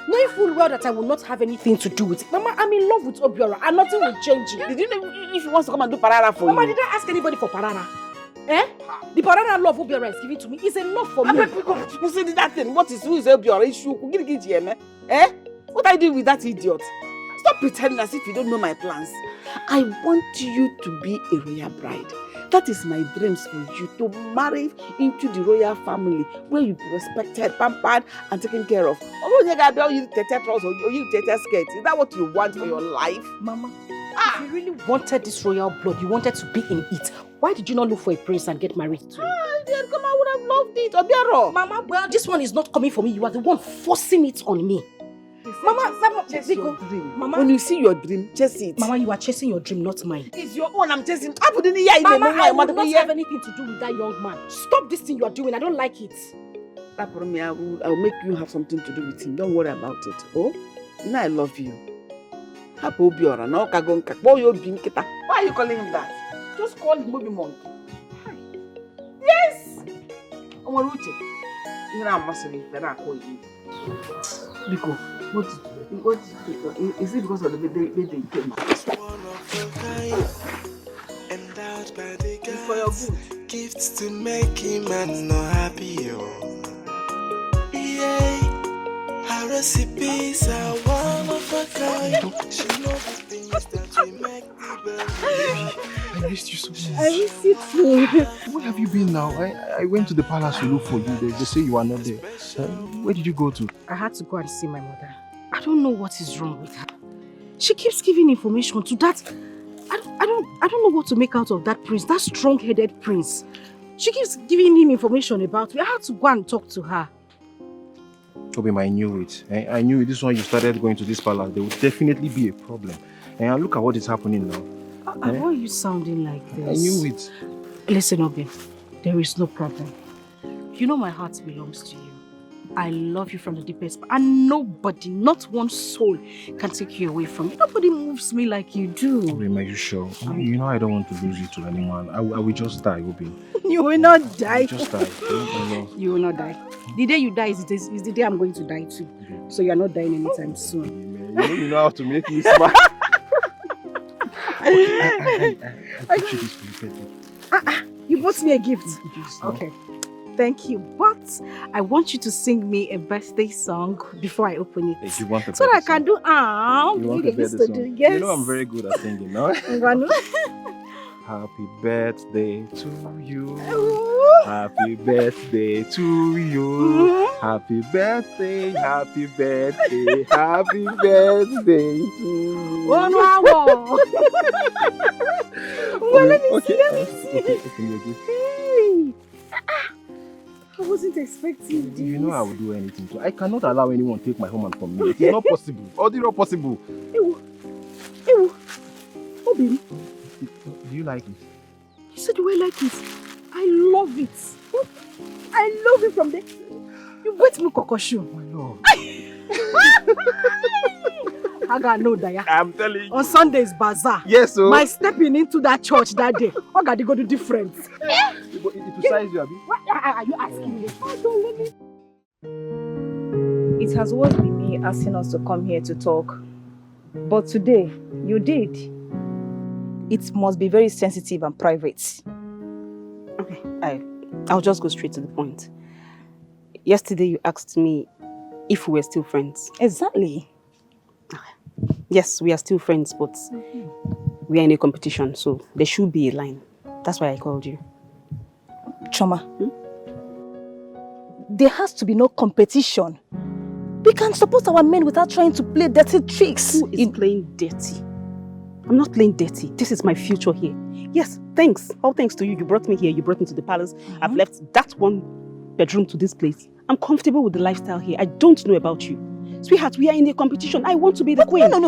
S2: Knowing full well that I will not have anything to do with it. Mama, I'm in love with Obiora and nothing will change it.
S1: Did you know if he wants to come and do parara for
S2: Mama,
S1: you?
S2: did I ask anybody for parara? Eh? The parara love Obiora is giving to me is enough for me.
S1: Who said that thing? Who is Obiora issue? Eh? What are you doing with that idiot? Stop pretending as if you don't know my plans. I want you to be a royal bride. That is my dreams for you, to marry into the royal family where you be respected, pampered, and taken care of. Although you got you trousers or you skirt, is that what you want for your life?
S2: Mama, if you really wanted this royal blood, you wanted to be in it, why did you not look for a prince and get married to him?
S1: I would have loved it, Obiaro.
S2: Mama, well, this one is not coming for me. You are the one forcing it on me. Mama,
S1: chase your dream. Mama, when you see your dream, chase it.
S2: Mama, you are chasing your dream, not mine.
S1: It's your own. I'm chasing. Mama,
S2: I will not have anything to do with that young man. Stop this thing you are doing. I don't like it.
S1: I will make you have something to do with him. Don't worry about it. Oh, you know I love you. Why are you calling him that? Just call him Moby Monkey. Yes. Biko, what is it because of the baby came out?
S14: Endowed by the gods, gifts to make him and not happy. Yeah, her recipes are one of a kind. She knows the things that we make the
S11: I missed you so much.
S4: I miss you too.
S11: Where have you been now? I went to the palace to look for you. They say you are not there. Where did you go to?
S2: I had to go and see my mother. I don't know what is wrong with her. She keeps giving information to that. I don't know what to make out of that prince, that strong-headed prince. She keeps giving him information about me. I had to go and talk to her.
S11: Obim, I knew it. I knew it. This one you started going to this palace, there would definitely be a problem. And look at what is happening now.
S2: Why are you sounding like this?
S11: I knew it.
S2: Listen, Obim, there is no problem. You know my heart belongs to you. I love you from the deepest, and nobody, not one soul, can take you away from me. Nobody moves me like you do.
S11: Obim, are you sure? You know I don't want to lose you to anyone. I will just die, Obim.
S2: You will not die.
S11: Just die.
S2: You will not die. The day you die is the day I'm going to die too. So you are not dying anytime soon.
S11: You know how to make me smile. I got you this for your birthday.
S2: You bought me a gift. Okay. Thank you. But I want you to sing me a birthday song before I open it.
S11: Hey, you want a
S2: so that I can do
S11: you want a birthday song?
S2: Yes.
S11: You know I'm very good at singing, no? Happy birthday to you. Happy birthday to you. Happy birthday, happy birthday, happy birthday to you.
S2: Oh, no. Well, let me see. Hey. I wasn't expecting this.
S11: You know I would do anything to. I cannot allow anyone to take my home and from me. It's not possible. Or it's not possible.
S2: Ew. Obim.
S11: Do you like it?
S2: You said you will like it. I love it. I love it from the... You wet me kokoshu.
S11: My love.
S2: I got no Daya.
S11: I'm telling you.
S2: On Sunday's bazaar.
S11: Yes, sir.
S2: My stepping into that church that day. I got to go to different.
S11: It will size you, Abi.
S2: What are you asking me? Oh, don't let me.
S9: It has always been me asking us to come here to talk. But today, you did. It must be very sensitive and private.
S12: Okay, I'll just go straight to the point. Yesterday you asked me if we were still friends.
S9: Exactly.
S12: Yes, we are still friends, but we are in a competition, so there should be a line. That's why I called you.
S9: Choma, there has to be no competition. We can support our men without trying to play dirty tricks.
S12: Who is playing dirty? I'm not playing dirty. This is my future here. Yes, thanks. All thanks to you. You brought me here. You brought me to the palace. I've left that one bedroom to this place. I'm comfortable with the lifestyle here. I don't know about you. Sweetheart, we are in a competition. I want to be the queen.
S9: No.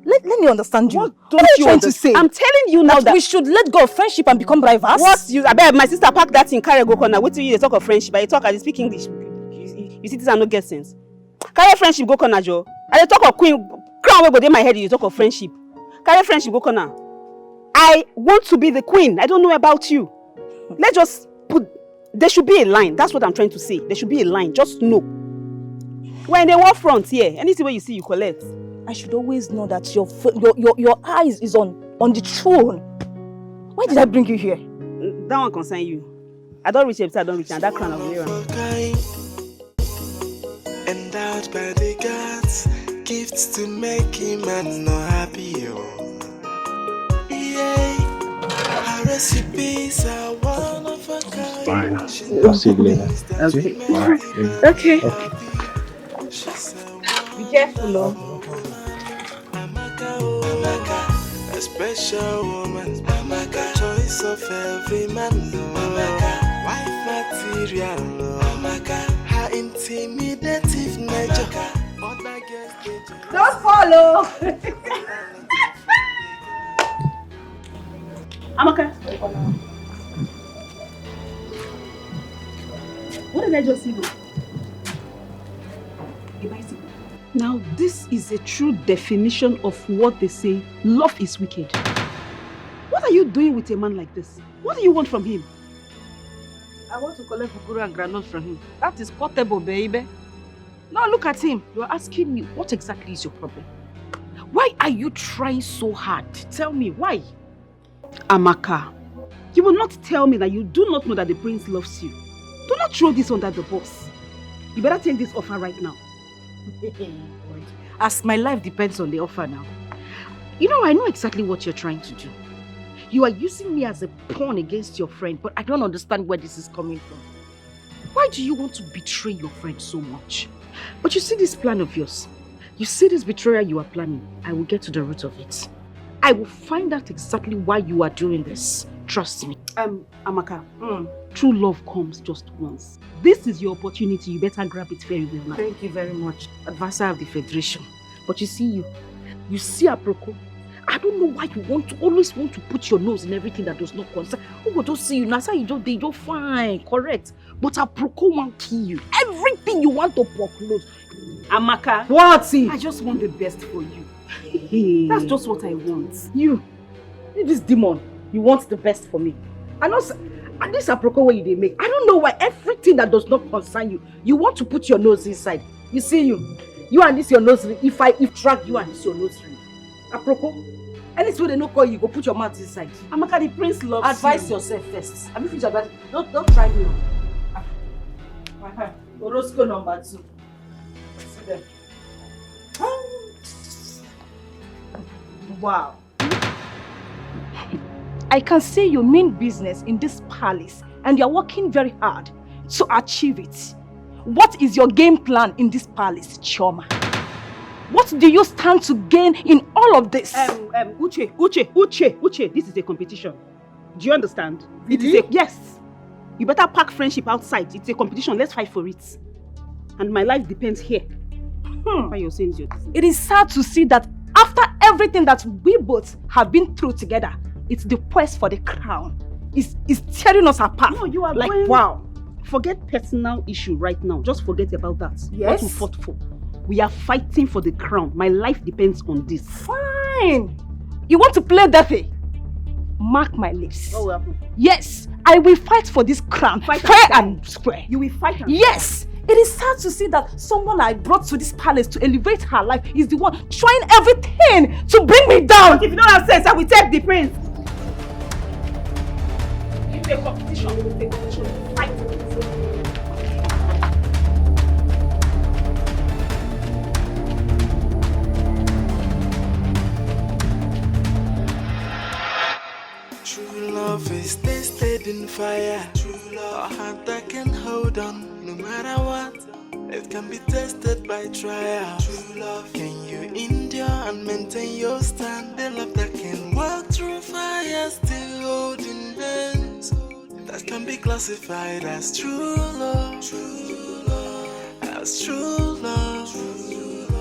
S9: Let me understand you.
S12: What
S9: are you trying to say?
S12: I'm telling you now that
S9: we should let go of friendship and become rivals.
S12: What? I bet my sister packed that in carry go corner. Wait till you talk of friendship. I talk, I speak English. You see, this are no get sense. Carry friendship go corner, Joe. I talk of queen. Crown will go in my head. You talk of friendship. Carry friendship go corner. I want to be the queen. I don't know about you. Let's just put. There should be a line. That's what I'm trying to say. There should be a line. Just know. When they walk front here, anything where you see, you collect.
S9: I should always know that your eyes is on the throne. Why did I bring you here?
S12: That one concern you. I don't reach episode, I don't reach, and that crown of mirror.
S14: Endowed by the gods, gifts to make him and not happy. Yeah, her recipes are one of a kind.
S11: Fine. I'll see you later.
S12: Okay.
S11: All right.
S12: Okay.
S14: Be careful, Lord. A special woman, Amaka, choice of every man, Amaka, wife material, Amaka, her intimidative nature.
S12: Don't follow. Amaka. What did I just see? A bicycle. Now, this is a true definition of what they say, love is wicked. What are you doing with a man like this? What do you want from him?
S2: I want to collect kukuru and granite from him. That is portable, baby. Now look at him.
S12: You're asking me, what exactly is your problem? Why are you trying so hard? Tell me, why? Amaka, you will not tell me that you do not know that the prince loves you. Do not throw this under the bus. You better take this offer right now.
S2: As my life depends on the offer now.
S12: You know, I know exactly what you're trying to do. You are using me as a pawn against your friend, but I don't understand where this is coming from. Why do you want to betray your friend so much? But you see this plan of yours. You see this betrayal you are planning. I will get to the root of it. I will find out exactly why you are doing this. Trust me. Amaka, true love comes just once. This is your opportunity. You better grab it very well now.
S2: Thank you very much, advisor of the Federation.
S12: But you see Aproko. I don't know why you always want to put your nose in everything that does not concern. Who will just see you now? Say you're fine, correct. But Aproko won't kill you. Everything you want to proclose. Amaka.
S2: What?
S12: I just want the best for you. That's just what I want.
S2: You, this demon, you want the best for me.
S12: And this Aproko way they make. I don't know why everything that does not concern you, you want to put your nose inside. You see you and this your nose ring. If track you and this your nose ring. Aproko, anything they no call you, go put your mouth inside. Amaka, the prince loves
S2: Advise
S12: you.
S2: yourself first.
S12: Have you finished advice? Don't try me.
S2: Orozco number 2. See them.
S12: Wow.
S9: I can see you mean business in this palace and you're working very hard to achieve it. What is your game plan in this palace, Chioma? What do you stand to gain in all of this?
S12: Uche, this is a competition. Do you understand?
S2: Really?
S12: Yes. You better pack friendship outside. It's a competition. Let's fight for it. And my life depends here. Why you're saying your business.
S9: It is sad to see that after everything that we both have been through together, it's the quest for the crown. It's tearing us apart.
S12: No, you are
S9: like,
S12: going...
S9: wow.
S12: Forget personal issue right now. Just forget about that.
S9: Yes.
S12: What we fought for. We are fighting for the crown. My life depends on this.
S9: Fine. You want to play dirty? Mark my lips.
S12: What will happen?
S9: Yes, I will fight for this crown. Fair and square.
S12: You will fight and
S9: yes. It is sad to see that someone I brought to this palace to elevate her life is the one trying everything to bring me down.
S12: But if you don't have sense, I will take the prince. If a competition, we will take competition. Fight.
S14: True love is tasted in fire. True love, a heart that can hold on no matter what. It can be tested by trial. True love, can you endure and maintain your stand? The love that can walk through fire, still holding hands. That can be classified as true love. True love, as true love.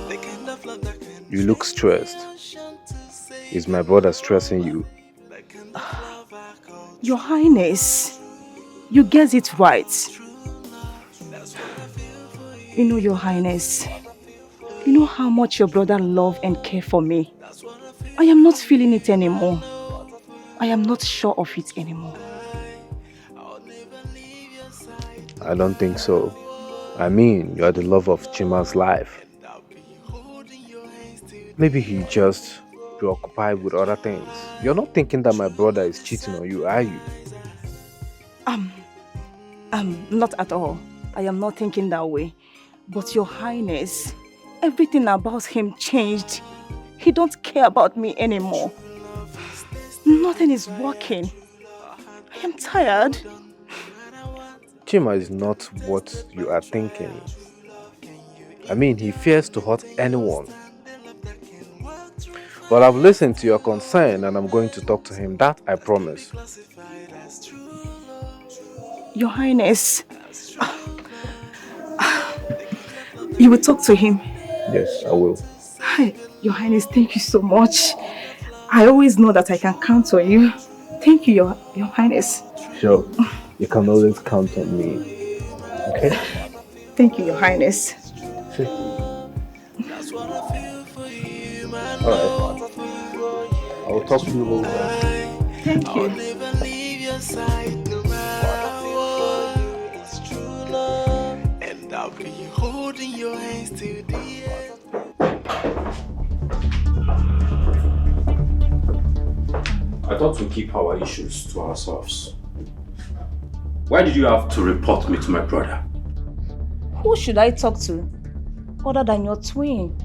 S14: The kind of love that can.
S7: You look stressed. Is my brother stressing you?
S9: Your Highness, you get it right. You know, Your Highness, you know how much your brother loves and cares for me. I am not feeling it anymore. I am not sure of it anymore.
S7: I don't think so. I mean, you are the love of Chima's life. Maybe he just preoccupied with other things. You're not thinking that my brother is cheating on you, are you?
S9: Not at all. I am not thinking that way. But Your Highness, everything about him changed. He don't care about me anymore. Nothing is working. I am tired.
S7: Chima is not what you are thinking. I mean, he fears to hurt anyone. But I've listened to your concern and I'm going to talk to him. That I promise.
S9: Your Highness, you will talk to him?
S7: Yes, I will.
S9: Hi, Your Highness, thank you so much. I always know that I can count on you. Thank you, Your Highness.
S7: Sure, you can always count on me. Okay?
S9: Thank you, Your Highness.
S7: See. Alright. I will talk to you later.
S9: Thank you.
S14: And I'll be holding your hands till the end.
S8: I thought we'd keep our issues to ourselves. Why did you have to report me to my brother?
S9: Who should I talk to other than your twin?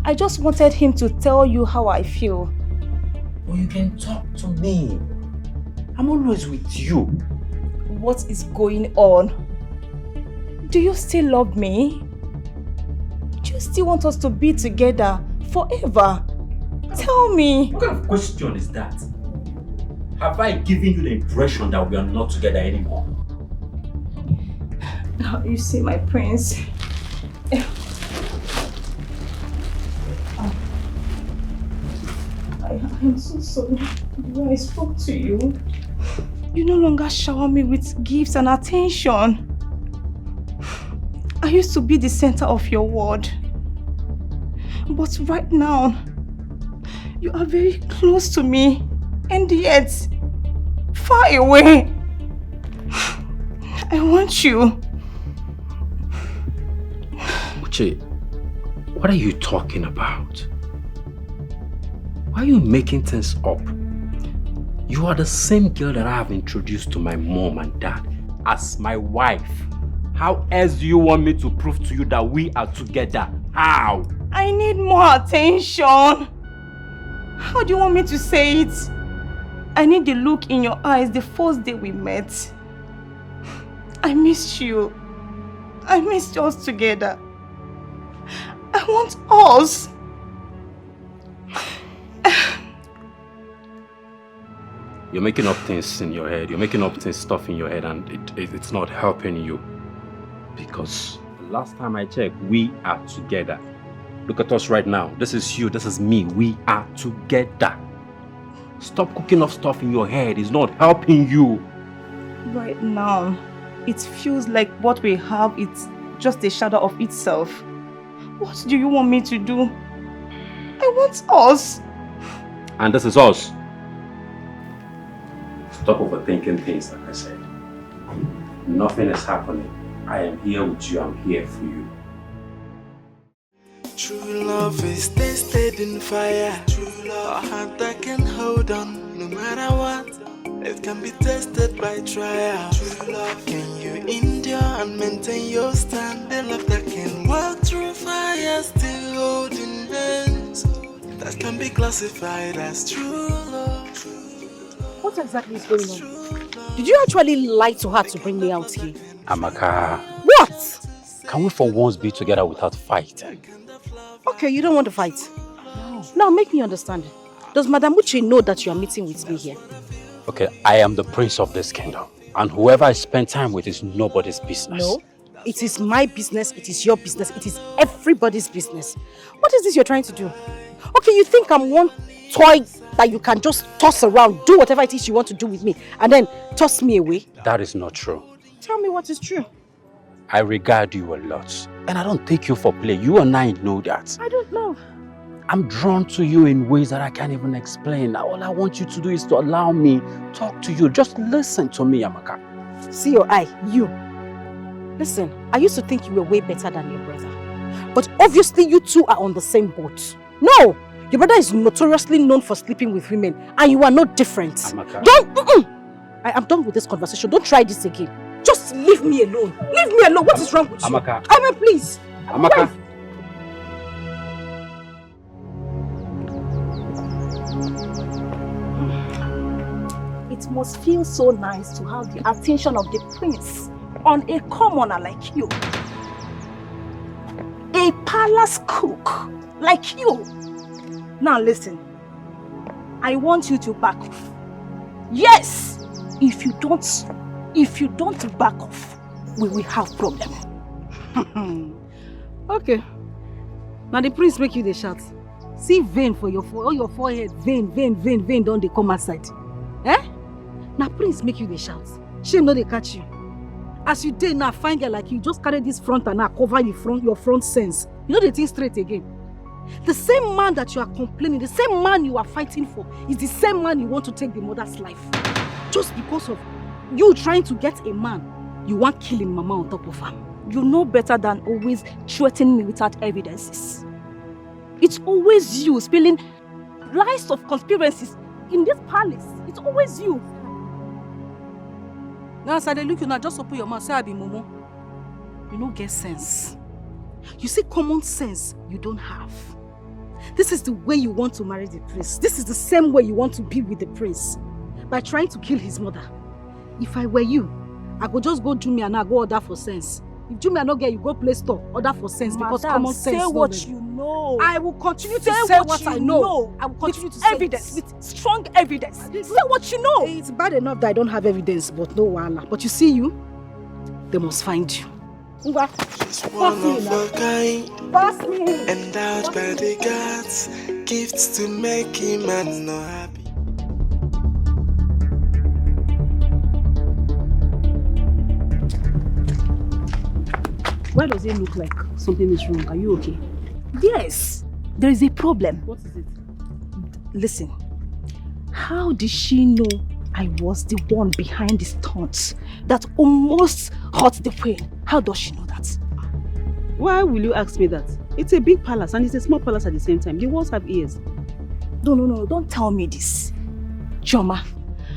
S9: I just wanted him to tell you how I feel.
S19: Well, you can talk to me. I'm always with you.
S9: What is going on? Do you still love me? Do you still want us to be together forever? Tell me.
S19: What kind of question is that? Have I given you the impression that we are not together anymore?
S9: Now you see, my prince. I am so sorry the way I spoke to you. You no longer shower me with gifts and attention. I used to be the center of your world. But right now, you are very close to me and yet far away. I want you.
S19: Uche, what are you talking about? Why are you making things up? You are the same girl that I have introduced to my mom and dad as my wife. How else do you want me to prove to you that we are together? How?
S9: I need more attention. How do you want me to say it? I need the look in your eyes the first day we met. I missed you. I missed us together. I want us.
S8: You're making up things in your head. You're making up stuff in your head, and it's not helping you. Because the last time I checked, we are together. Look at us right now. This is you, this is me. We are together. Stop cooking up stuff in your head. It's not helping you.
S9: Right now, it feels like what we have is just a shadow of itself. What do you want me to do? I want us.
S8: And this is us. Stop overthinking things, like I said. Nothing is happening. I am here with you. I'm here for you.
S14: True love is tested in fire. True love, a heart that can hold on no matter what. It can be tested by trial. True love, can you endure and maintain your stand? The love that can walk through fire, still holding hands. That can be classified as true love.
S2: What exactly is going on? Did you actually lie to her to bring me out here?
S8: Amaka.
S2: What?
S8: Can we for once be together without fighting?
S2: Okay, you don't want to fight. No. Now make me understand. Does Madam Uche know that you are meeting with me here?
S8: Okay, I am the prince of this kingdom. And whoever I spend time with is nobody's business.
S2: No, it is my business, it is your business, it is everybody's business. What is this you're trying to do? Okay, you think I'm one toy that you can just toss around, do whatever it is you want to do with me, and then toss me away?
S8: That is not true.
S2: Tell me what is true.
S8: I regard you a lot. And I don't take you for play. You and I know that.
S2: I don't know.
S8: I'm drawn to you in ways that I can't even explain. All I want you to do is to allow me talk to you. Just listen to me, Amaka.
S2: See your eye, you. Listen, I used to think you were way better than your brother. But obviously you two are on the same boat. No! Your brother is notoriously known for sleeping with women, and you are no different.
S8: Amaka.
S2: Don't! I am done with this conversation. Don't try this again. Just leave me alone. Leave me alone. What is wrong with you?
S8: Amaka.
S2: Amaka, please.
S8: Amaka.
S9: It
S16: must feel so nice to have the attention of the prince on a commoner like you. A palace cook like you. Now listen, I want you to back off. Yes, if you don't back off, we will have problem.
S4: Okay. Now the prince make you the shout. See vein for your forehead, vein, don't they come outside? Eh? Now prince make you the shout. Shame no they catch you. As you did now, find girl like you, just carry this front and now cover your front sense. You know the thing straight again. The same man that you are complaining, the same man you are fighting for, is the same man you want to take the mother's life. Just because of you trying to get a man, you want killing mama on top of him.
S16: You know better than always threatening me without evidences. It's always you spilling lies of conspiracies in this palace. It's always you.
S4: Now as I look you now, just open your mouth, say I be Momo. You don't get sense. You see common sense you don't have. This is the way you want to marry the prince. This is the same way you want to be with the prince. By trying to kill his mother. If I were you, I go just go Jumia and I go order for sense. If Jumia not get you, go play store, order for sense.
S16: Madam,
S4: because common sense.
S16: Say what you know.
S4: I will continue to say what I know. I will continue to say
S16: evidence, with strong evidence. Say what you know.
S4: It's bad enough that I don't have evidence, but no wahala. But you see you, they must find you.
S14: She's one of a kind, endowed by the gods, gifts to make him man not happy.
S12: Why does it look like something is wrong? Are you okay?
S16: Yes, there is a problem.
S12: What is it?
S16: Listen, how did she know I was the one behind the stunts that almost hurt the queen? How does she know that?
S12: Why will you ask me that? It's a big palace and it's a small palace at the same time. The walls have ears.
S16: No, don't tell me this. Joma,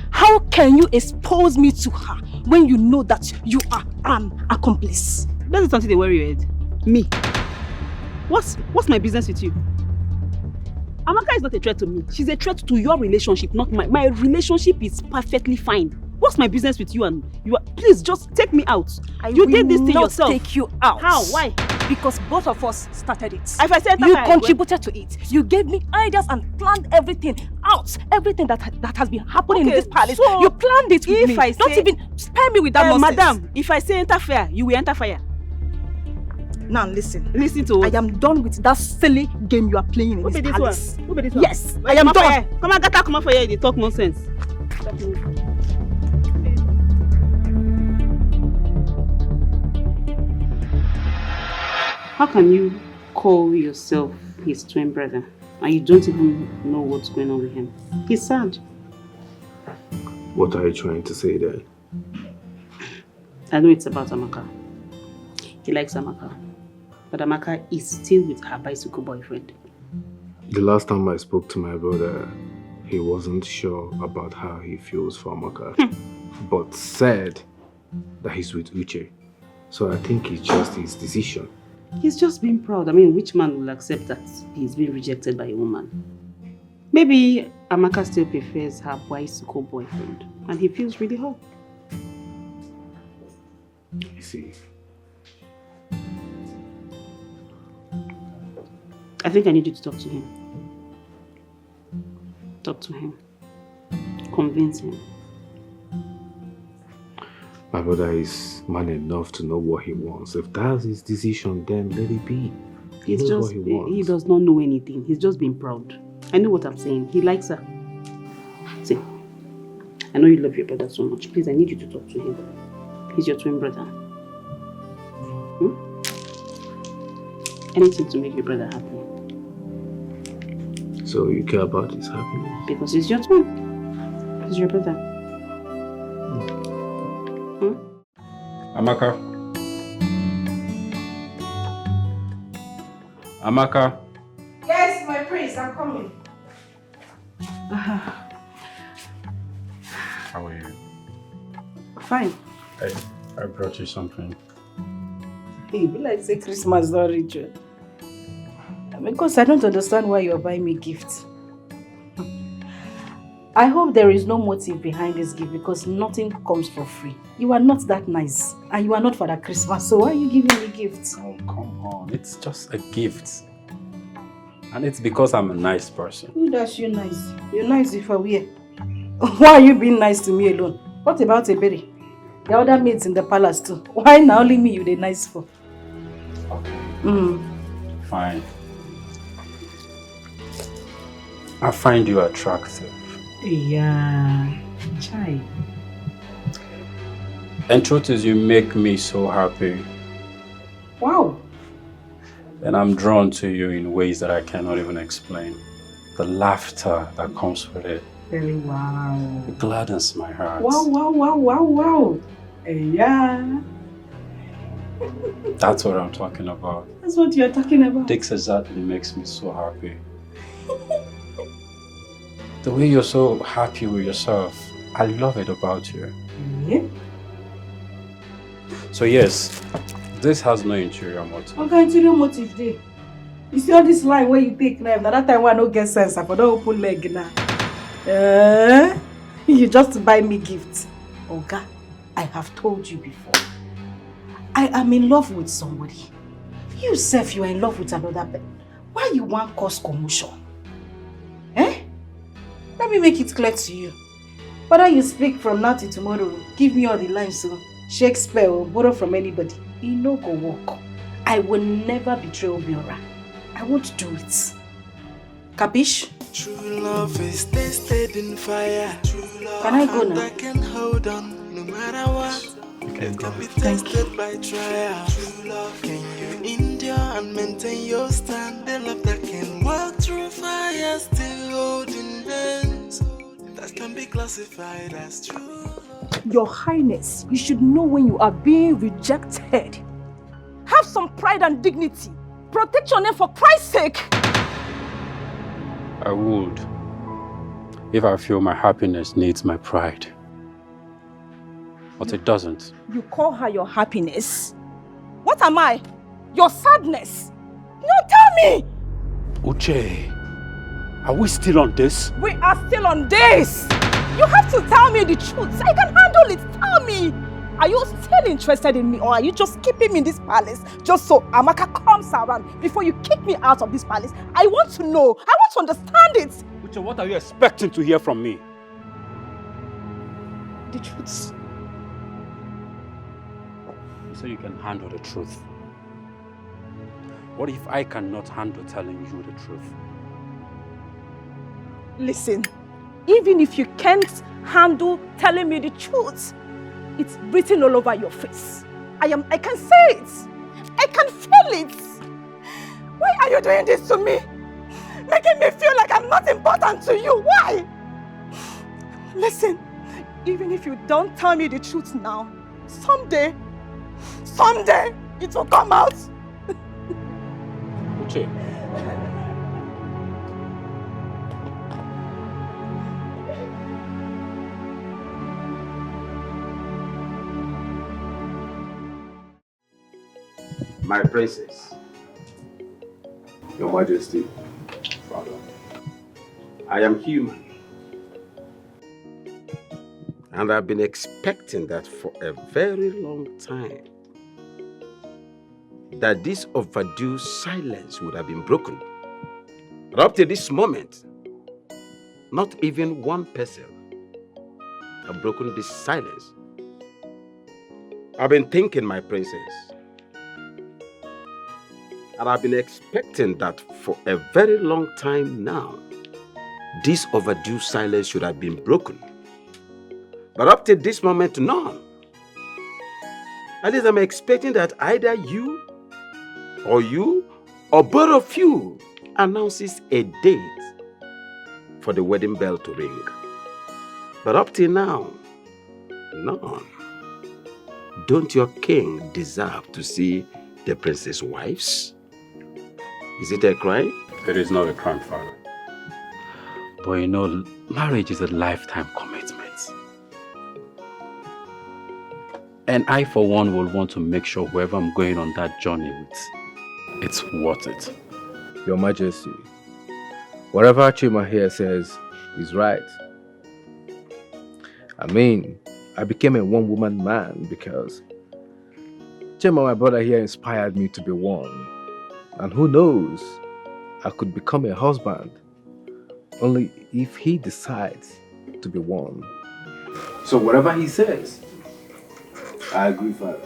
S16: how can you expose me to her when you know that you are an accomplice?
S12: That is something they worry your head. Me? What's my business with you? Amaka is not a threat to me. She's a threat to your relationship, not mine. My relationship is perfectly fine. What's my business with you and you? Please just take me out. You did this thing yourself.
S16: I will not take you out.
S12: How? Why?
S16: Because both of us started it.
S12: If I said
S16: you contributed to it. You gave me ideas and planned everything out. Everything that has been happening in this palace. So you planned it with me. Don't even spare me with that nonsense.
S12: Madam, if I say enter fire, you will enter fire.
S16: Now listen.
S12: Listen to us.
S16: I am done with that silly game you are playing in this palace.
S12: Who be this one?
S16: Yes, I am done.
S12: Come on, Gata, come on for here. They talk nonsense. How can you call yourself his twin brother and you don't even know what's going on with him? He's sad.
S7: What are you trying to say there?
S12: I know it's about Amaka. He likes Amaka. But Amaka is still with her bicycle boyfriend.
S7: The last time I spoke to my brother, he wasn't sure about how he feels for Amaka. But said that he's with Uche. So I think it's just his decision.
S12: He's just being proud. I mean, which man will accept that he's been rejected by a woman? Maybe Amaka still prefers her bicycle boyfriend and he feels really hurt.
S7: You see.
S12: I think I need you to talk to him. Talk to him. Convince him.
S7: My brother is man enough to know what he wants. If that's his decision, then let it be. He knows what he wants.
S12: He does not know anything. He's just being proud. I know what I'm saying. He likes her. See, I know you love your brother so much. Please, I need you to talk to him. He's your twin brother. Anything to make your brother happy.
S7: So you care about his happiness?
S12: Because he's your twin. He's your brother.
S8: Amaka. Amaka.
S2: Yes, my prince, I'm coming.
S8: How are you?
S12: Fine.
S8: I brought you something.
S2: Hey, be like say Christmas don't reach you. Because I don't understand why you're buying me gifts.
S16: I hope there is no motive behind this gift because nothing comes for free. You are not that nice and you are not Father Christmas, so why are you giving me gifts?
S8: Oh, come on. It's just a gift. And it's because I'm a nice person.
S16: Who does you nice? You're nice if I wear. Why are you being nice to me alone? What about Eberi? The other maids in the palace too. Why now only me you the nice for?
S8: Okay. Fine. I find you attractive.
S16: Yeah. Chai.
S8: And truth is, you make me so happy.
S16: Wow.
S8: And I'm drawn to you in ways that I cannot even explain. The laughter that comes with it.
S16: Very wow.
S8: It gladdens my heart.
S16: Wow, wow, wow, wow, wow. Yeah.
S8: That's what I'm talking about.
S16: That's what you're talking about.
S8: This exactly makes me so happy. The way you're so happy with yourself, I love it about you.
S16: Yeah.
S8: So yes, this has no interior motive.
S16: What kind of interior motive there? You see all this line where you take knife, now that time when I don't get sense, I for don't open leg now. You just buy me gifts. Oga, I have told you before. I am in love with somebody. You self, you are in love with another person. Why you want cause commotion? Let me make it clear to you. Whether you speak from now to tomorrow, give me all the lines so Shakespeare or borrow from anybody. It no go work. I will never betray Obiora. I won't do it. Capiche?
S14: True love is tested in fire. True love
S16: can I go now?
S14: I can hold on no matter what. It can be tested by trial. True love, can you endure and maintain your stand? The love that can walk through fire, still holding hands. That can be classified as true.
S4: Your Highness, you should know when you are being rejected. Have some pride and dignity. Protect your name for Christ's sake.
S8: I would, if I feel my happiness needs my pride. But it doesn't.
S4: You call her your happiness? What am I? Your sadness? No, tell me!
S8: Uche, are we still on this?
S4: We are still on this! You have to tell me the truth. I can handle it. Tell me! Are you still interested in me or are you just keeping me in this palace just so Amaka comes around before you kick me out of this palace? I want to know. I want to understand it.
S8: Uche, what are you expecting to hear from me?
S4: The truth.
S8: You say you can handle the truth. What if I cannot handle telling you the truth?
S4: Listen, even if you can't handle telling me the truth, it's written all over your face. I can say it. I can feel it. Why are you doing this to me? Making me feel like I'm not important to you. Why? Listen, even if you don't tell me the truth now, someday, it will come out.
S8: Uche.
S18: My princess.
S15: Your Majesty.
S18: Father. I am human. And I've been expecting that for a very long time. That this overdue silence would have been broken. But up to this moment, not even one person have broken this silence. I've been thinking, my princess, and I've been expecting that for a very long time now, this overdue silence should have been broken. But up to this moment, none. At least I'm expecting that either you or both of you announces a date for the wedding bell to ring. But up till now, none. Don't your king deserve to see the princess' wives? Is it a crime?
S8: It is not a crime, Father. But you know, marriage is a lifetime commitment. And I, for one, will want to make sure whoever I'm going on that journey with, it's worth it.
S15: Your Majesty, whatever Chima here says is right. I mean, I became a one-woman man because Chema, my brother here, inspired me to be one. And who knows, I could become a husband only if he decides to be one. So whatever he says, I agree, Father.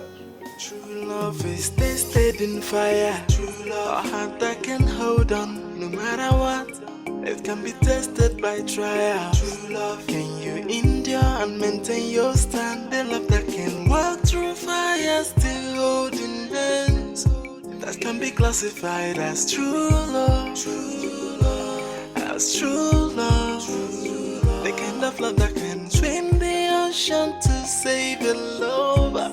S14: True love is tested in fire. True love, a heart that can hold on no matter what. It can be tested by trial. True love, can you endure and maintain your stand? The love that can walk through fire, still holding hands. That can be classified as true love. True love, as true love. True love. The kind of love that can swim the ocean to save a lover.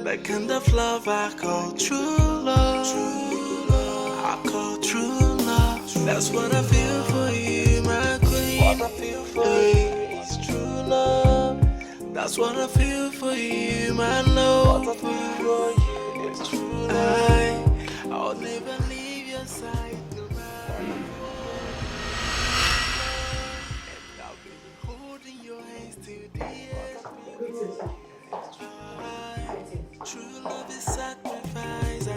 S14: The kind of love I call true love. True love. I call true love. That's what I feel for you, my queen. What I feel for you is true love. That's what I feel for you, my love. What I feel for you is true love. I'll never leave your side, no matter what. I'll be holding your hands till the end. True love is sacrifice.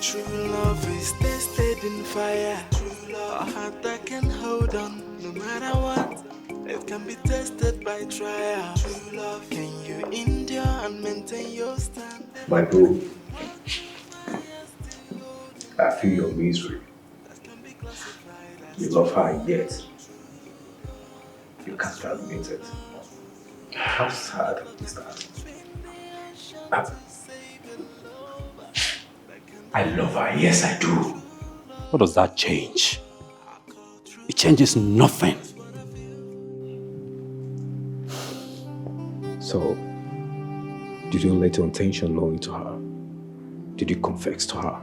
S14: True love is tested in fire. True love, a heart that can hold on no matter what. It can be tested by trial. True love, can you endure and maintain your stand?
S15: My bro, I feel your misery. You love her yet you can't admit it. How sad is that?
S19: I love her, yes I do. What does that change? It changes nothing.
S15: So, did you let your intention know to her? Did you confess to her?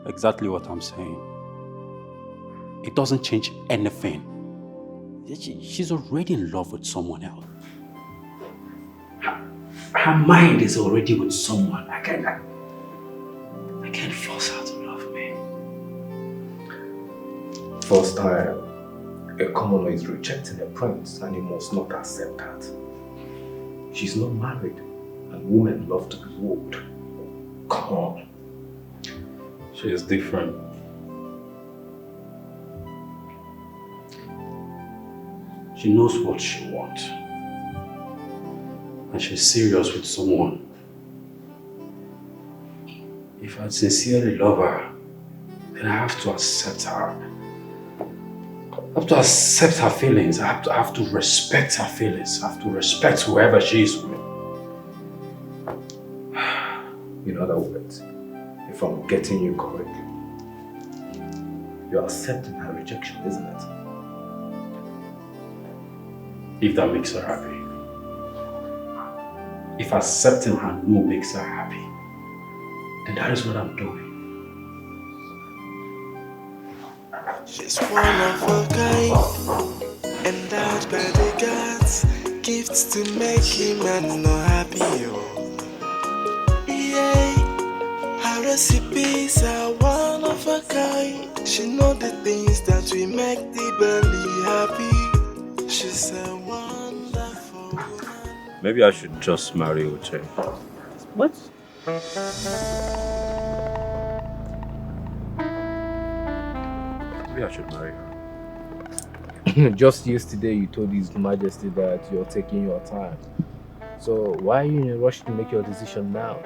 S19: Exactly what I'm saying. It doesn't change anything. She's already in love with someone else. Her mind is already with someone. I can't force her to love me.
S15: First time, a commoner is rejecting a prince and he must not accept that. She's not married and women love to be wooed. Come on.
S8: She is different.
S19: She knows what she wants. And she's serious with someone. If I sincerely love her, then I have to accept her. I have to accept her feelings. I have to respect her feelings. I have to respect whoever she is with.
S15: In other words, if I'm getting you correctly, you're accepting her rejection, isn't it?
S19: If that makes her happy. If accepting her no makes her happy, then that is what I'm doing.
S14: She's one of a kind, endowed by the gods, gifts to make him and no happy. Yeah, her recipes are one of a kind. She know the things that we make the belly happy. She's a wonderful woman.
S8: Maybe I should just marry Uche.
S12: What?
S8: Maybe I should marry her.
S15: Just yesterday you told His Majesty that you're taking your time. So why are you in a rush to make your decision now?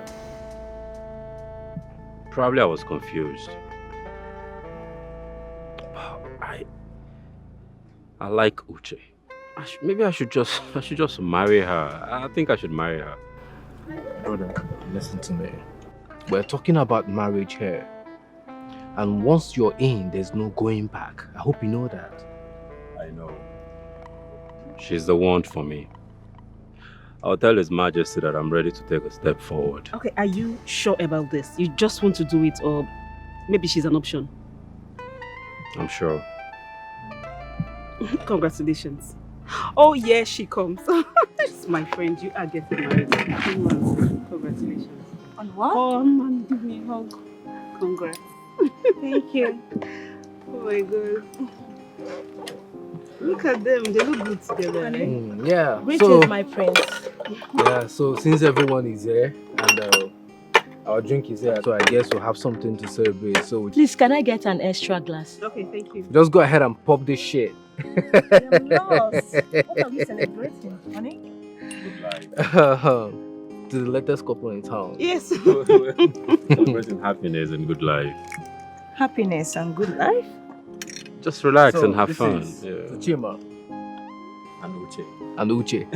S8: Probably I was confused. I like Uche. Maybe I should just marry her. I think I should marry her.
S15: Brother, listen to me. We're talking about marriage here. And once you're in, there's no going back. I hope you know that.
S8: I know. She's the one for me. I'll tell His Majesty that I'm ready to take a step forward.
S12: Okay, are you sure about this? You just want to do it, or maybe she's an option?
S8: I'm sure.
S12: Congratulations. Oh yeah, she comes. That's my friend. You are getting married. Congratulations.
S16: On what?
S12: Come and give me a hug. Congrats.
S16: Thank you.
S12: Oh my God. Look at them. They look good together.
S15: Yeah.
S16: Greetings, my prince.
S15: Yeah, so since everyone is here and our drink is here, so I guess we'll have something to celebrate. So
S16: Please, can I get an extra glass?
S12: Okay, thank you.
S15: just go ahead and pop this shit.
S16: I'm lost. What are we celebrating, honey?
S15: To the latest couple in town.
S12: Yes.
S8: Celebrating happiness and good life.
S16: Happiness and good life?
S8: Just relax
S15: So,
S8: and have
S15: this
S8: fun.
S15: is
S8: Yeah.
S15: Chima
S8: And Uche.
S15: and Uche.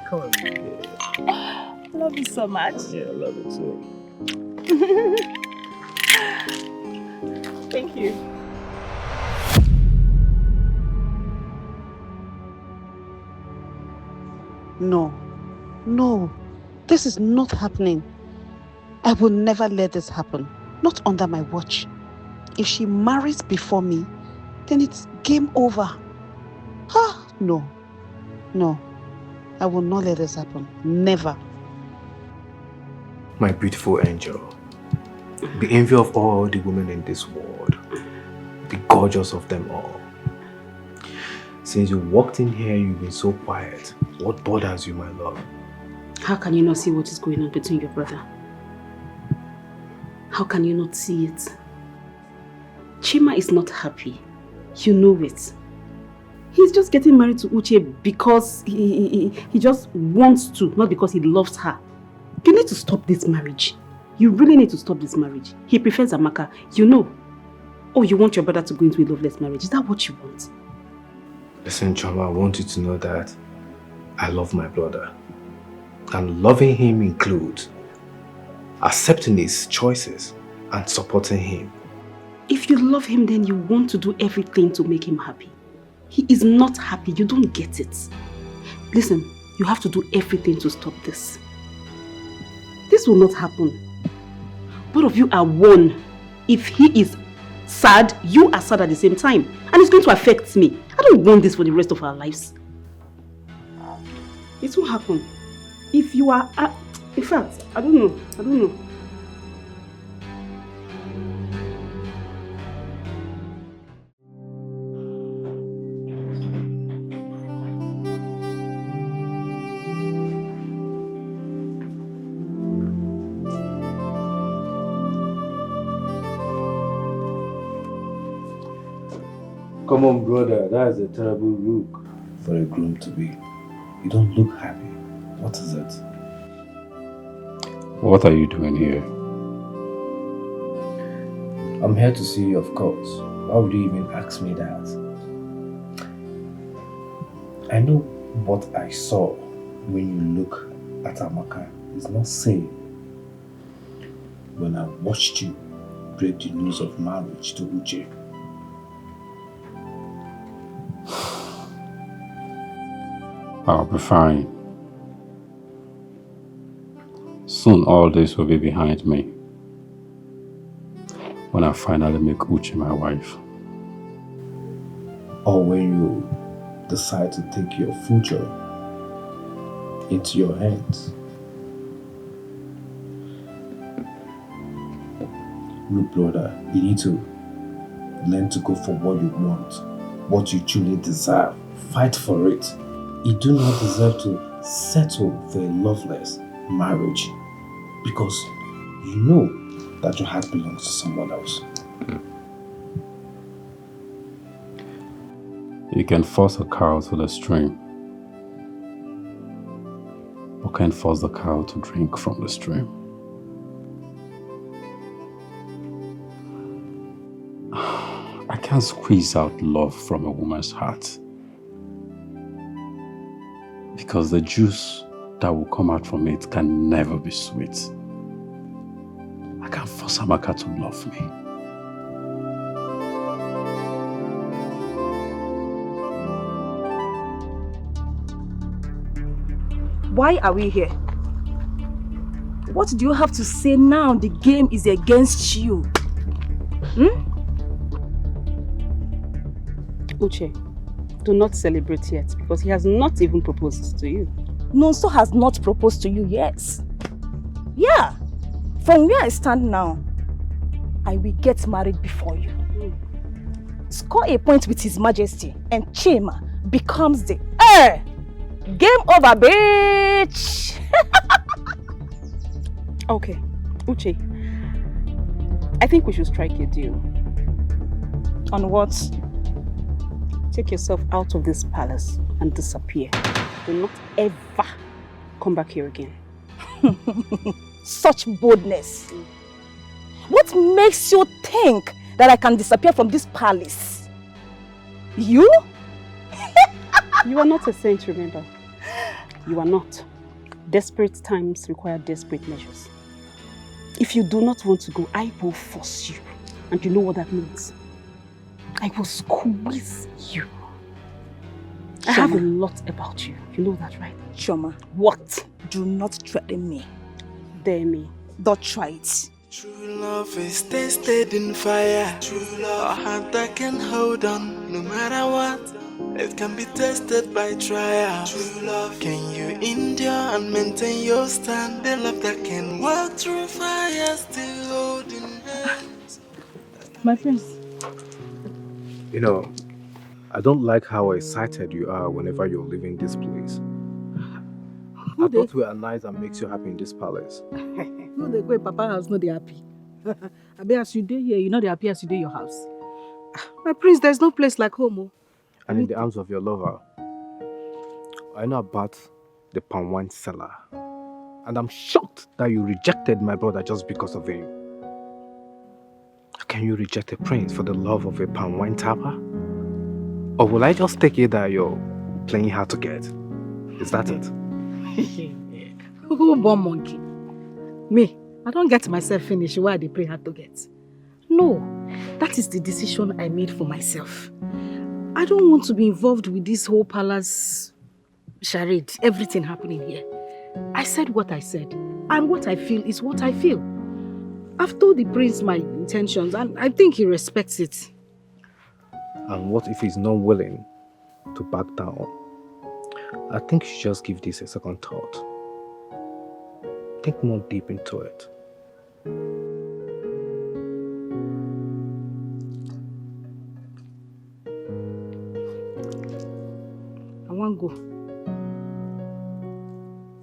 S15: Come on.
S16: Love you so much.
S8: Yeah, I love it too.
S12: Thank you. No. No. This is not happening. I will never let this happen. Not under my watch. If she marries before me, then it's game over. Ah, no. No. I will not let this happen. Never.
S7: My beautiful angel, the envy of all the women in this world, the gorgeous of them all. Since you walked in here, you've been so quiet. What bothers you, my love?
S12: How can you not see what is going on between your brother? How can you not see it? Chima is not happy. You know it. He's just getting married to Uche because he just wants to, not because he loves her. You need to stop this marriage. You really need to stop this marriage. He prefers Amaka. You know. Oh, you want your brother to go into a loveless marriage. Is that what you want?
S7: Listen, Chama, I want you to know that I love my brother. And loving him includes accepting his choices and supporting him.
S12: If you love him, then you want to do everything to make him happy. He is not happy. You don't get it. Listen, you have to do everything to stop this. This will not happen. Both of you are one. If he is sad, you are sad at the same time. And it's going to affect me. I don't want this for the rest of our lives. It won't happen. If you are... in fact, I don't know.
S7: Come on, brother, that is a terrible look for a groom to be. You don't look happy. What is it?
S8: What are you doing here?
S7: I'm here to see you, of course. Why would you even ask me that? I know what I saw when you look at Amaka is not same when I watched you break the news of marriage to Uche.
S8: I'll be fine. Soon all this will be behind me. When I finally make Uche my wife.
S7: Or when you decide to take your future into your hands. Look, brother, you need to learn to go for what you want, what you truly desire. Fight for it. You do not deserve to settle for a loveless marriage because you know that your heart belongs to someone else.
S8: You can force a cow to the stream, or can force the cow to drink from the stream. I can't squeeze out love from a woman's heart. Because the juice that will come out from it can never be sweet. I can't force Amaka to love me.
S16: Why are we here? What do you have to say now? The game is against you.
S12: Uche, do not celebrate yet because he has not even proposed to you.
S9: Nonso has not proposed to you yet. Yeah. From where I stand now, I will get married before you. Score a point with His Majesty and Chima becomes the heir. Game over, bitch!
S12: Okay, Uche. I think we should strike a deal.
S9: On what?
S12: Take yourself out of this palace and disappear. Do not ever come back here again.
S9: Such boldness. What makes you think that I can disappear from this palace? You?
S12: You are not a saint, remember. You are not. Desperate times require desperate measures. If you do not want to go, I will force you. And you know what that means. I will squeeze you. I have a lot about you. You know that, right?
S9: Choma.
S12: What?
S9: Do not threaten me.
S12: Dare me.
S9: Don't try it.
S14: True love is tested in fire. True love, a heart that can hold on no matter what. It can be tested by trial. True love, can you endure and maintain your stand? The love that can walk through fire, still holding hands.
S9: My friends.
S15: You know, I don't like how excited you are whenever you're leaving this place. I thought we are nice and makes you happy in this palace.
S13: No, they go Papa house, no, they happy. I bet as you do here, you know they happy as you do your house. My prince, there's no place like home. Oh.
S15: And in the arms of your lover. I know about the palm wine seller. And I'm shocked that you rejected my brother just because of him. How can you reject a prince for the love of a palm wine tapper? Or will I just take it that you're playing hard to get? Is that it?
S13: Who born monkey? Me, I don't get myself finished why they pray hard to get. No, that is the decision I made for myself. I don't want to be involved with this whole palace charade, everything happening here. I said what I said, and what I feel is what I feel. I've told the prince my intentions, and I think he respects it.
S15: And what if he's not willing to back down? I think you should just give this a second thought. Think more deep into it.
S13: I want to go.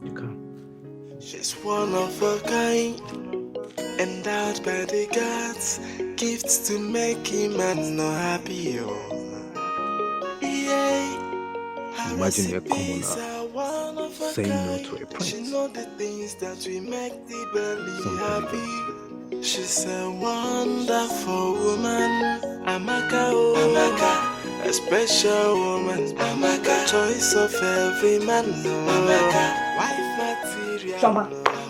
S15: You can.
S14: She's one of a kind, endowed by the gods, gifts to make him man not happy. Yeah.
S15: Imagine a commoner saying no to a prince.
S14: She know the things that we make the belly happy. She's a wonderful woman. Amaka, oh Amaka, a special woman. Amaka, choice of every man. Amaka, wife material.
S9: Choma,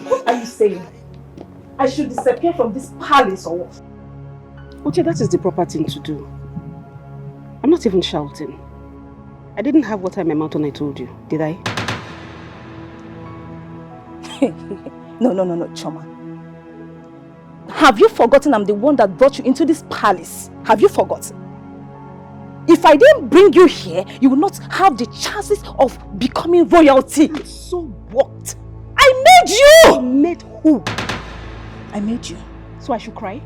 S9: what are you saying? I should disappear from this palace or what?
S12: Uche, that is the proper thing to do. I'm not even shouting. I didn't have water in my mouth when I told you, did I?
S9: No, Choma. Have you forgotten I'm the one that brought you into this palace? Have you forgotten? If I didn't bring you here, you will not have the chances of becoming royalty.
S12: So what?
S9: I made you!
S12: You made who?
S9: I made you.
S12: So I should cry?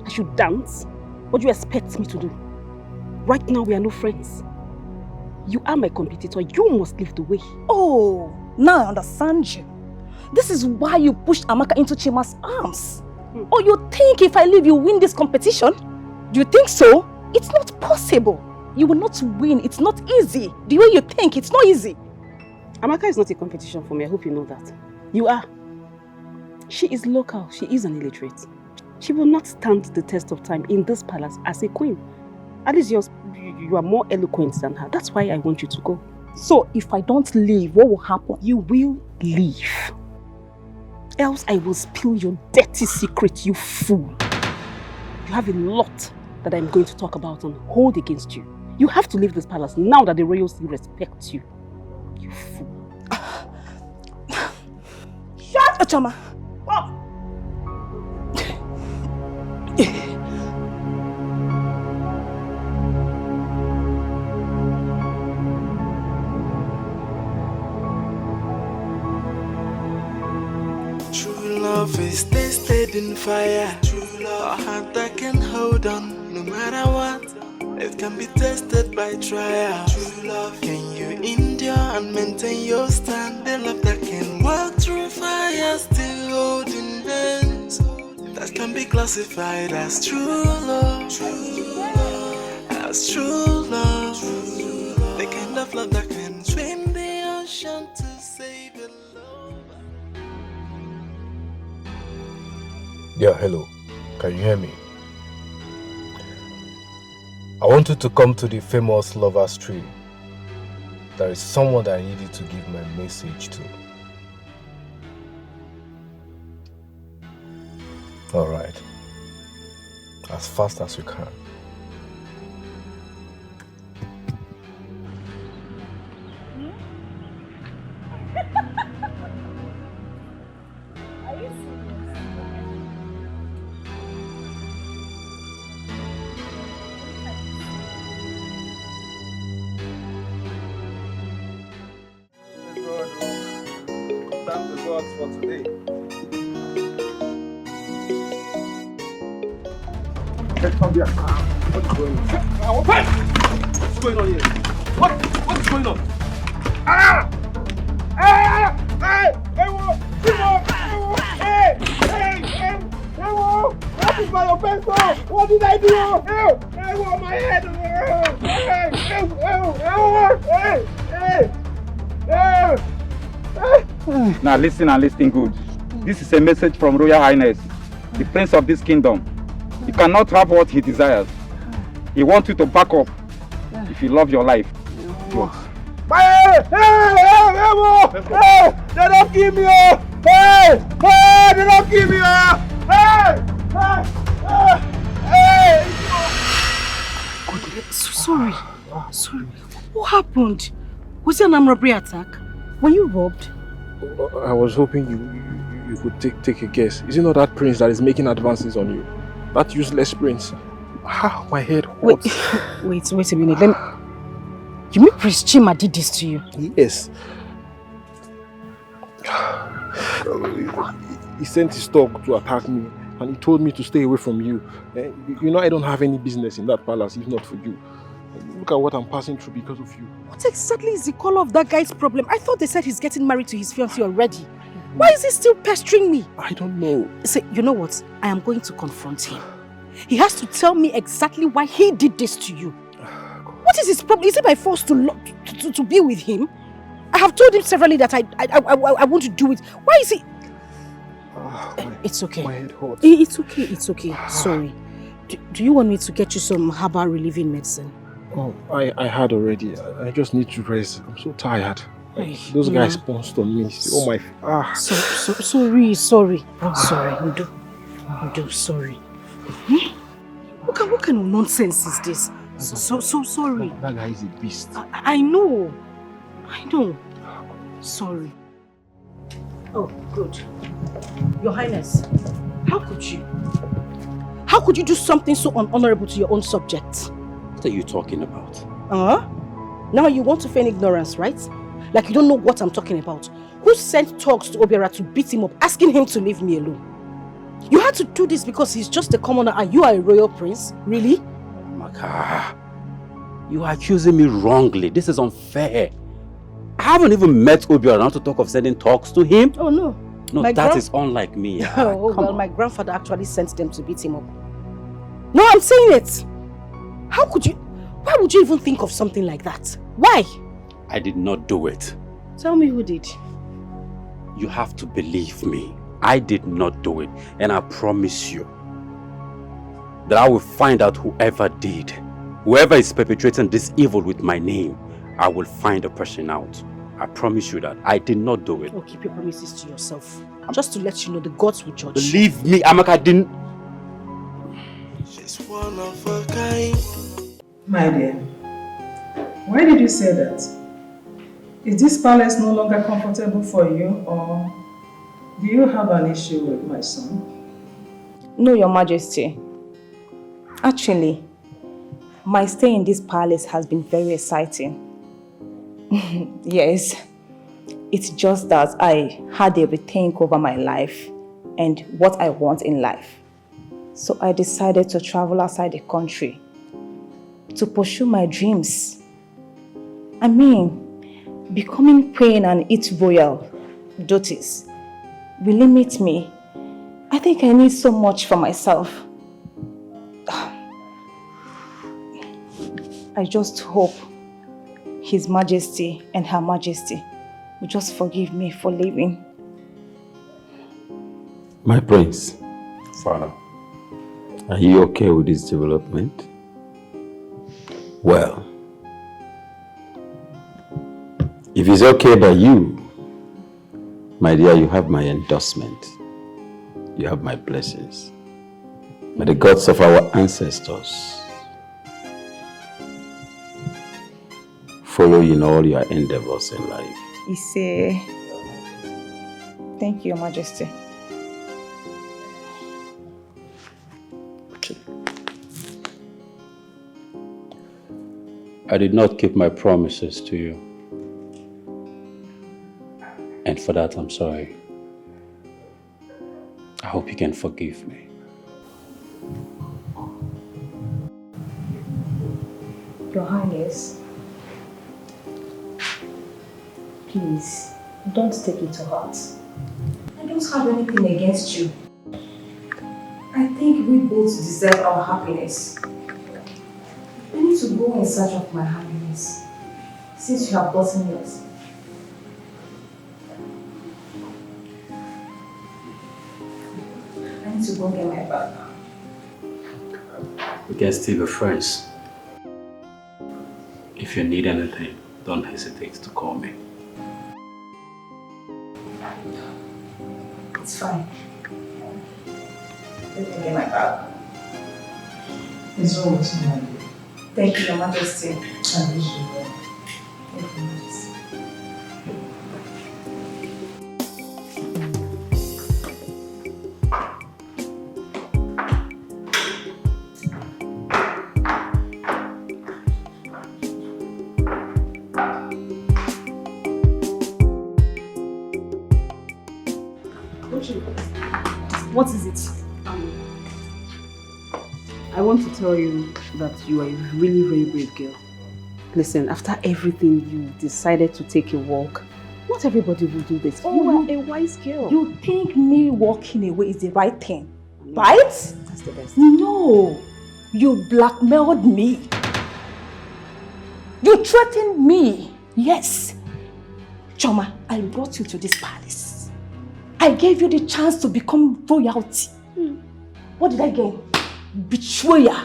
S12: I should dance? What do you expect me to do? Right now we are no friends. You are my competitor. You must leave the way.
S9: Oh, now I understand you. This is why you pushed Amaka into Chima's arms. Or you think if I leave you win this competition? Do you think so? It's not possible. You will not win. It's not easy. The way you think, it's not easy.
S12: Amaka is not a competition for me. I hope you know that. You are. She is local. She is an illiterate. She will not stand the test of time in this palace as a queen. At least you are more eloquent than her. That's why I want you to go.
S9: So if I don't leave, what will happen?
S12: You will leave. Else I will spill your dirty secret, you fool. You have a lot that I'm going to talk about and hold against you. You have to leave this palace now that the royals respect you. You fool.
S9: Shut up, Choma.
S14: A heart that can hold on no matter what. It can be tested by trials. True love. Can you endure and maintain your stand? The love that can walk through fire, still holding hands. That can be classified as true love. As true love. The kind of love that can swim the ocean to save a love.
S7: Yeah, hello. Can you hear me? I want you to come to the famous Lovers Tree. There is someone that I need you to give my message to. Alright. As fast as you can. For today. Let's come here. What's going on? What's going on here? What's going on? Ah! Ah! Hey! Hey! What is my offense? What did I do? Hey! My head!
S6: Now listen and listen good. This is a message from Royal Highness, the Prince of this kingdom. You cannot have what he desires. He wants you to back up if you love your life. Good.
S14: Hey! They don't give me up! Hey! They don't give me up!
S2: Sorry. What happened? Was it an armed robbery attack? Were you robbed?
S11: I was hoping you could take a guess. Is it not that prince that is making advances on you? That useless prince. Ah, my head hurts.
S2: Wait a minute. You mean Prince Chima did this to you?
S11: Yes. He sent his dog to attack me and he told me to stay away from you. You know I don't have any business in that palace if not for you. Look at what I'm passing through because of you.
S2: What exactly is the color of that guy's problem? I thought they said he's getting married to his fiancée already. Why is he still pestering me?
S11: I don't know.
S2: Say, you know what? I am going to confront him. He has to tell me exactly why he did this to you. What is his problem? Is it by force to be with him? I have told him severally that I want to do it. Why is he... It's okay.
S11: My head hurts.
S2: It's okay. Sorry. Do you want me to get you some herbal relieving medicine?
S11: Oh, I had already. I just need to rest. I'm so tired. Those guys pounced on me. Oh my...
S2: Sorry. Sorry, sorry. What kind of nonsense is this? So sorry.
S11: That guy is a beast.
S2: I know. Sorry. Oh, good. Your Highness, how could you? How could you do something so unhonorable to your own subjects?
S19: What are you talking about?
S2: Now you want to feign ignorance, right? Like you don't know what I'm talking about. Who sent talks to Obiora to beat him up, asking him to leave me alone? You had to do this because he's just a commoner and you are a royal prince? Really?
S19: Maka, you are accusing me wrongly. This is unfair. I haven't even met Obiora now to talk of sending talks to him.
S2: Oh no.
S19: No, that is unlike me.
S2: My grandfather actually sent them to beat him up. No, I'm saying it. Why would you even think of something like that? Why?
S19: I did not do it.
S2: Tell me who did.
S19: You have to believe me. I did not do it. And I promise you that I will find out whoever did. Whoever is perpetrating this evil with my name, I will find the person out. I promise you that. I did not do it.
S2: Oh, keep your promises to yourself. Just to let you know the gods will judge.
S19: Believe me, Amaka, I didn't...
S14: She's one of a kind.
S13: My dear, why did you say that? Is this palace no longer comfortable for you, or do you have an issue with my son?
S9: No, Your Majesty. Actually, my stay in this palace has been very exciting. Yes, it's just that I had a rethink over my life and what I want in life.
S16: So I decided to travel outside the country to pursue my dreams. I mean, becoming queen and eat royal duties will limit me. I think I need so much for myself. I just hope His Majesty and Her Majesty will just forgive me for leaving.
S18: My prince.
S8: Father.
S18: Are you okay with this development? Well, if it's okay by you, my dear, you have my endorsement. You have my blessings. May the gods of our ancestors follow you in all your endeavors in life.
S16: Ise. Thank you, Your Majesty.
S8: I did not keep my promises to you. And for that, I'm sorry. I hope you can forgive me.
S16: Your Highness, please, don't take it to heart. I don't have anything against you. I think we both deserve our happiness. I need to go in search of my happiness, since you have gotten yours. I need to go get my bag.
S8: We can still be friends. If you need anything, don't hesitate to call me.
S16: It's fine. Let me get my bag.
S13: It's all with you, my dear.
S16: Thank you, Your Majesty.
S13: I wish you well.
S16: Thank you, Your Majesty.
S12: What is it? I want to tell you that you are a really very brave girl. Listen, after everything, you decided to take a walk. Not everybody will do this.
S16: Oh,
S12: you are a wise girl.
S16: You think me walking away is the right thing, right?
S12: That's the best.
S16: No, you blackmailed me. You threatened me. Yes. Choma, I brought you to this palace. I gave you the chance to become royalty. What did I gain? Betrayer.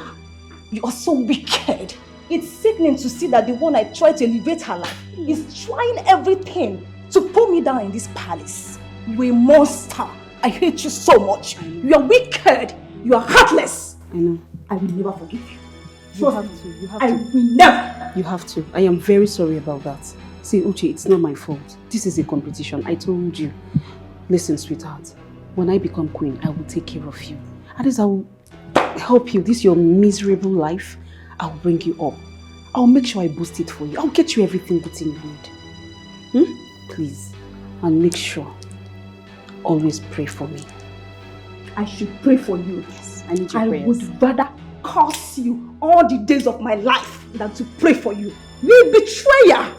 S16: You are so wicked. It's sickening to see that the one I tried to elevate her life is trying everything to pull me down in this palace. You a monster. I hate you so much. You are wicked. You are heartless.
S12: I know.
S16: I will never forgive you.
S12: You have to. You have
S16: I
S12: to.
S16: will never.
S12: You have to. I am very sorry about that. See, Uche, it's not my fault. This is a competition. I told you. Listen, sweetheart. When I become queen, I will take care of you. At least I will help you. This your miserable life. I'll bring you up. I'll make sure I boost it for you. I'll get you everything good thing you need. Please. And make sure. Always pray for me.
S16: I should pray for you.
S12: Yes, I need your prayers.
S16: I would rather curse you all the days of my life than to pray for you. You betrayer!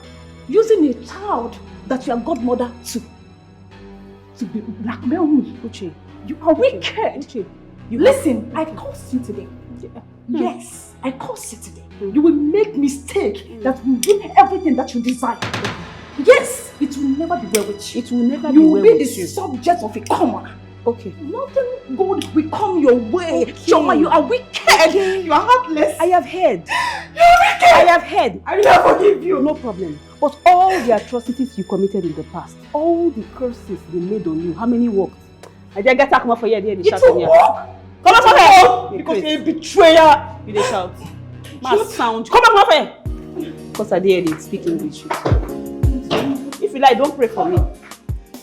S16: Using a child that you are godmother to be blackmail me.
S12: Uche.
S16: You are wicked.
S12: Uche.
S16: Listen, I curse you today. Yes, I curse you today. You will make mistake that will win everything that you desire. Yes, it will never be well with you.
S12: It will never
S16: you
S12: be
S16: will
S12: well
S16: be
S12: with
S16: the
S12: you.
S16: subject of a commoner.
S12: Okay.
S16: Nothing good will come your way.
S12: Okay.
S16: Choma, you are wicked.
S12: Okay.
S16: You are heartless.
S12: I have heard.
S16: You're wicked.
S12: I have heard.
S16: I will never forgive you.
S12: No problem. But all the atrocities you committed in the past, all the curses they made on you, how many worked? I didn't get come for here. It
S16: will work. Come on, come on. Because you're a betrayer.
S12: You dey shout. Must sound. Come on, come here. Because I didn't speak English. If you like, don't pray for me.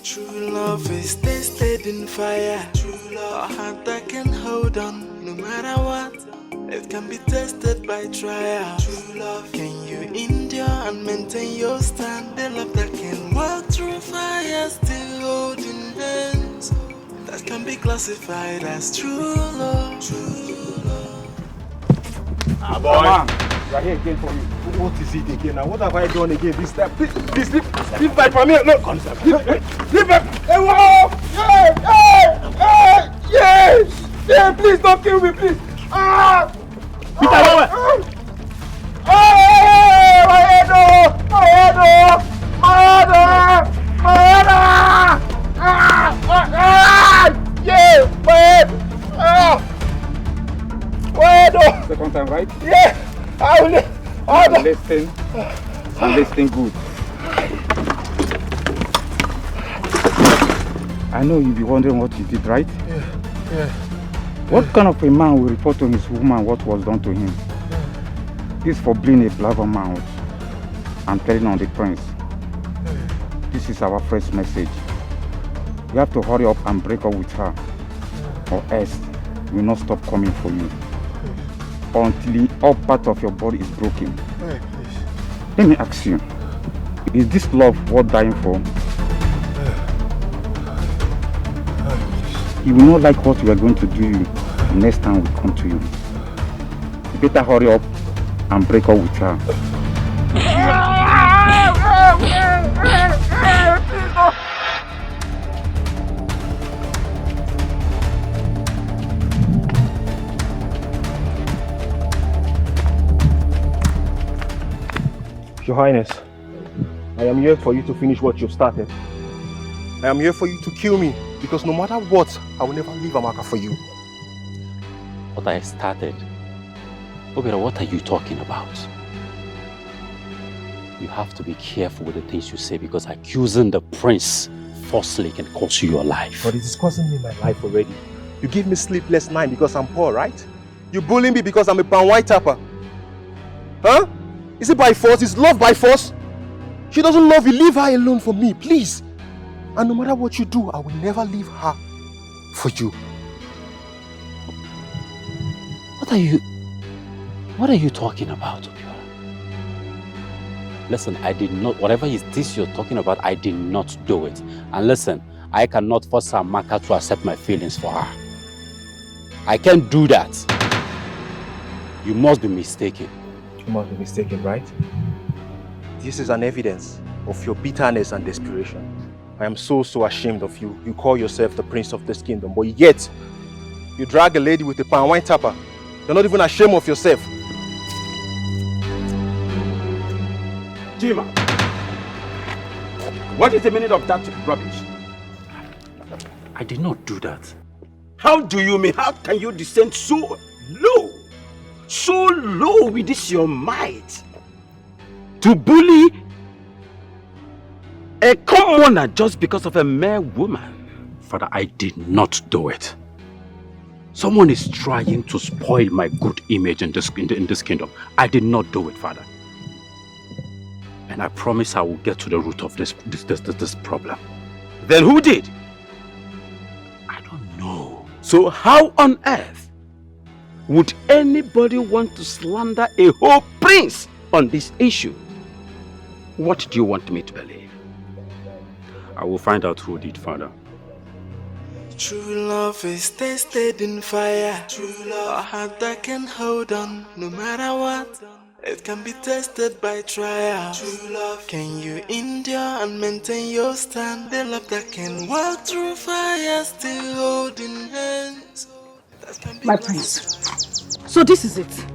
S14: True love is tested in fire. True love, a heart that can hold on no matter what. It can be tested by trial. True love, can you endure and maintain your stand? The love that can walk through fire, still holding hands. That that can be classified as true love.
S5: Ah, boy. We are here again for you. What is it again now? What have I done again this time? Please leave my family. No, leave them. Hey, whoa! Yeah, please don't kill me, please. Ah! Peter, hey, my head, yeah, my head. Second time, right? Yeah. Listen good. I know you'll be wondering what you did, right?
S11: Yeah.
S5: What kind of a man will report to his woman what was done to him? This for being a blabbermouth and telling on the prince. This is our first message. You have to hurry up and break up with her, or else we will not stop coming for you until the upper part of your body is broken. Let me ask you, is this love worth dying for? You will not like what we are going to do you next time we come to you. You better hurry up and break up with her.
S11: Your Highness, I am here for you to finish what you've started. I am here for you to kill me, because no matter what, I will never leave Amaka for you.
S19: What I started? Obera, what are you talking about? You have to be careful with the things you say, because accusing the prince falsely can cost you your life.
S11: But it is costing me my life already. You give me sleepless night because I'm poor, right? You bully me because I'm a pan white tapper. Huh? Is it by force? Is love by force? She doesn't love you. Leave her alone for me, please. And no matter what you do, I will never leave her for you.
S19: What are you talking about, Obiora? Listen, I did not, whatever is this you're talking about, I did not do it. And listen, I cannot force Amaka to accept my feelings for her. I can't do that. You must be mistaken.
S11: You must be mistaken, right? This is an evidence of your bitterness and desperation. I am so ashamed of you. You call yourself the prince of this kingdom, but yet you drag a lady with a pan wine tapper. You're not even ashamed of yourself.
S6: Jima, what is the meaning of that rubbish?
S19: I did not do that.
S6: How do you mean? How can you descend so low? So low with this your might? To bully a commoner just because of a mere woman?
S19: Father, I did not do it. Someone is trying to spoil my good image in this kingdom. I did not do it, Father. And I promise I will get to the root of this problem.
S6: Then who did?
S19: I don't know.
S6: So how on earth would anybody want to slander a whole prince on this issue? What do you want me to believe?
S19: I will find out who did, Father.
S14: True love is tested in fire. True love, a heart that can hold on no matter what. It can be tested by trials. True love, can you endure and maintain your stand? The love that can walk through fire, still holding hands.
S2: My prince. So this is it.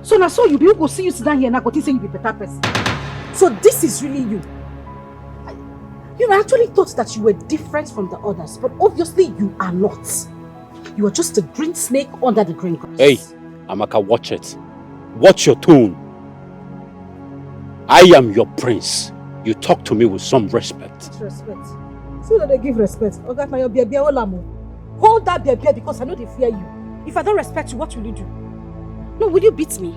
S2: So now so you people go see you sit down here and I go think say you be better person. So this is really you. You know, I actually thought that you were different from the others, but obviously you are not. You are just a green snake under the green grass.
S19: Hey, Amaka, watch it. Watch your tone. I am your prince. You talk to me with some respect.
S2: Respect. So that they give respect. Okay, now your baby hold that baby because I know they fear you. If I don't respect you, what will you do? No, will you beat me?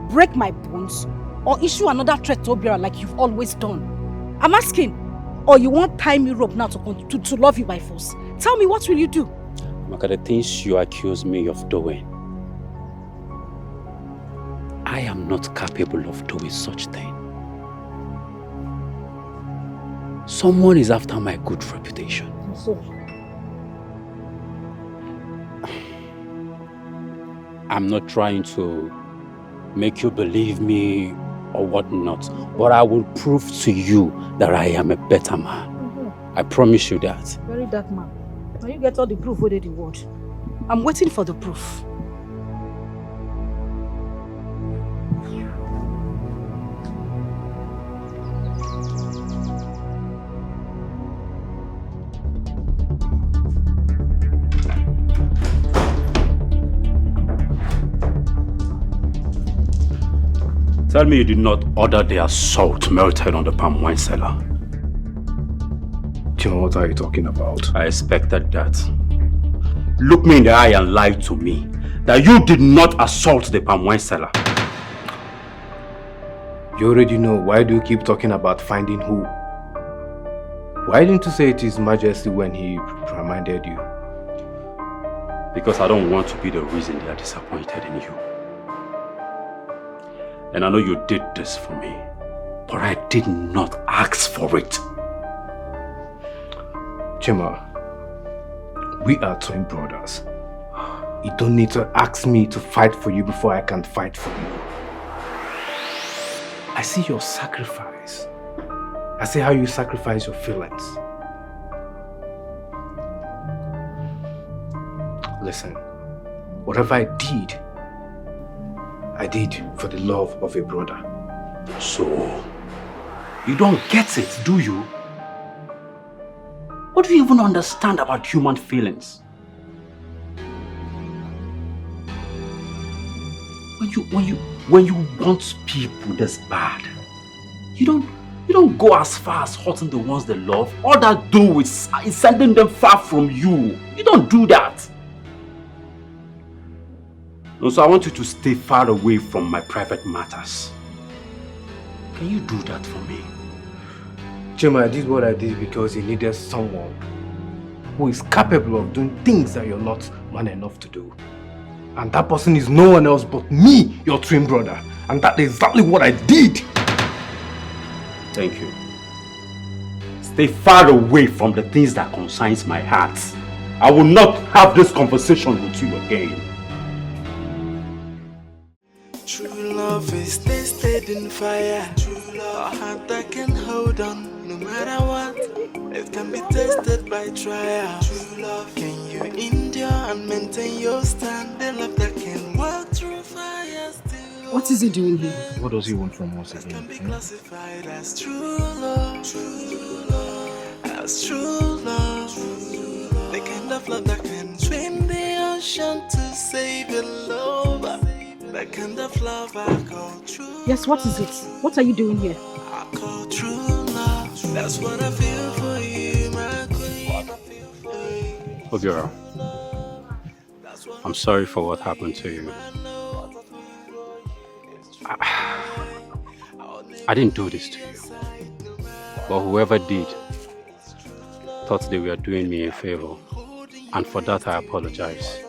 S2: Break my bones? Or issue another threat to Obiora like you've always done? I'm asking. Or you won't tie me rope now to love you by force? Tell me, what will you do?
S19: Amaka, the things you accuse me of doing, I am not capable of doing such thing. Someone is after my good reputation.
S2: So,
S19: I'm not trying to make you believe me or whatnot, but I will prove to you that I am a better man. I promise you that.
S2: Very dark man. Now you get all the proof where they the word. I'm waiting for the proof.
S19: Tell me you did not order the salt melted on the palm wine cellar.
S15: John, what are you talking about?
S19: I expected that. Look me in the eye and lie to me that you did not assault the palm wine cellar.
S15: You already know. Why do you keep talking about finding who? Why didn't you say it is Majesty when he reminded you?
S19: Because I don't want to be the reason they are disappointed in you. And I know you did this for me, but I did not ask for it.
S15: Chima, we are twin brothers. You don't need to ask me to fight for you before I can fight for you. I see your sacrifice. I see how you sacrifice your feelings. Listen, whatever I did for the love of a brother.
S19: So, you don't get it, do you? What do you even understand about human feelings? When you want people this bad, you don't go as far as hurting the ones they love. All that do is sending them far from you. You don't do that. No, so I want you to stay far away from my private matters. Can you do that for me?
S15: Chima, I did what I did because you needed someone who is capable of doing things that you're not man enough to do. And that person is no one else but me, your twin brother. And that's exactly what I did.
S19: Thank you. Stay far away from the things that concerns my heart. I will not have this conversation with you again.
S14: True love is tested in fire. True love, a heart that can hold on no matter what. It can be tested by trial. True love, can you endure and maintain your stand? The love that can walk through fire still.
S2: What is he doing here?
S11: What does he want from us again?
S14: Can be classified as true love. True love, as true love. The kind of love that can swim the ocean to save your lover. That kind of love I call true.
S2: Yes, what is it? What are you doing here?
S14: I call true love. That's what I feel for you, my queen.
S19: Obiora, I'm sorry for what happened to you. I didn't do this to you. But whoever did thought they were doing me a favor. And for that I apologize.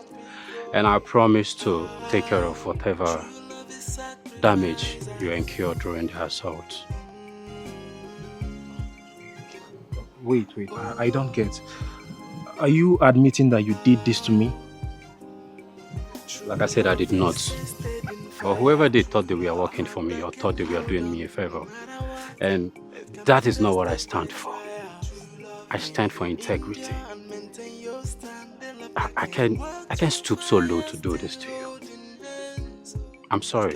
S19: And I promise to take care of whatever damage you incurred during the assault.
S11: Wait, I don't get. Are you admitting that you did this to me?
S19: Like I said, I did not. But whoever did thought they were working for me or thought they were doing me a favor. And that is not what I stand for. I stand for integrity. I can't stoop so low to do this to you. I'm sorry.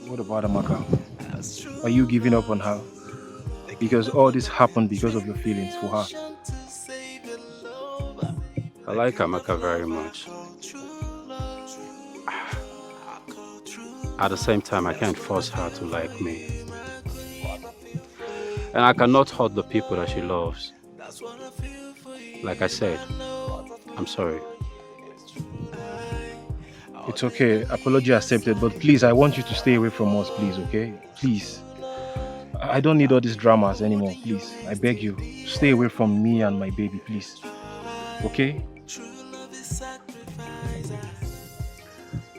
S11: What about Amaka? Are you giving up on her? Because all this happened because of your feelings for her.
S19: I like Amaka very much. At the same time, I can't force her to like me. And I cannot hurt the people that she loves. Like I said, I'm sorry.
S11: It's okay. Apology accepted. But please, I want you to stay away from us, please, okay? Please. I don't need all these dramas anymore, please. I beg you. Stay away from me and my baby, please. Okay?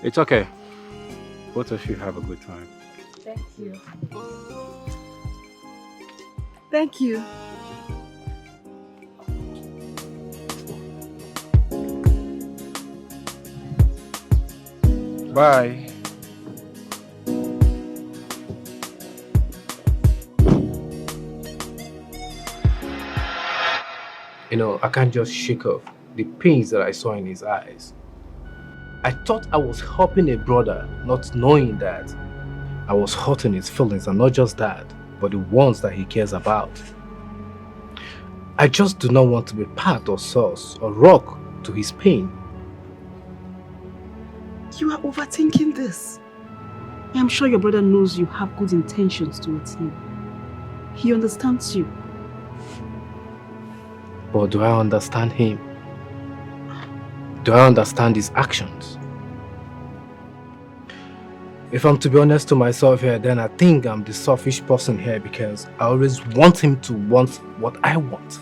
S19: It's okay. Both of you have a good time.
S2: Thank you. Thank you.
S11: Bye.
S15: You know, I can't just shake off the pains that I saw in his eyes. I thought I was helping a brother, not knowing that I was hurting his feelings, and not just that, but the ones that he cares about. I just do not want to be part or source or rock to his pain.
S12: You are overthinking this. I am sure your brother knows you have good intentions towards him. He understands you.
S15: But do I understand him? Do I understand his actions? If I'm to be honest to myself here, then I think I'm the selfish person here because I always want him to want what I want.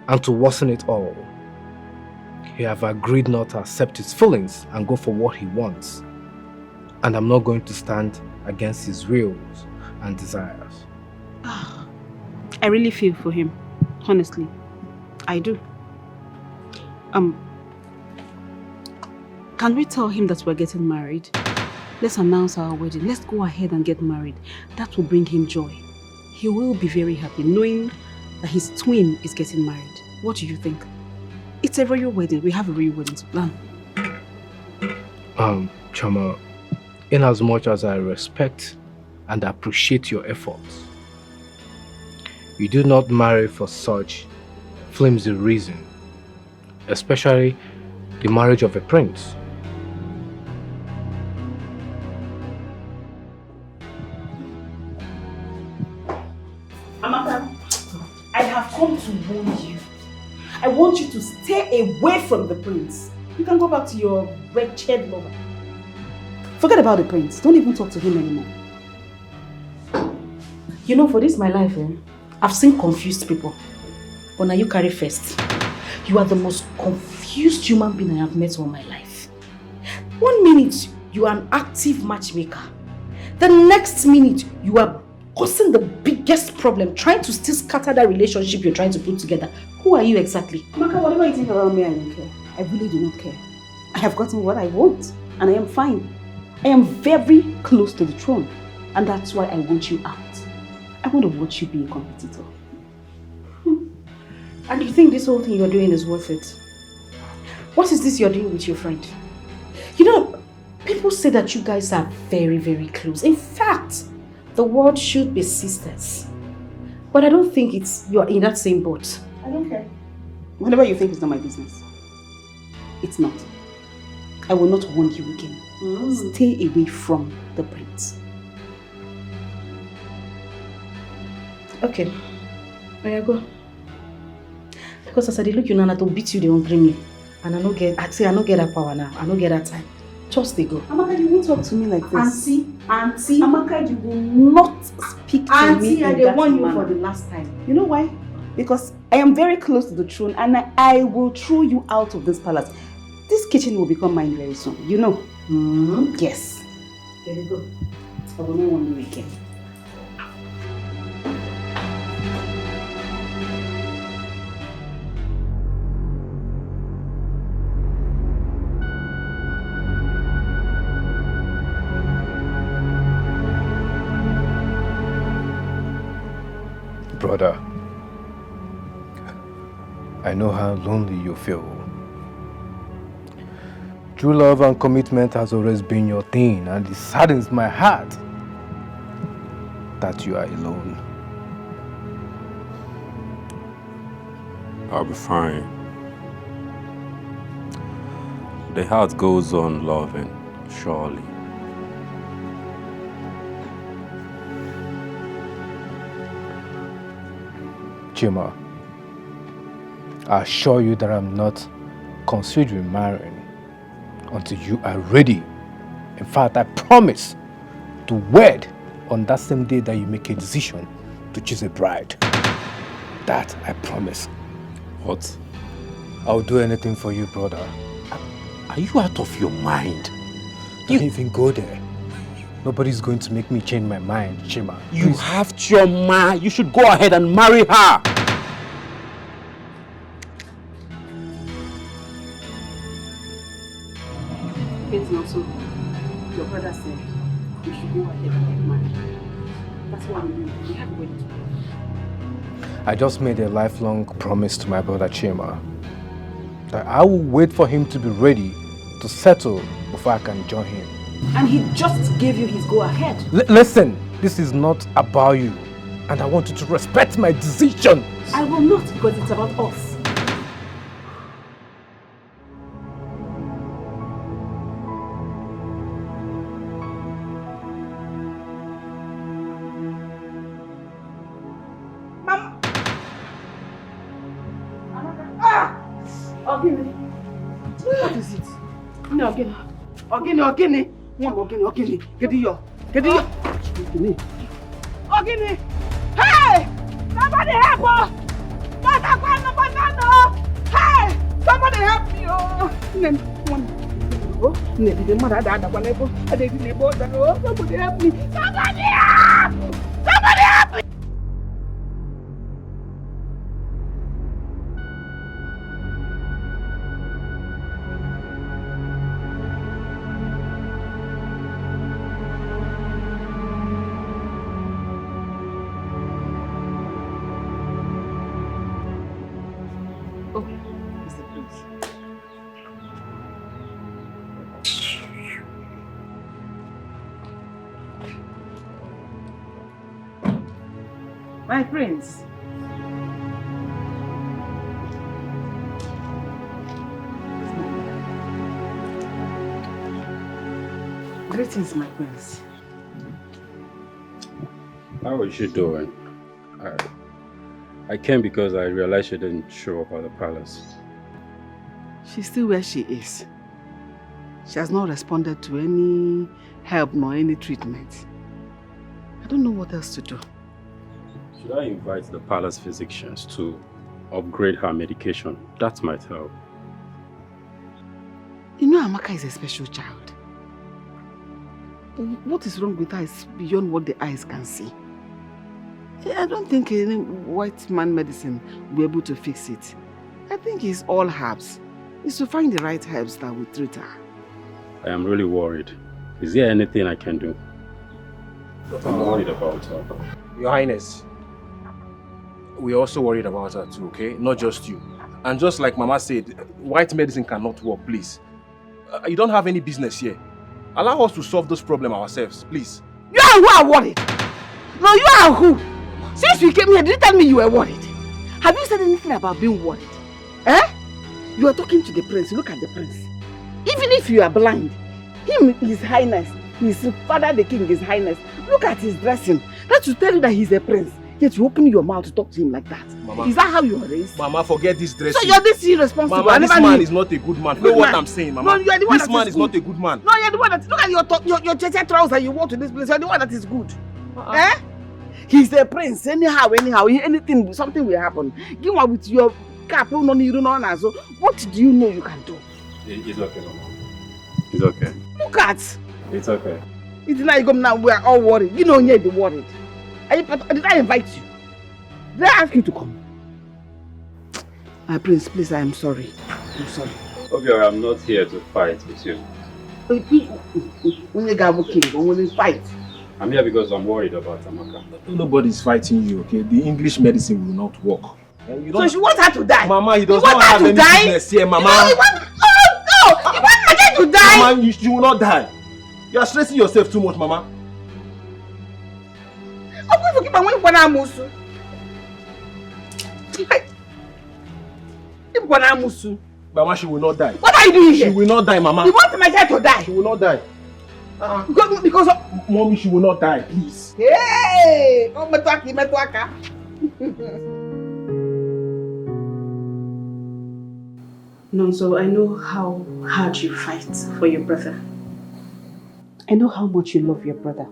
S15: And to worsen it all, he have agreed not to accept his feelings and go for what he wants. And I'm not going to stand against his wills and desires.
S12: I really feel for him. Honestly. I do. Can we tell him that we're getting married? Let's announce our wedding. Let's go ahead and get married. That will bring him joy. He will be very happy knowing that his twin is getting married. What do you think? It's a royal wedding. We have a royal wedding to plan.
S15: Chama, in as much as I respect and appreciate your efforts, you do not marry for such flimsy reason, especially the marriage of a prince.
S2: Amaka, I have come to warn you. I want you to stay away from the prince. You can go back to your wretched lover.
S12: Forget about the prince. Don't even talk to him anymore.
S2: You know, for this my life, I've seen confused people. But now you carry first. You are the most confused human being I have met all my life. 1 minute, you are an active matchmaker. The next minute, you are causing the biggest problem, trying to still scatter that relationship you're trying to put together. Who are you exactly?
S12: Amaka, whatever you think about me, I don't care. I really do not care. I have gotten what I want, and I am fine. I am very close to the throne, and that's why I want you out. I want to watch you be a competitor.
S2: And you think this whole thing you're doing is worth it? What is this you're doing with your friend? You know, people say that you guys are very, very close. In fact, the world should be sisters. But I don't think you're in that same boat.
S12: I don't care. Whatever you think is not my business. It's not. I will not warn you again. Stay away from the prince.
S2: Okay. Where you go? Because as I look you now to beat you, they won't bring me. And I don't get that power now. I don't get that time. Just they go.
S12: Amaka, you won't talk to me like this.
S2: Auntie.
S12: Amaka, you will not speak to me
S2: I
S12: in that
S2: warned you
S12: manner.
S2: for the last time.
S12: You know why? Because I am very close to the throne and I will throw you out of this palace. This kitchen will become mine very soon. You know? Yes.
S2: There you go.
S12: I will not want you again.
S15: Brother, I know how lonely you feel. True love and commitment has always been your thing, and it saddens my heart that you are alone.
S8: I'll be fine. The heart goes on loving, surely.
S15: Chima, I assure you that I'm not considering marrying until you are ready. In fact, I promise to wed on that same day that you make a decision to choose a bride. That I promise.
S8: What?
S15: I'll do anything for you, brother.
S6: Are you out of your mind?
S15: Don't even go there. Nobody's going to make me change my mind, Chima.
S6: You have Chioma. You should go ahead and marry her.
S12: It's not so. Your brother said we should go ahead and get married. That's what I'm doing. We have a wedding to do.
S11: I just made a lifelong promise to my brother Chima that I will wait for him to be ready to settle before I can join him.
S12: And he just gave you his go-ahead.
S11: Listen, this is not about you, and I want you to respect my decision.
S12: I will not, because it's about us.
S1: Ogini. What is it? No, Ogini. Ogini. One Ogini. Get your. Ogini. Ogini. Hey! Somebody help us! Hey! Somebody help me! Oh! Somebody help me! Somebody help me! My prince. Greetings, my prince.
S8: How is she doing? I came because I realized she didn't show up at the palace.
S1: She's still where she is. She has not responded to any help nor any treatment. I don't know what else to do.
S8: Should I invite the palace physicians to upgrade her medication? That might help.
S1: You know Amaka is a special child. What is wrong with her is beyond what the eyes can see. I don't think any white man medicine will be able to fix it. I think it's all herbs. It's to find the right herbs that will treat her.
S8: I am really worried. Is there anything I can do? I'm worried about her.
S11: Your Highness, we're also worried about her too, okay? Not just you. And just like Mama said, white medicine cannot work, please. You don't have any business here. Allow us to solve this problem ourselves, please.
S1: You are who are worried? No, you are who? Since you came here, did you tell me you were worried? Have you said anything about being worried? Eh? You are talking to the prince. Look at the prince. Even if you are blind, His Highness, his father the king, His Highness, look at his dressing. That should tell you that he's a prince. Yet you open your mouth to talk to him like that.
S11: Mama,
S1: is that how you are raised?
S11: Mama, forget this dressing.
S1: So you're this irresponsible.
S11: Mama, this man is not a good man. Know what I'm saying, Mama?
S1: No, you are the one
S11: this man is not a good man.
S1: No, you're the one that... Look at your checha trousers you wore to this place. You're the one that is good. Eh? He's a prince. Anyhow, anything, something will happen. Give one with your cap. What do you know you can do?
S8: It's okay, Mama. It's okay.
S1: Look at.
S8: It's okay.
S1: It's like now we are all worried. You know you're the worried. Did I invite you? Did I ask you to come? My prince, please, I am sorry. I'm sorry.
S8: Okay, I'm not here to fight with you.
S1: When you fight.
S8: I'm here because I'm worried about Amaka.
S11: Nobody's fighting you, okay? The English medicine will not work.
S1: So you want her to die?
S11: Mama, he does not have any business here, Mama.
S1: Oh no! You want her to die?
S11: Mama, you will not die. You are stressing yourself too much, Mama.
S1: I'm going to keep on waiting for Namusu.
S11: Mama, she will not die.
S1: What are you doing here?
S11: She will not die, Mama.
S1: You want my child to die?
S11: She will not die.
S1: Because of...
S11: Mommy, she will not die, please.
S1: Hey! Oh, metwaka.
S12: Nonso, I know how hard you fight for your brother. I know how much you love your brother.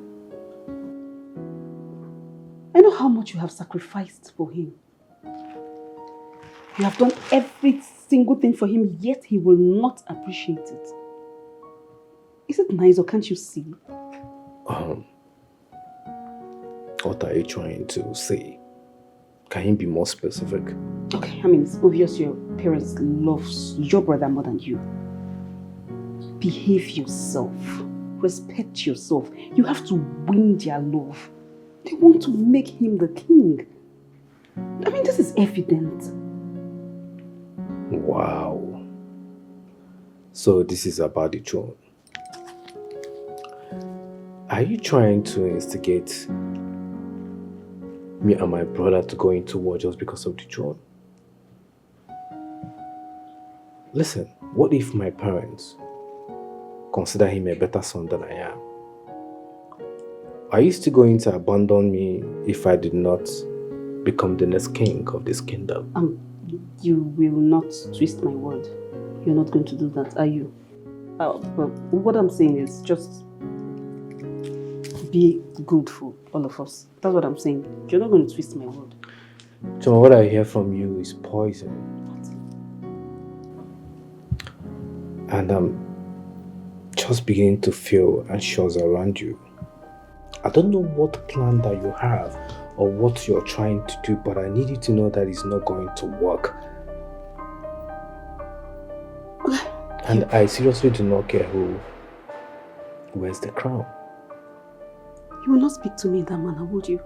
S12: I know how much you have sacrificed for him. You have done every single thing for him, yet he will not appreciate it. Is it nice or can't you see?
S7: What are you trying to say? Can you be more specific?
S12: Okay, I mean, it's obvious your parents love your brother more than you. behave yourself. Respect yourself. You have to win their love. They want to make him the king. I mean, this is evident.
S7: Wow. So this is about the throne. Are you trying to instigate me and my brother to go into war just because of the throne? Listen, what if my parents consider him a better son than I am? Are you still going to abandon me if I did not become the next king of this kingdom?
S12: You will not twist my word. You're not going to do that, are you? Well, what I'm saying is just be good for all of us. That's what I'm saying. You're not going to twist my word.
S7: Choma, what I hear from you is poison. And I'm just beginning to feel anxious around you. I don't know what plan that you have or what you're trying to do, but I need you to know that it's not going to work. And I seriously do not care who wears the crown.
S12: You will not speak to me in that manner, would you?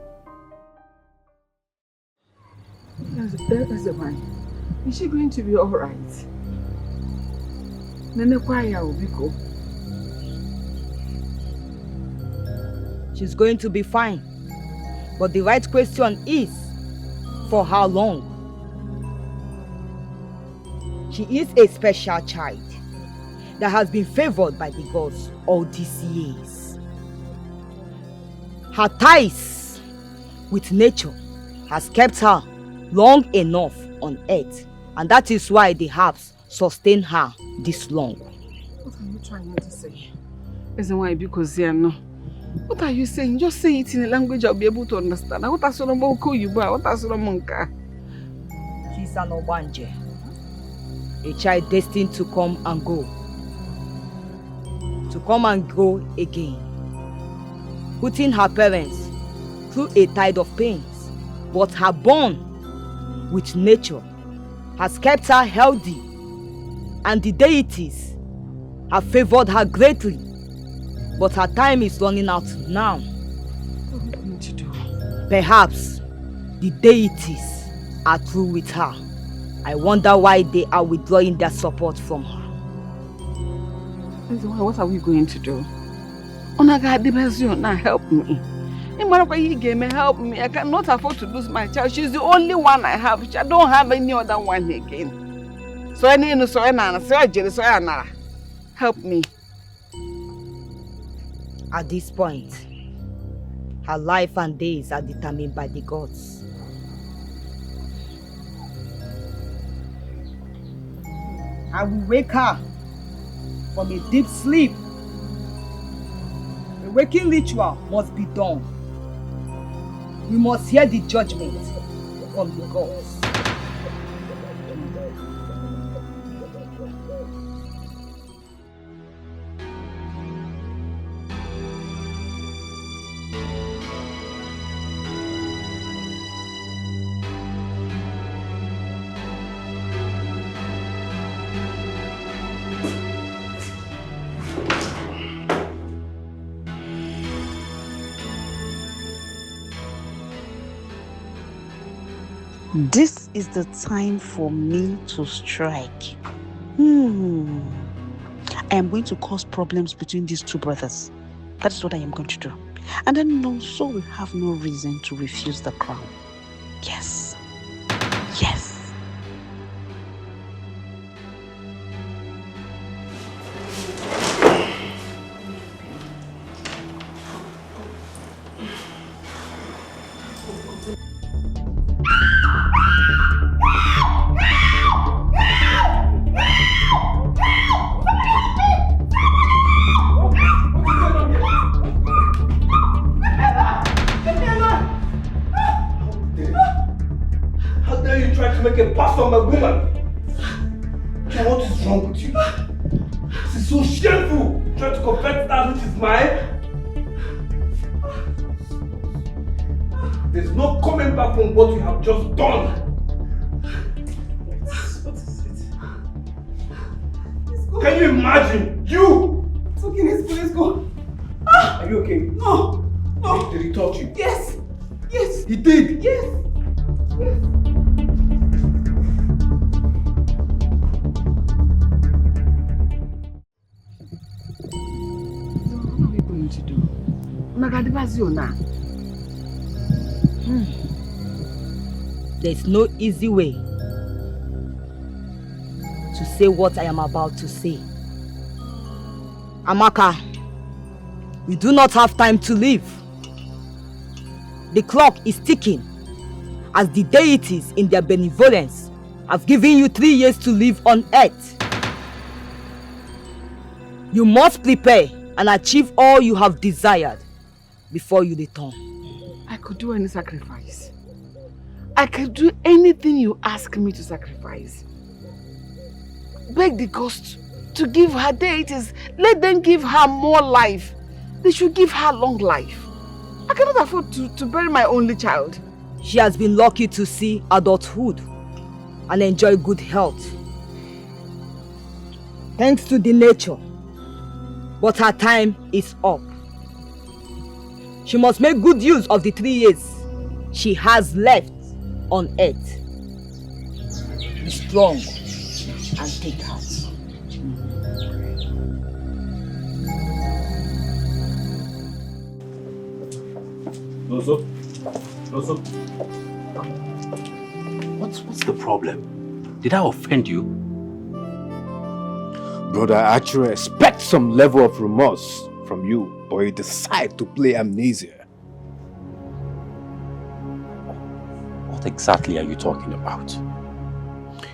S10: Is she going to be alright?
S3: She's going to be fine. But the right question is, for how long? She is a special child that has been favored by the gods all these years. Her ties with nature has kept her long enough on earth, and that is why the herbs sustain her this long.
S10: What are you trying to say? Isn't why because no. What are you saying? Just say it in a language I'll be able to understand. What are Solomon call you by? What are Solomon?
S3: She's an Obanje, a child destined to come and go again, putting her parents through a tide of pains, but her bond with nature has kept her healthy, and the deities have favored her greatly. But her time is running out now.
S10: What are we going to do?
S3: Perhaps the deities are through with her. I wonder why they are withdrawing their support from her.
S10: What are we going to do? Now help me. Help me. I cannot afford to lose my child. She's the only one I have. I don't have any other one again. Help me.
S3: At this point, her life and days are determined by the gods. I will wake her from a deep sleep. A waking ritual must be done. We must hear the judgment from the gods.
S1: This is the time for me to strike. I am going to cause problems between these two brothers. That is what I am going to do. And then also we have no reason to refuse the crown. Yes. Yes.
S7: What you have just done.
S10: What is it? It's
S11: Can you imagine? You!
S10: It's okay, let's go.
S11: Are you okay?
S10: No. No.
S11: Did he touch you?
S10: Yes. Yes.
S11: He did?
S10: Yes. Yes.
S1: What are we going to do?
S3: There's no easy way to say what I am about to say. Amaka, we do not have time to live. The clock is ticking as the deities in their benevolence have given you 3 years to live on earth. You must prepare and achieve all you have desired before you return.
S1: I could do any sacrifice. I could do anything you ask me to sacrifice. Beg the ghost to give her deities. Let them give her more life. They should give her long life. I cannot afford to bury my only child.
S3: She has been lucky to see adulthood and enjoy good health, thanks to the nature. But her time is up. She must make good use of the 3 years she has left on earth. Be strong and take heart.
S15: Noso? What's the problem? Did I offend you?
S7: Brother, I actually expect some level of remorse from you, but you decide to play amnesia.
S15: What exactly are you talking about?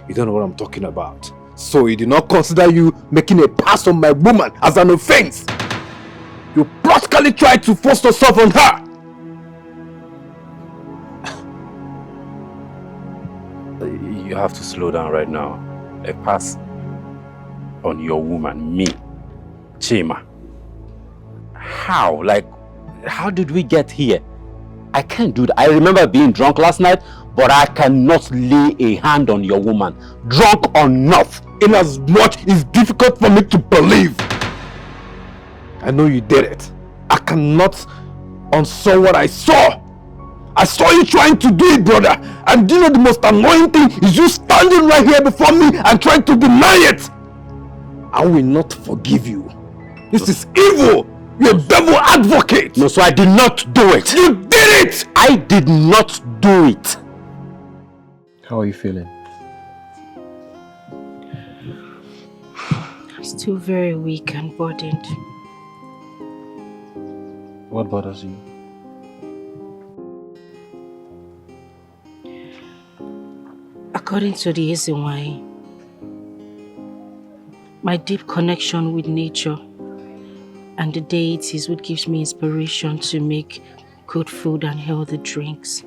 S7: You don't know what I'm talking about. So you did not consider you making a pass on my woman as an offense. You practically tried to force yourself on her.
S15: You have to slow down right now. A pass on your woman, me, Chima. How? Like, how did we get here? I can't do that. I remember being drunk last night, but I cannot lay a hand on your woman. Drunk or not.
S7: In as much it's difficult for me to believe. I know you did it. I cannot unsay what I saw. I saw you trying to do it, brother. And you know the most annoying thing is you standing right here before me and trying to deny it. I will not forgive you. This is evil. You're a devil advocate.
S15: No, so I did not do it.
S7: You did it.
S15: I did not do it.
S11: How are you feeling?
S16: I'm still very weak and burdened.
S11: What bothers you?
S16: According to the Ezenwai, my deep connection with nature and the deities would gives me inspiration to make good food and healthy drinks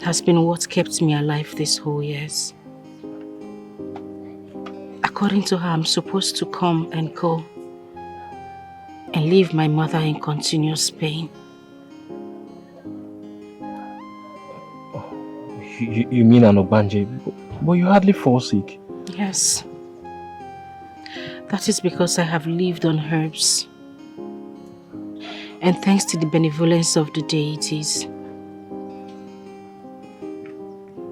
S16: has been what kept me alive this whole years. According to her, I'm supposed to come and go and leave my mother in continuous pain.
S11: You mean an Obanje? But you hardly fall sick.
S16: Yes. That is because I have lived on herbs. And thanks to the benevolence of the deities,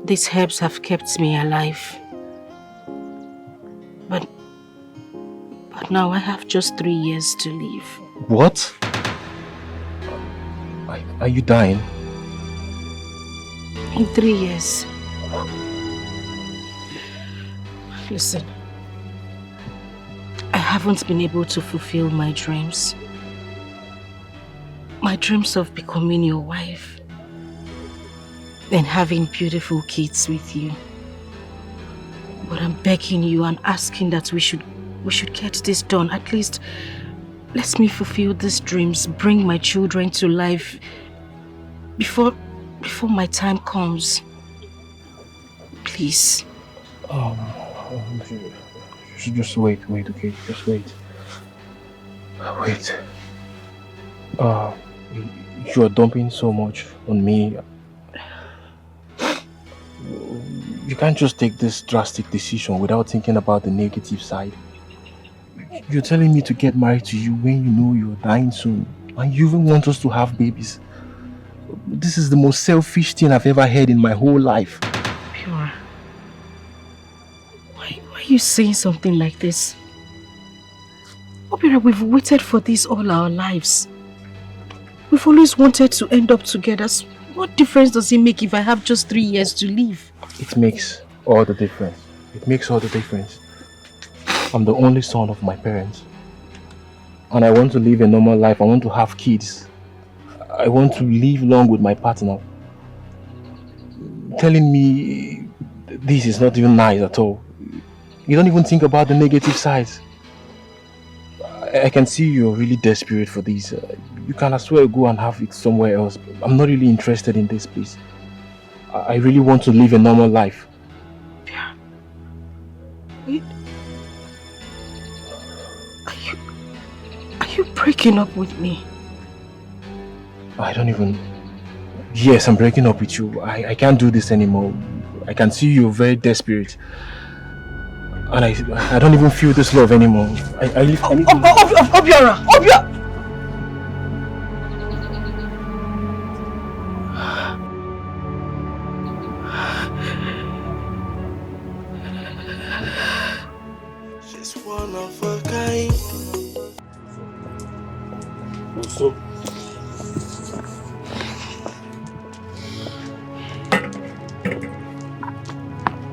S16: these herbs have kept me alive. But now I have just 3 years to live.
S11: What? Are you dying?
S16: In 3 years. Listen, I haven't been able to fulfill my dreams. My dreams of becoming your wife and having beautiful kids with you. But I'm begging you and asking that we should get this done. At least let me fulfill these dreams, bring my children to life before my time comes. Please.
S11: Just wait, okay? Just wait. Wait. You are dumping so much on me. You can't just take this drastic decision without thinking about the negative side. You're telling me to get married to you when you know you're dying soon, and you even want us to have babies. This is the most selfish thing I've ever heard in my whole life.
S2: Pure. Why are you saying something like this? Obiora, we've waited for this all our lives. We've always wanted to end up together. So what difference does it make if I have just 3 years to live?
S11: It makes all the difference. It makes all the difference. I'm the only son of my parents. And I want to live a normal life. I want to have kids. I want to live long with my partner. Telling me this is not even nice at all. You don't even think about the negative sides. I can see you're really desperate for this. You can as well go and have it somewhere else. I'm not really interested in this, please. I really want to live a normal life.
S2: Are you breaking up with me?
S11: I don't even... Yes, I'm breaking up with you. I can't do this anymore. I can see you're very desperate. And I don't even feel this love anymore.
S2: Obiora! Obiora!
S14: She's one of a kind.
S15: So,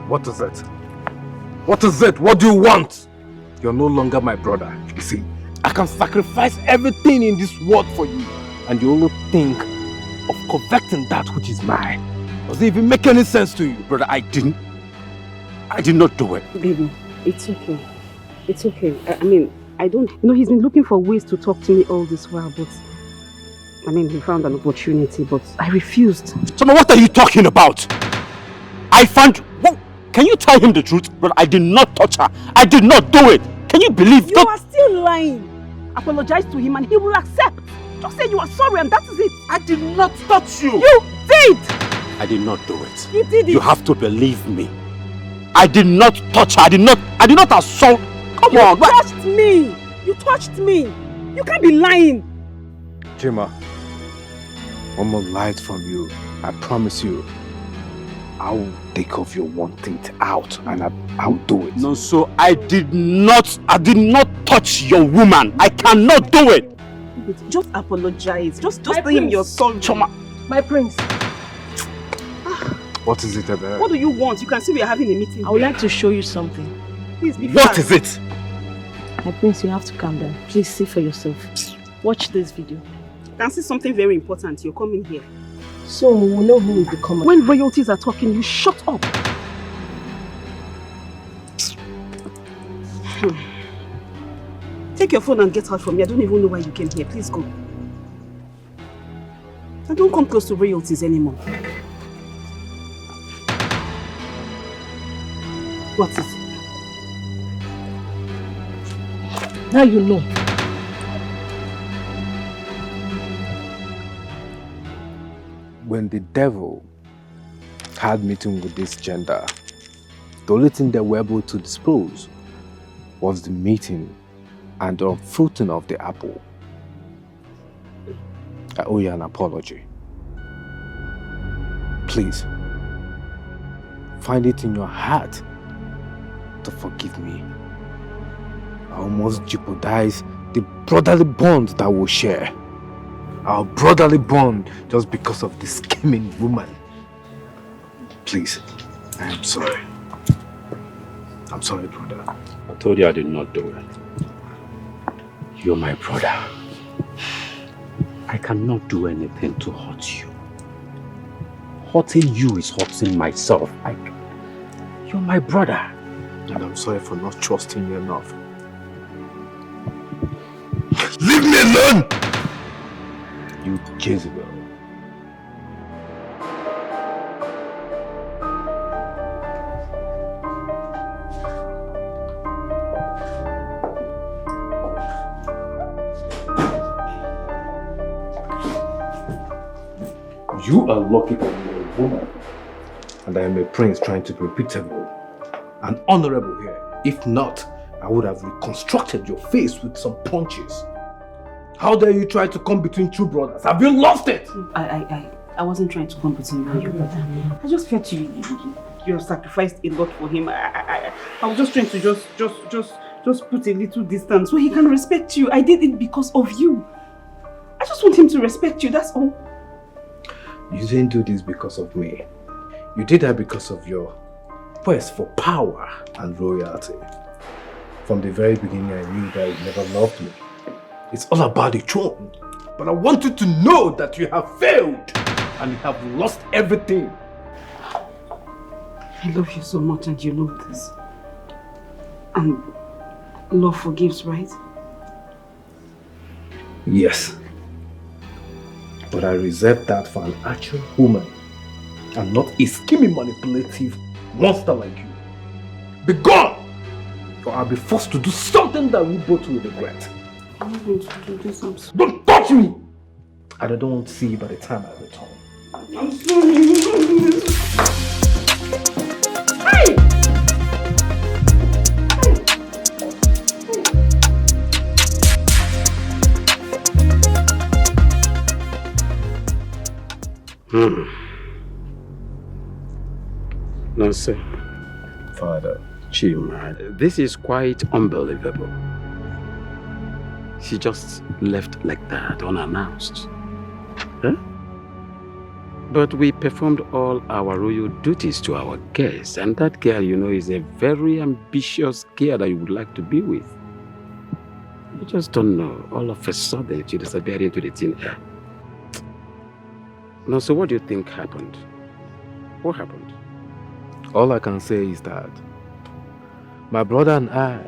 S15: what is it? What is it? What do you want? You're no longer my brother. You see, I can sacrifice everything in this world for you, and you only think of coveting that which is mine. Does it even make any sense to you?
S6: Brother, I did not do it.
S12: Baby, it's okay. It's okay. I mean, I don't... You know, he's been looking for ways to talk to me all this while, but... I mean, he found an opportunity, but I refused.
S6: Chama, what are you talking about? I found... Well, can you tell him the truth? Brother, I did not touch her. I did not do it. Can you believe that?
S12: You are still lying. Apologize to him and he will accept. Just say you are sorry and that is it.
S6: I did not touch you.
S12: You did.
S6: I did not do it.
S12: You did it.
S6: You have to believe me. I did not touch her. I did not assault. Come on.
S12: You touched me. You touched me. You can't be lying.
S15: Jima, one more light from you. I promise you, I will take off your one teeth out and I'll do it.
S6: No, so I did not touch your woman. I cannot do it.
S12: Just apologize. Just tell him you're sorry.
S6: Choma.
S2: My prince.
S15: What is it, Ebe?
S12: What do you want? You can see we are having a meeting.
S2: I would like to show you something.
S12: Please be
S15: What
S12: fast.
S15: is it?
S2: My prince, you have to calm down. Please see for yourself. Watch this video.
S12: You can see something very important. You're coming here.
S2: So we will know who will be coming.
S12: When royalties are talking, you shut up. Take your phone and get out from me. I don't even know why you came here. Please go. I don't come close to royalties anymore. What is it?
S2: Now you know.
S15: When the devil had meeting with this gender, the only thing they were able to dispose was the meeting and the fruiting of the apple. I owe you an apology. Please, find it in your heart to forgive me. I almost jeopardized the brotherly bond that we'll share. Our brotherly bond just because of this scheming woman. Please, I am sorry. I'm sorry, brother.
S8: I told you I did not do it. You're my brother. I cannot do anything to hurt you. Hurting you is hurting myself. You're my brother.
S15: And I'm sorry for not trusting you enough. Leave me alone! You Jezebel. You are lucky that you're a woman. And I am a prince trying to be reputable and honorable here. If not,
S7: I would have reconstructed your face with some punches. How dare you try to come between two brothers? Have you lost it?
S12: I wasn't trying to come between you and your brother. I just felt you have sacrificed a lot for him. I was just trying to just put a little distance so he can respect you. I did it because of you. I just want him to respect you, that's all.
S7: You didn't do this because of me. You did that because of your quest for power and royalty. From the very beginning, I knew that you never loved me. It's all about the throne. But I want you to know that you have failed and you have lost everything.
S12: I love you so much and you know this. And love forgives, right?
S7: Yes. But I reserve that for an actual woman and not a scheming, manipulative monster like you. Be gone! Or I'll be forced to do something that we both will regret.
S12: I'm not going to do this, I'm sorry.
S7: Don't touch me! And I don't want to see you by the time I return.
S12: I'm sorry. Hey!
S6: Nancy.
S7: Father.
S6: Chima, this is quite unbelievable. She just left like that, unannounced. Huh? But we performed all our royal duties to our guests, and that girl, you know, is a very ambitious girl that you would like to be with. You just don't know. All of a sudden, she disappeared into the thin air. Now, so what do you think happened? What happened?
S7: All I can say is that my brother and I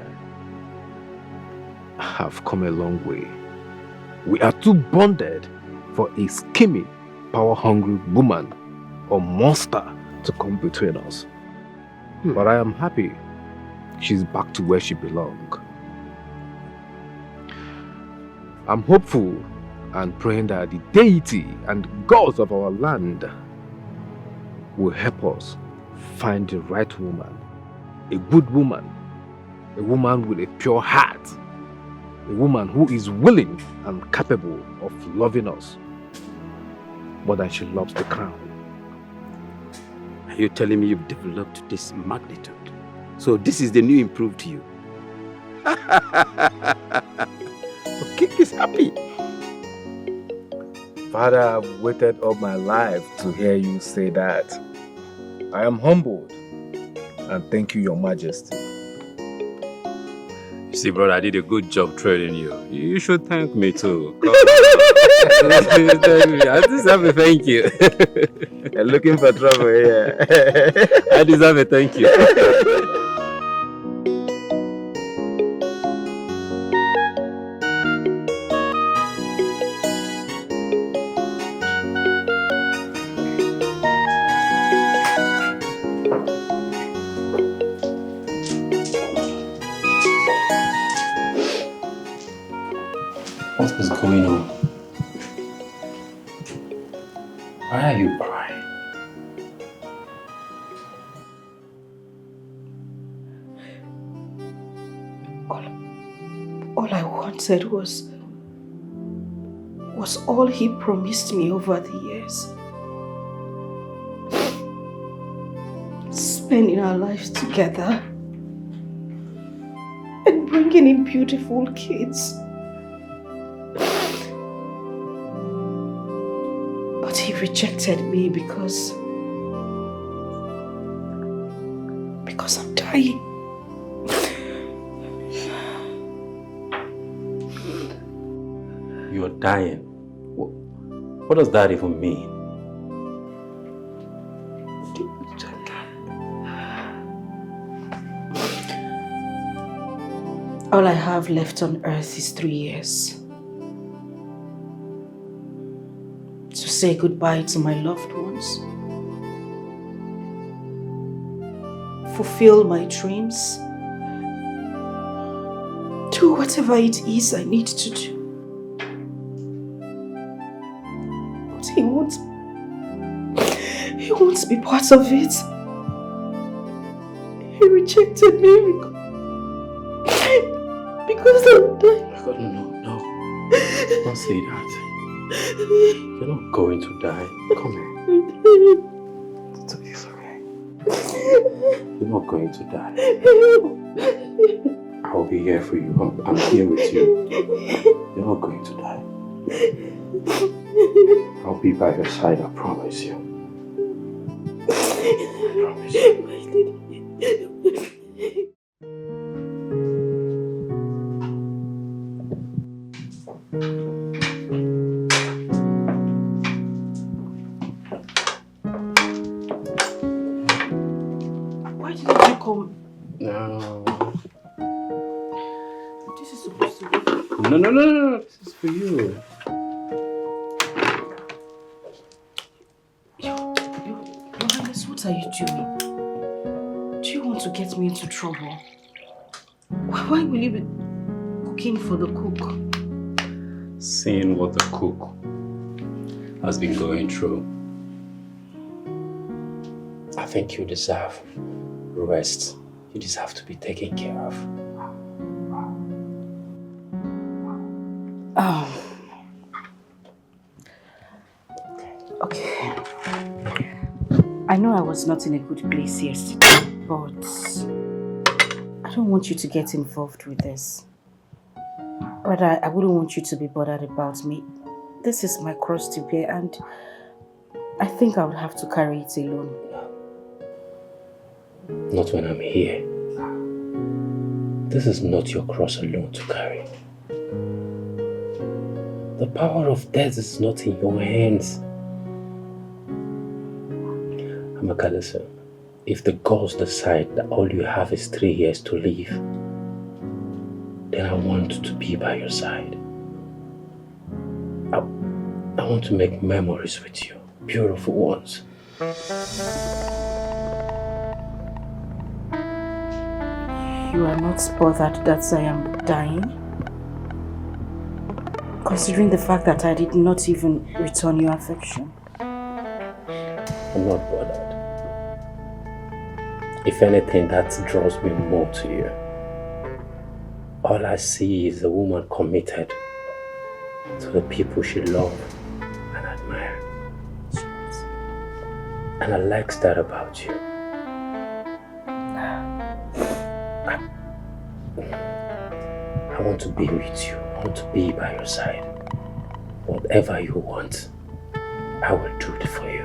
S7: have come a long way. We are too bonded for a scheming, power-hungry woman or monster to come between us. But I am happy she's back to where she belongs. I'm hopeful and praying that the deity and gods of our land will help us find the right woman, a good woman, a woman with a pure heart, a woman who is willing and capable of loving us more than she loves the crown.
S6: Are you telling me you've developed this magnitude? So this is the new improved you? King is happy.
S7: Father, I've waited all my life to hear you say that. I am humbled and thank you, Your Majesty.
S8: You see, brother, I did a good job training you. You should thank me too. I deserve a thank you.
S7: You're looking for trouble here.
S8: I deserve a thank you.
S19: What is going on? Why are you crying?
S16: All I wanted was all he promised me over the years. Spending our lives together and bringing in beautiful kids. But he rejected me because I'm dying.
S19: You're dying. What does that even mean?
S16: All I have left on earth is 3 years. To say goodbye to my loved ones. Fulfill my dreams. Do whatever it is I need to do. But he won't be part of it. He rejected me
S10: Because I'm dying.
S15: No. Don't say that. You're not going to die. Come here. It's okay. You're not going to die. I'll be here for you. I'm here with you. You're not going to die. I'll be by your side, I promise you. I promise you.
S2: Why didn't you come?
S15: No.
S2: This is supposed to be...
S15: No. This is for you.
S2: Your Highness, what are you doing? Do you want to get me into trouble? Why will you be cooking for the cook?
S8: Seeing what the cook has been going through,
S15: I think you deserve rest. You deserve to be taken care of.
S2: Okay. I know I was not in a good place yesterday, but I don't want you to get involved with this. Rather, I wouldn't want you to be bothered about me. This is my cross to bear, and I think I would have to carry it alone.
S15: Not when I'm here. This is not your cross alone to carry. The power of death is not in your hands. Amaka, listen. If the gods decide that all you have is 3 years to live, then I want to be by your side. I want to make memories with you, beautiful ones.
S2: You are not bothered that I am dying? Considering the fact that I did not even return your affection.
S15: I'm not bothered. If anything, that draws me more to you. All I see is a woman committed to the people she loves and admires. And I like that about you. I want to be with you. I want to be by your side. Whatever you want, I will do it for you.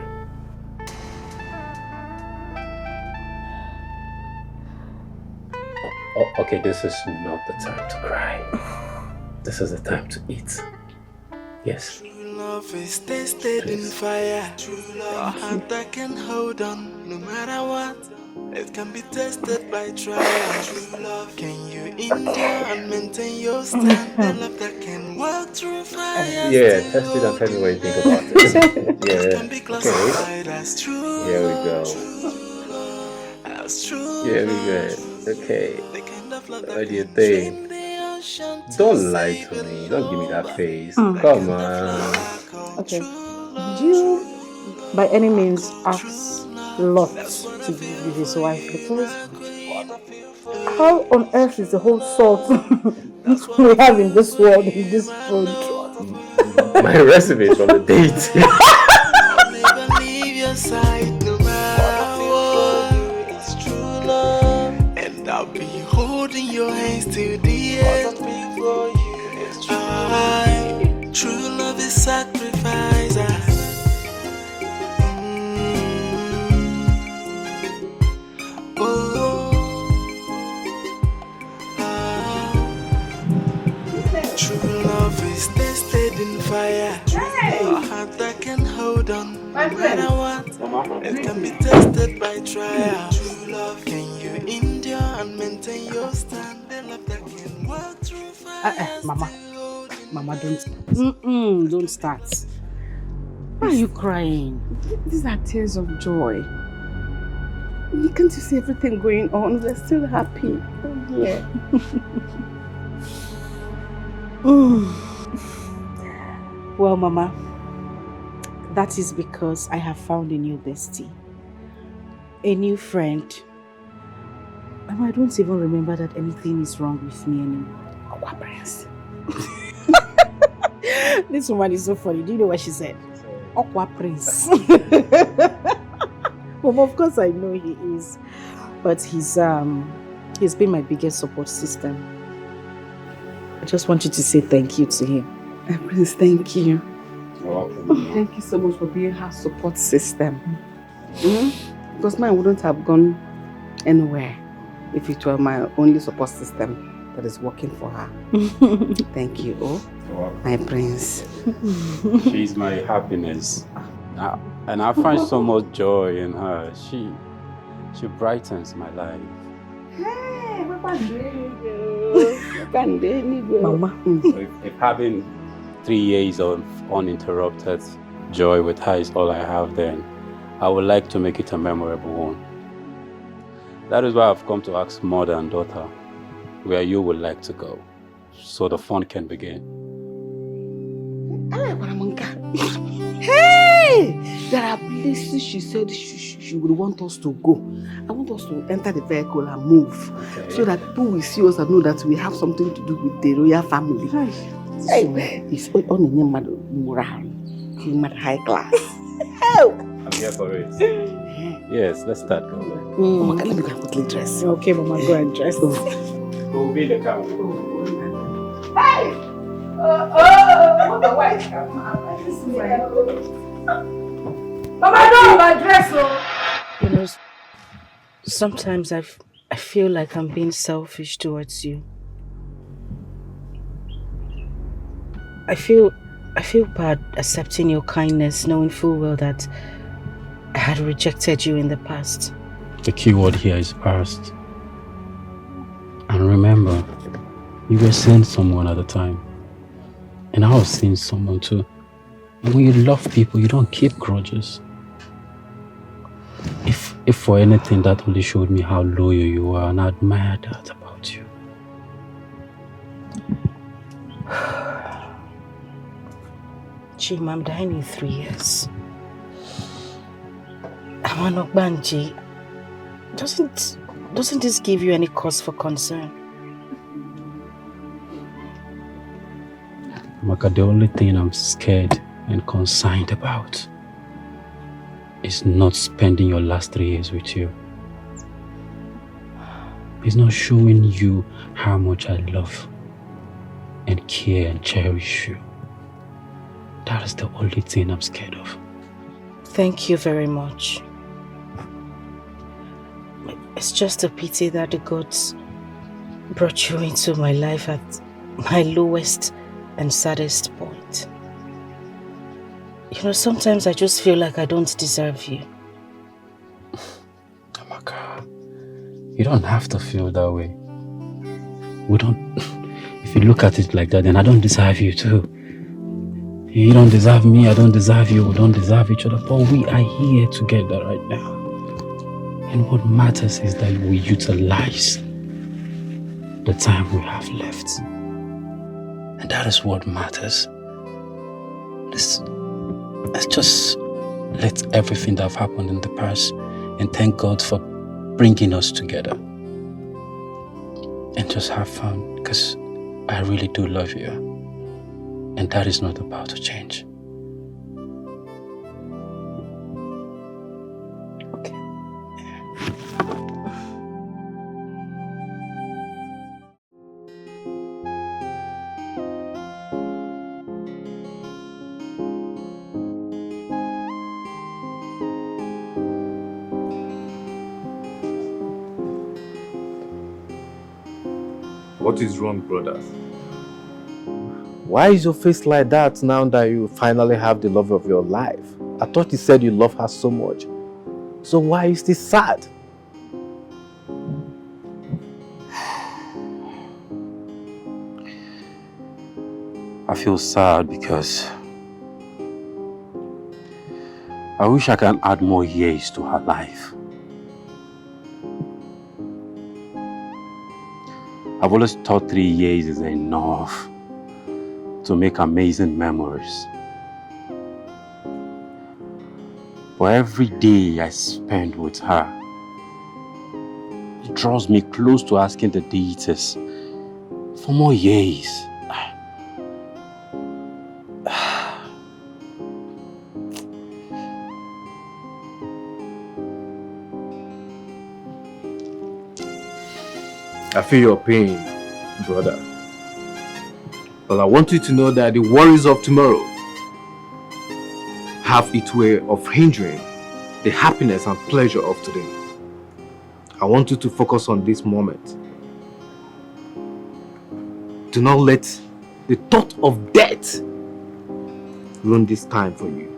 S15: Oh, okay, this is not the time to cry. This is the time to eat. Yes.
S14: True love is tested in fire. True love, your heart that can hold on no matter what. It can be tested by trial. True love, can you endure and maintain your stand? The love that can walk through fire.
S15: Yeah, test it and tell me what you think about it. Yeah, okay. Here we go. Here we go. Okay. What do you think? Don't lie to me. Don't give me that face. Come on.
S2: Okay. Did you, by any means, ask Lot to be his wife? Because how on earth is the whole salt we have in this world, in this food?
S15: My recipe is from the date.
S14: Never leave your side no matter what. It's true love, and I'll be holding your hands till the end. True love is sacrifice. True love is tested in fire. A heart that can hold on no matter what. It can be tested by trial. True love, can you endure and maintain your stand? The love that can walk through fire.
S2: Mama, don't. Don't start. Why are you crying?
S12: These are tears of joy. Can't you see everything going on? We're still happy. Yeah.
S2: Well, Mama, that is because I have found a new bestie. A new friend. Mama, I don't even remember that anything is wrong with me anymore. Aqua Prince. This woman is so funny. Do you know what she said? Aqua Prince. Well, of course I know he is. But he's been my biggest support system. I just want you to say thank you to him. Prince, thank you. Thank you so much for being her support system. Because mine wouldn't have gone anywhere if it were my only support system that is working for her. Thank you, my prince.
S8: She's my happiness. And I find so much joy in her. She brightens my life.
S2: Hey, Mama.
S8: If having 3 years of uninterrupted joy with her is all I have, then I would like to make it a memorable one. That is why I've come to ask mother and daughter where you would like to go, so the fun can begin.
S1: Hey! There are places she said she would want us to go. I want us to enter the vehicle and move, so that people will see us and know that we have something to do with the royal family. Hey, it's only moral, high class.
S8: I'm here for it. Yes, let's start going.
S1: Mama, let me go and quickly dress.
S2: Okay, Mama, go and dress.
S8: We'll be in the car.
S1: Hey! What the white?
S2: Mama, no, my dress. You know, sometimes I feel like I'm being selfish towards you. I feel bad accepting your kindness, knowing full well that I had rejected you in the past.
S8: The key word here is past. And remember, you were seeing someone at the time. And I was seeing someone too. And when you love people, you don't keep grudges. If for anything, that only showed me how loyal you are, and I admire that about you.
S2: Chima, I'm dying in 3 years. Amanokbanji, doesn't this give you any cause for concern?
S8: Maka, the only thing I'm scared and concerned about is not spending your last 3 years with you. It's not showing you how much I love and care and cherish you. That is the only thing I'm scared of.
S2: Thank you very much. It's just a pity that the gods brought you into my life at my lowest and saddest point. You know, sometimes I just feel like I don't deserve you.
S8: Amaka, you don't have to feel that way. If you look at it like that, then I don't deserve you too. You don't deserve me, I don't deserve you, we don't deserve each other, but we are here together right now. And what matters is that we utilize the time we have left. And that is what matters. Let's just let everything that have happened in the past and thank God for bringing us together. And just have fun, because I really do love you. And that is not about to change.
S11: What is wrong, brother?
S15: Why is your face like that now that you finally have the love of your life? I thought you said you love her so much. So why is this sad?
S8: I feel sad because I wish I can add more years to her life. I've always thought 3 years is enough to make amazing memories. But every day I spend with her, it draws me close to asking the deities For more years.
S15: I feel your pain, brother. But I want you to know that the worries of tomorrow have its way of hindering the happiness and pleasure of today. I want you to focus on this moment. Do not let the thought of death ruin this time for you.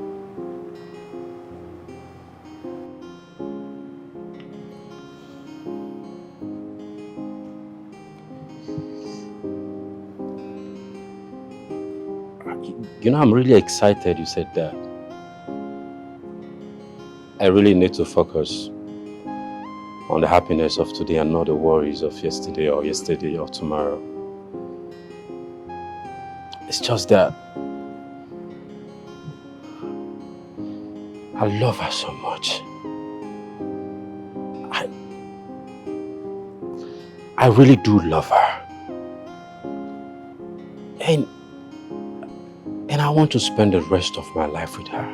S8: You know, I'm really excited you said that. I really need to focus on the happiness of today and not the worries of yesterday or tomorrow. It's just that I love her so much. I really do love her. And I want to spend the rest of my life with her.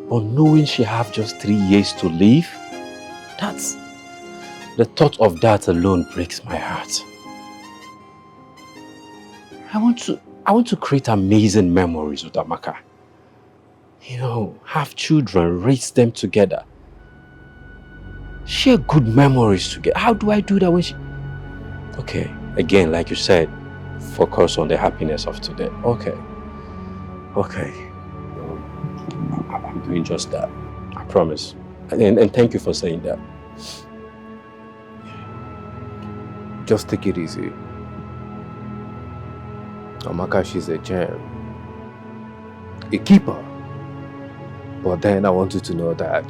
S8: But knowing she have just 3 years to live, the thought of that alone breaks my heart. I want to create amazing memories with Amaka. You know, have children, raise them together. Share good memories together. How do I do that when she... Okay, again, like you said, focus on the happiness of today. Okay. I'm doing just that. I promise. And thank you for saying that.
S15: Just take it easy. Amaka, she's a gem. A keeper. But then I want you to know that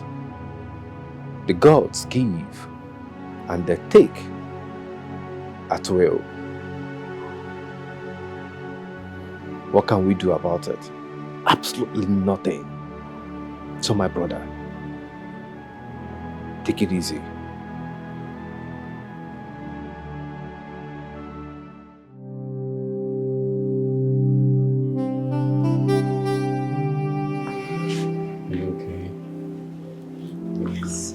S15: the gods give and they take at will. What can we do about it? Absolutely nothing. So my brother, take it easy.
S8: You okay?
S2: Yes.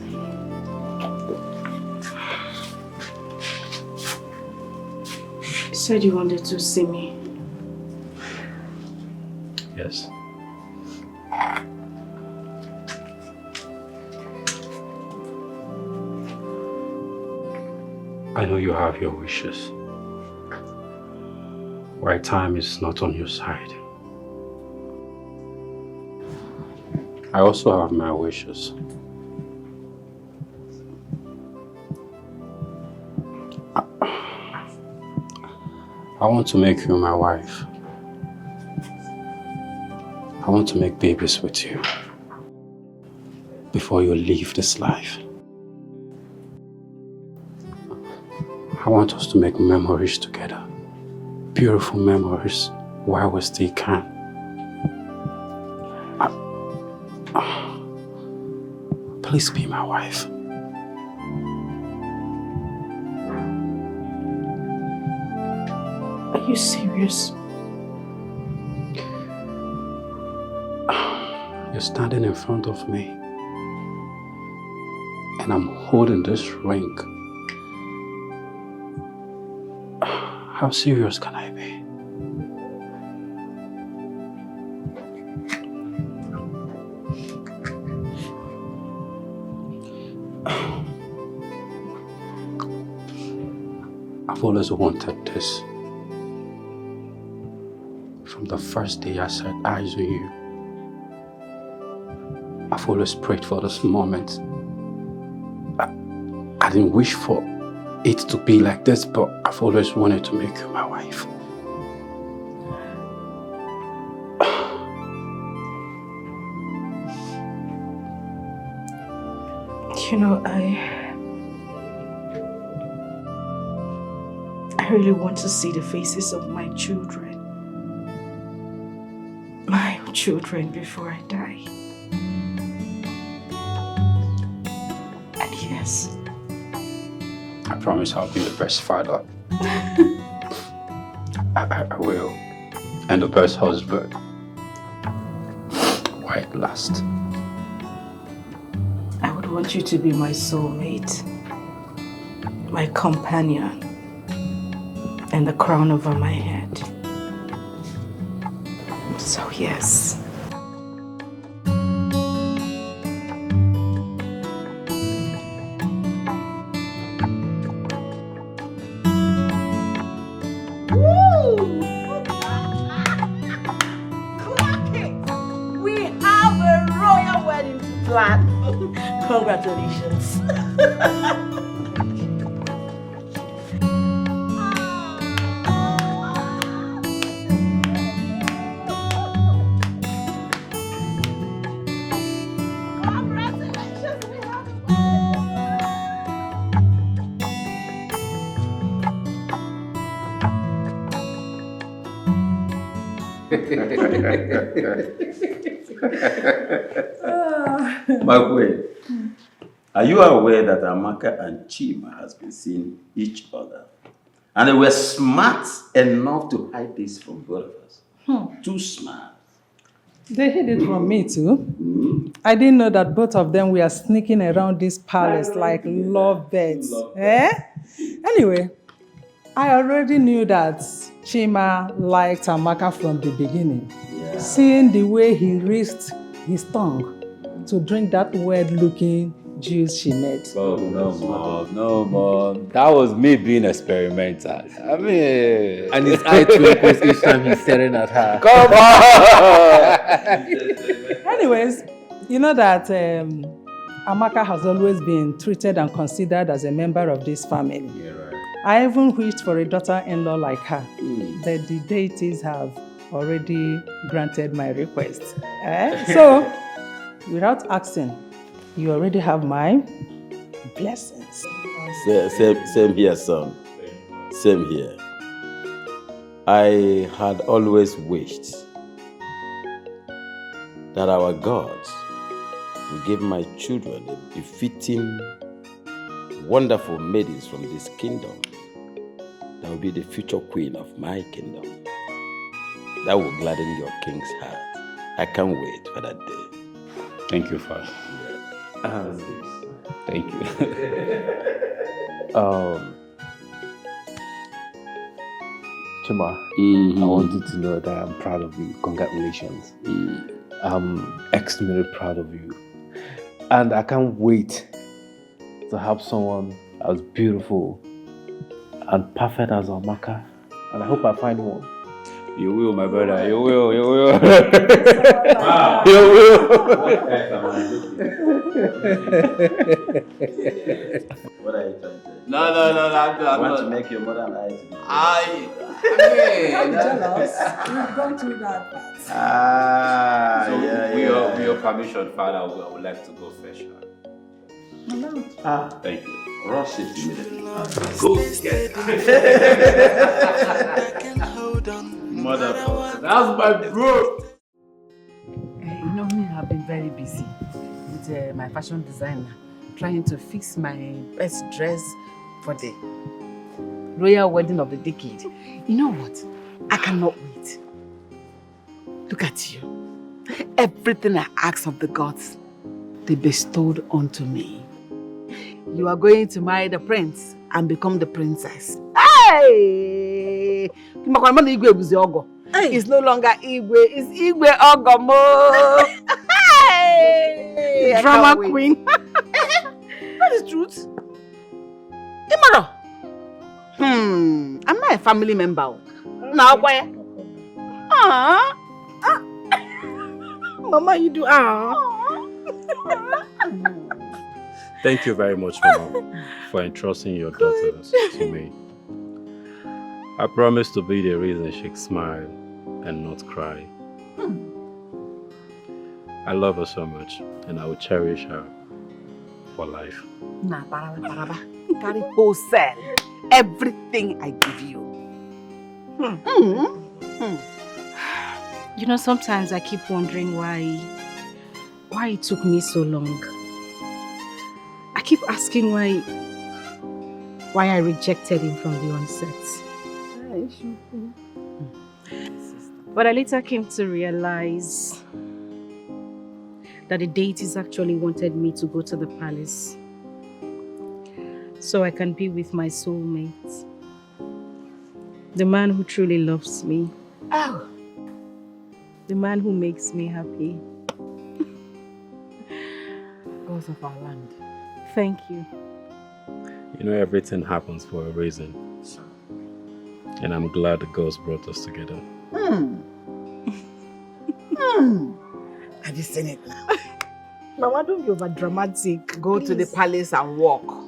S2: You said you wanted to see me.
S8: Yes. I know you have your wishes. Why time is not on your side. I also have my wishes. I want to make you my wife. I want to make babies with you before you leave this life. I want us to make memories together. Beautiful memories while we still can. Please be my wife.
S2: Are you serious?
S8: You're standing in front of me and I'm holding this ring. How serious can I be? I've always wanted this. From the first day I set eyes on you, I've always prayed for this moment. I didn't wish for it to be like this, but I've always wanted to make you my wife.
S2: You know, I really want to see the faces of my children. My children before I die. And yes,
S8: I promise I'll be the best father. I will. And the best husband. Why at last?
S16: I would want you to be my soulmate, my companion, and the crown over my head. So yes.
S2: We have a royal wedding to plan. Congratulations.
S6: My queen, are you aware that Amaka and Chima has been seeing each other? And they were smart enough to hide this from both of us. Too smart.
S13: They hid it from me too. I didn't know that both of them were sneaking around this palace like lovebirds. Anyway, I already knew that Chima liked Amaka from the beginning. Yeah. Seeing the way he risked his tongue to drink that weird-looking juice she made.
S19: Oh, no, mom. That was me being experimental. I mean...
S15: And his eye twinkles each time he's staring at her.
S19: Come on!
S13: Anyways, you know that Amaka has always been treated and considered as a member of this family.
S19: Yeah, right.
S13: I even wished for a daughter-in-law like her, but the deities have already granted my request. So, without asking, you already have my blessings.
S18: Same here, son. Same here. I had always wished that our gods would give my children a befitting, wonderful maidens from this kingdom that will be the future queen of my kingdom. That will gladden your king's heart. I can't wait for that day.
S8: Thank you, Father. Thank you.
S15: Chima, I want you to know that I'm proud of you. Congratulations. I'm extremely proud of you. And I can't wait to have someone as beautiful and perfect as Amaka. And I hope I find one.
S19: You will, my brother. You will. You will.
S18: What are you trying to say?
S19: No.
S18: I want to make your mother and I to be
S19: Don't
S18: be
S19: jealous.
S13: We've gone through that.
S19: With your permission, Father, I would like to go first. Thank you.
S18: Rush it immediately.
S19: Go get
S18: Motherfucker.
S19: That's my bro.
S1: You know me, I've been very busy with my fashion designer, trying to fix my best dress for the royal wedding of the decade. You know what? I cannot wait. Look at you. Everything I ask of the gods, they bestowed onto me. You are going to marry the prince and become the princess. Hey! It's no longer Igwe, it's Igwe Ogomo. Hey! Drama queen. That is truth. Imara. I'm not a family member. Now, why? Mama, you do.
S8: Thank you very much, Mama, for entrusting your daughters to me. I promise to be the reason she smiles and not cry. I love her so much, and I will cherish her for life.
S1: Nah, baraba. Carry wholesale. Everything I give you.
S16: You know, sometimes I keep wondering why it took me so long. I keep asking why
S2: why I rejected him from the onset. But I later came to realize that the deities actually wanted me to go to the palace so I can be with my soulmate, the man who truly loves me.
S1: Oh.
S2: The man who makes me happy.
S1: Gods of our land.
S2: Thank you.
S8: You know, everything happens for a reason. And I'm glad the gods brought us together.
S1: Have you seen it now?
S2: Mama, don't be over dramatic.
S1: Go to the palace and walk.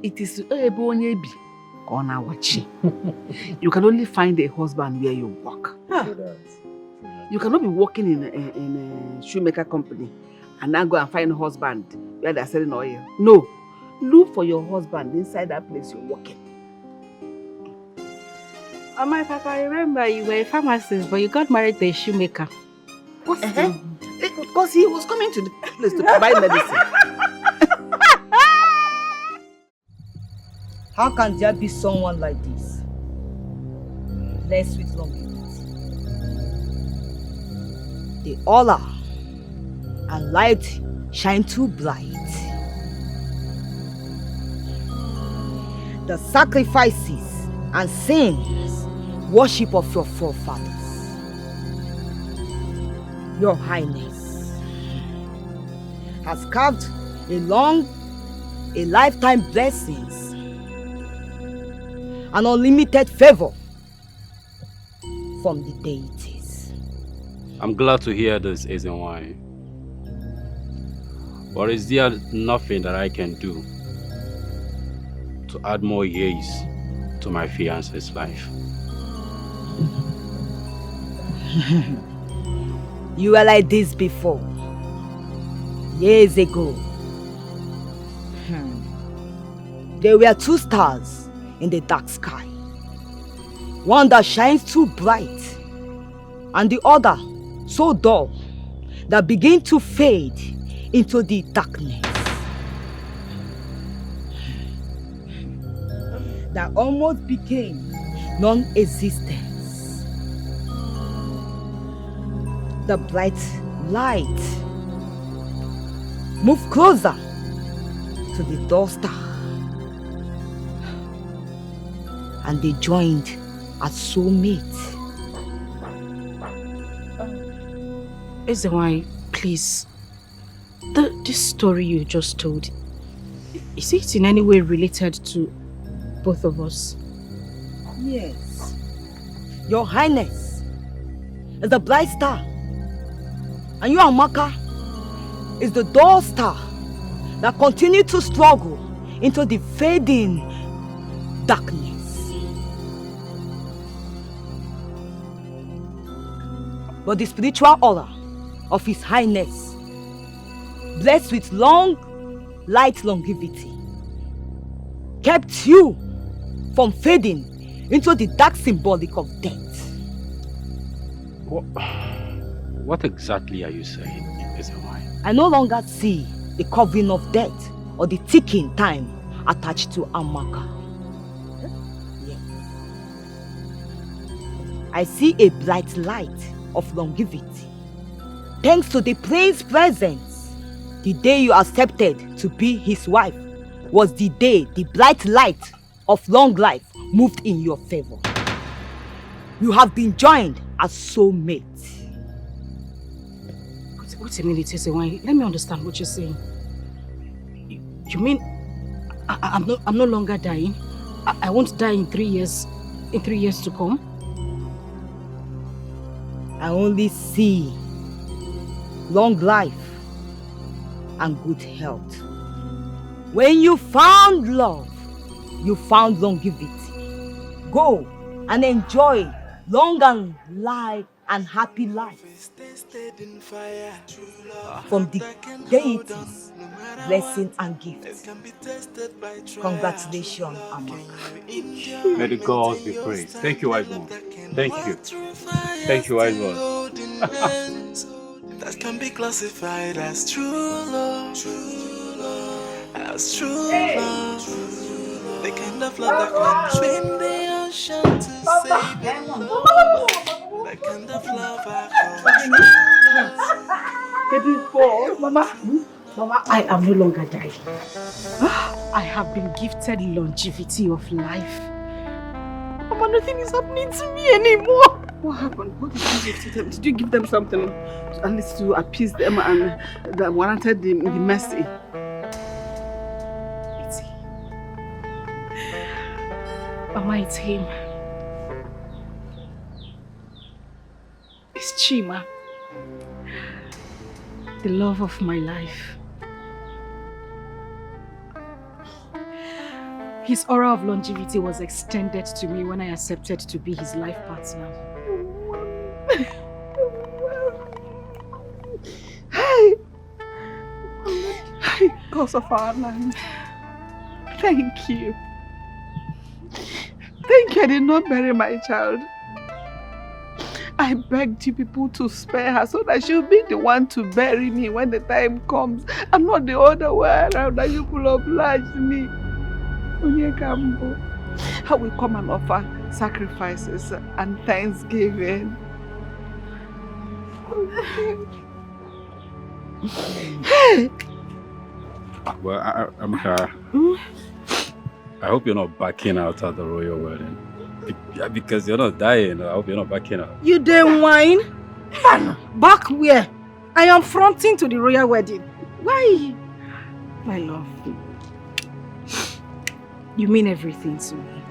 S1: It is you can only find a husband where you work. You cannot be working in a shoemaker company and now go and find a husband where they're selling oil. No. Look for your husband inside that place you're working.
S2: Oh, my papa, I remember you were a pharmacist, but you got married to a shoemaker.
S1: What's because he was coming to the place to provide medicine.
S3: How can there be someone like this? Blessed with longevity. The aura and light shine too bright. The sacrifices and sins, worship of your forefathers. Your Highness has carved a lifetime blessings and unlimited favor from the deities.
S8: I'm glad to hear this, Ezenwai. But is there nothing that I can do to add more years to my fiance's life?
S3: You were like this before, years ago. There were two stars in the dark sky. One that shines too bright, and the other so dull that begin to fade into the darkness. That almost became non-existent. The bright light moved closer to the dull star, and they joined as soulmates.
S2: Ezenwai, please, this story you just told, is it in any way related to both of us?
S3: Yes. Your Highness is the bright star, and you, Amaka, is the dull star that continues to struggle into the fading darkness. But the spiritual aura of His Highness, blessed with long, light longevity, kept you from fading into the dark symbolic of death.
S8: What exactly are you saying, Ezenwai?
S3: I no longer see the covering of death or the ticking time attached to Amaka. Yes. I see a bright light of longevity. Thanks to the prince's presence, the day you accepted to be his wife was the day the bright light of long life moved in your favor. You have been joined as soulmates.
S2: Wait a minute, Ezenwai. Let me understand what you're saying. You mean I'm no longer dying? I won't die in 3 years. In 3 years to come?
S3: I only see long life and good health. When you found love, you found longevity. Go and enjoy long and life and happy life from the deities, blessing and gifts. Congratulations, Amaka.
S8: May the gods be praised. Thank you, wise one. Thank you. Thank you, wise one.
S14: That can be classified as true love. As true love. The kind of of love that can swim the ocean to save it. The kind of love I call
S2: Mama, I am no longer dying. I have been gifted longevity of life. Mama, nothing is happening to me anymore.
S1: What happened? What did you give to them? Did you give them something at least to appease them and that warranted the mercy?
S2: Mama, it's him. It's Chima. The love of my life. His aura of longevity was extended to me when I accepted to be his life partner.
S1: Hey! Because of our land. Thank you. Thank you, I did not bury my child. I begged you people to spare her so that she'll be the one to bury me when the time comes, and not the other way around that you will oblige me. Onyeka, I will come and offer sacrifices and thanksgiving. Hey!
S8: Well, Amaka, I hope you're not backing out at the royal wedding. Because you're not dying. I hope you're not backing out.
S2: You didn't whine? Back where? I am fronting to the royal wedding. Why? My love. You mean everything to me.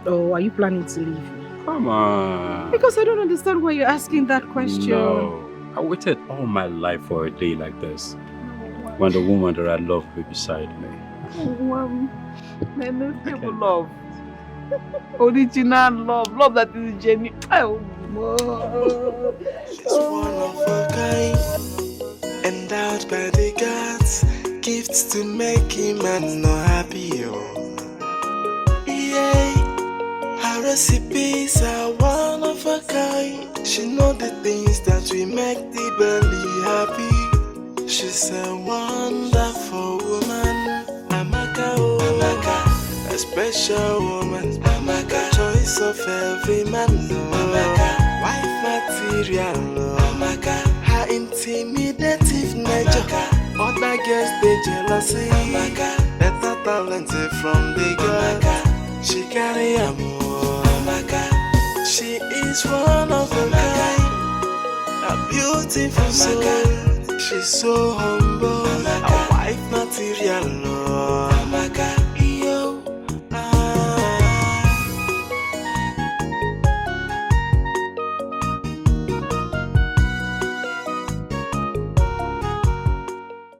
S2: Or are you planning to leave me?
S8: Come on.
S2: Because I don't understand why you're asking that question.
S8: No. I waited all my life for a day like this. When the woman that I love will be beside me.
S1: Love. Original love that is genuine.
S14: She's one of a kind, endowed by the gods, gifts to make him man not happy. Yeah, her recipes are one of a kind. She know the things that will make the belly happy. She's a wonderful woman, Amaka, oh Amaka, a special woman, Amaka, choice of every man, Amaka, wife material, Amaka, her intimidative nature, other girls they jealousy, Amaka, better talent from the girl, she carry a more, Amaka, she is one of a kind, a beautiful soul. She's so humble, a wife material,